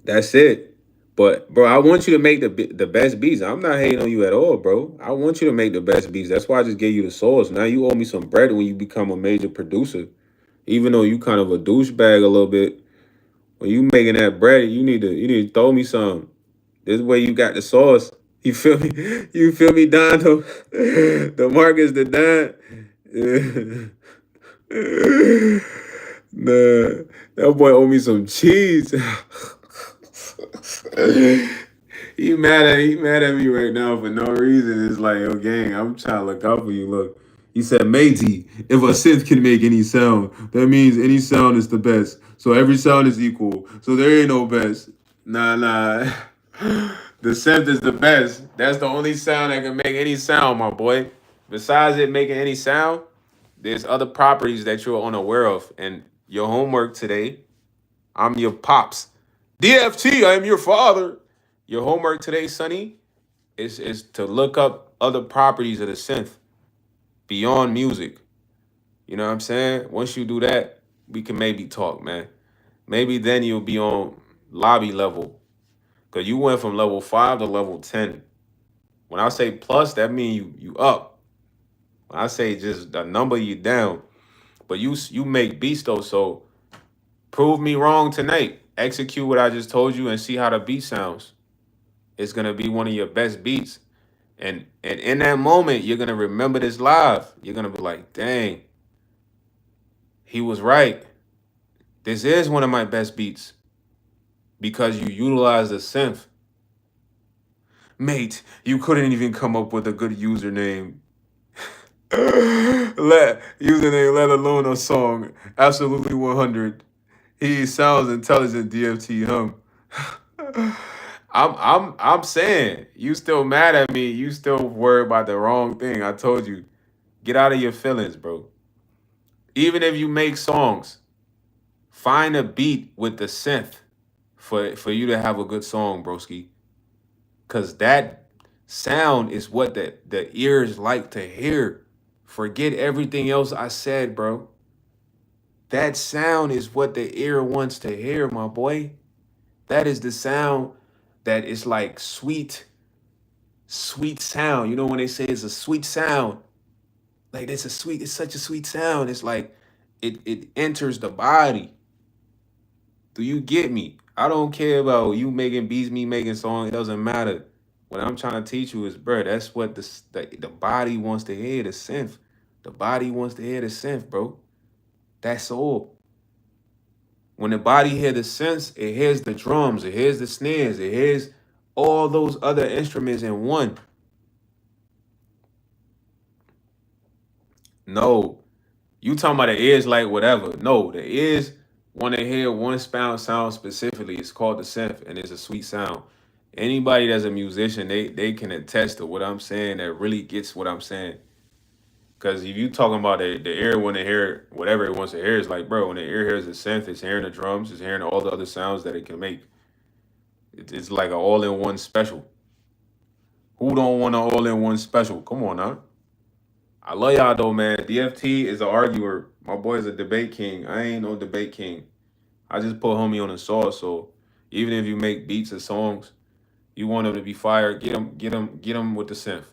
S1: That's it. But bro, I want you to make the best beats. I'm not hating on you at all, bro. I want you to make the best beats. That's why I just gave you the source. Now you owe me some bread when you become a major producer. Even though you kind of a douchebag a little bit, when you making that bread, you need to throw me some. This way you got the sauce. You feel me? You feel me, Dono? The Marcus the Don. Nah, that boy owe me some cheese. He mad at me right now for no reason. It's like, yo, gang, I'm trying to look out for you. Look, he said, matey, if a synth can make any sound, that means any sound is the best. So every sound is equal. So there ain't no best. Nah. The synth is the best. That's the only sound that can make any sound, my boy. Besides it making any sound, there's other properties that you're unaware of. And your homework today, I'm your pops. DFT, I am your father. Your homework today, Sonny, is to look up other properties of the synth beyond music. You know what I'm saying? Once you do that, we can maybe talk, man. Maybe then you'll be on lobby level. Cause you went from level 5 to level 10. When I say plus, that means you up. When I say just the number, you down. But you make beats though, so prove me wrong tonight. Execute what I just told you and see how the beat sounds. It's gonna be one of your best beats. And in that moment, you're gonna remember this live. You're gonna be like, dang, he was right. This is one of my best beats because you utilize the synth. Mate, you couldn't even come up with a good username. Let alone a song. Absolutely 100. He sounds intelligent, DFT hum. I'm saying you still mad at me. You still worried about the wrong thing. I told you, get out of your feelings, bro. Even if you make songs, find a beat with the synth for you to have a good song, broski. Cause that sound is what the ears like to hear. Forget everything else I said, bro. That sound is what the ear wants to hear, my boy. That is the sound that is like sweet, sweet sound. You know when they say it's a sweet sound, like it's such a sweet sound. It's like it enters the body. Do you get me? I don't care about you making beats, me making songs. It doesn't matter. What I'm trying to teach you is, bro, that's what the body wants to hear, the synth. The body wants to hear the synth, bro. That's all. When the body hears the synths, it hears the drums, it hears the snares, it hears all those other instruments in one. No, you talking about the ears like whatever. No, the ears want to hear one sound specifically. It's called the synth, and it's a sweet sound. Anybody that's a musician, they can attest to what I'm saying that really gets what I'm saying. Because if you talking about the ear want to hear whatever it wants to hear, it's like, bro, when the ear hears the synth, it's hearing the drums, it's hearing all the other sounds that it can make. It's like an all-in-one special. Who don't want an all-in-one special? Come on now. I love y'all though, man. DFT is an arguer. My boy is a debate king. I ain't no debate king. I just put homie on the sauce. So even if you make beats or songs, you want them to be fire, get them with the synth.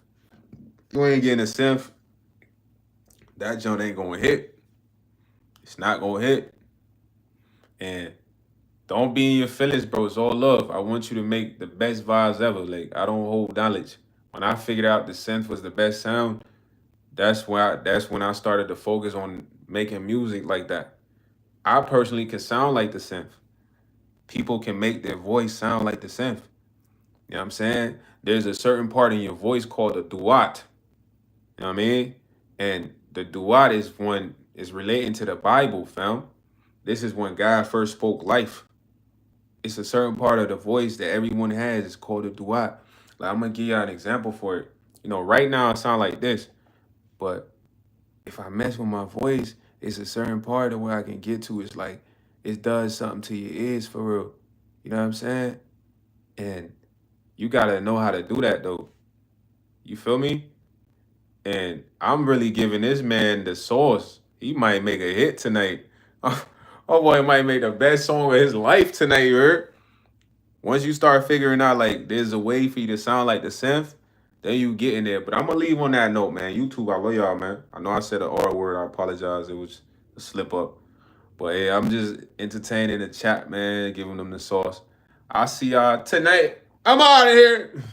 S1: You ain't getting a synth, that joint ain't gonna hit. It's not gonna hit. And don't be in your feelings, bro. It's all love. I want you to make the best vibes ever. Like, I don't hold knowledge. When I figured out the synth was the best sound, that's when I started to focus on making music like that. I personally can sound like the synth. People can make their voice sound like the synth. You know what I'm saying? There's a certain part in your voice called a duet. You know what I mean? And the duet is relating to the Bible, fam. This is when God first spoke life. It's a certain part of the voice that everyone has. It's called a duet. Like, I'm gonna give you an example for it. You know, right now I sound like this, but if I mess with my voice, it's a certain part of where I can get to. It's like it does something to your ears for real. You know what I'm saying? And you gotta know how to do that though. You feel me? And I'm really giving this man the sauce. He might make a hit tonight. Oh boy, he might make the best song of his life tonight, you heard? Once you start figuring out like there's a way for you to sound like the synth, then you get in there. But I'm gonna leave on that note, man. YouTube, I love y'all, man. I know I said an R word. I apologize. It was a slip up. But yeah, I'm just entertaining the chat, man, giving them the sauce. I'll see y'all tonight. I'm out of here.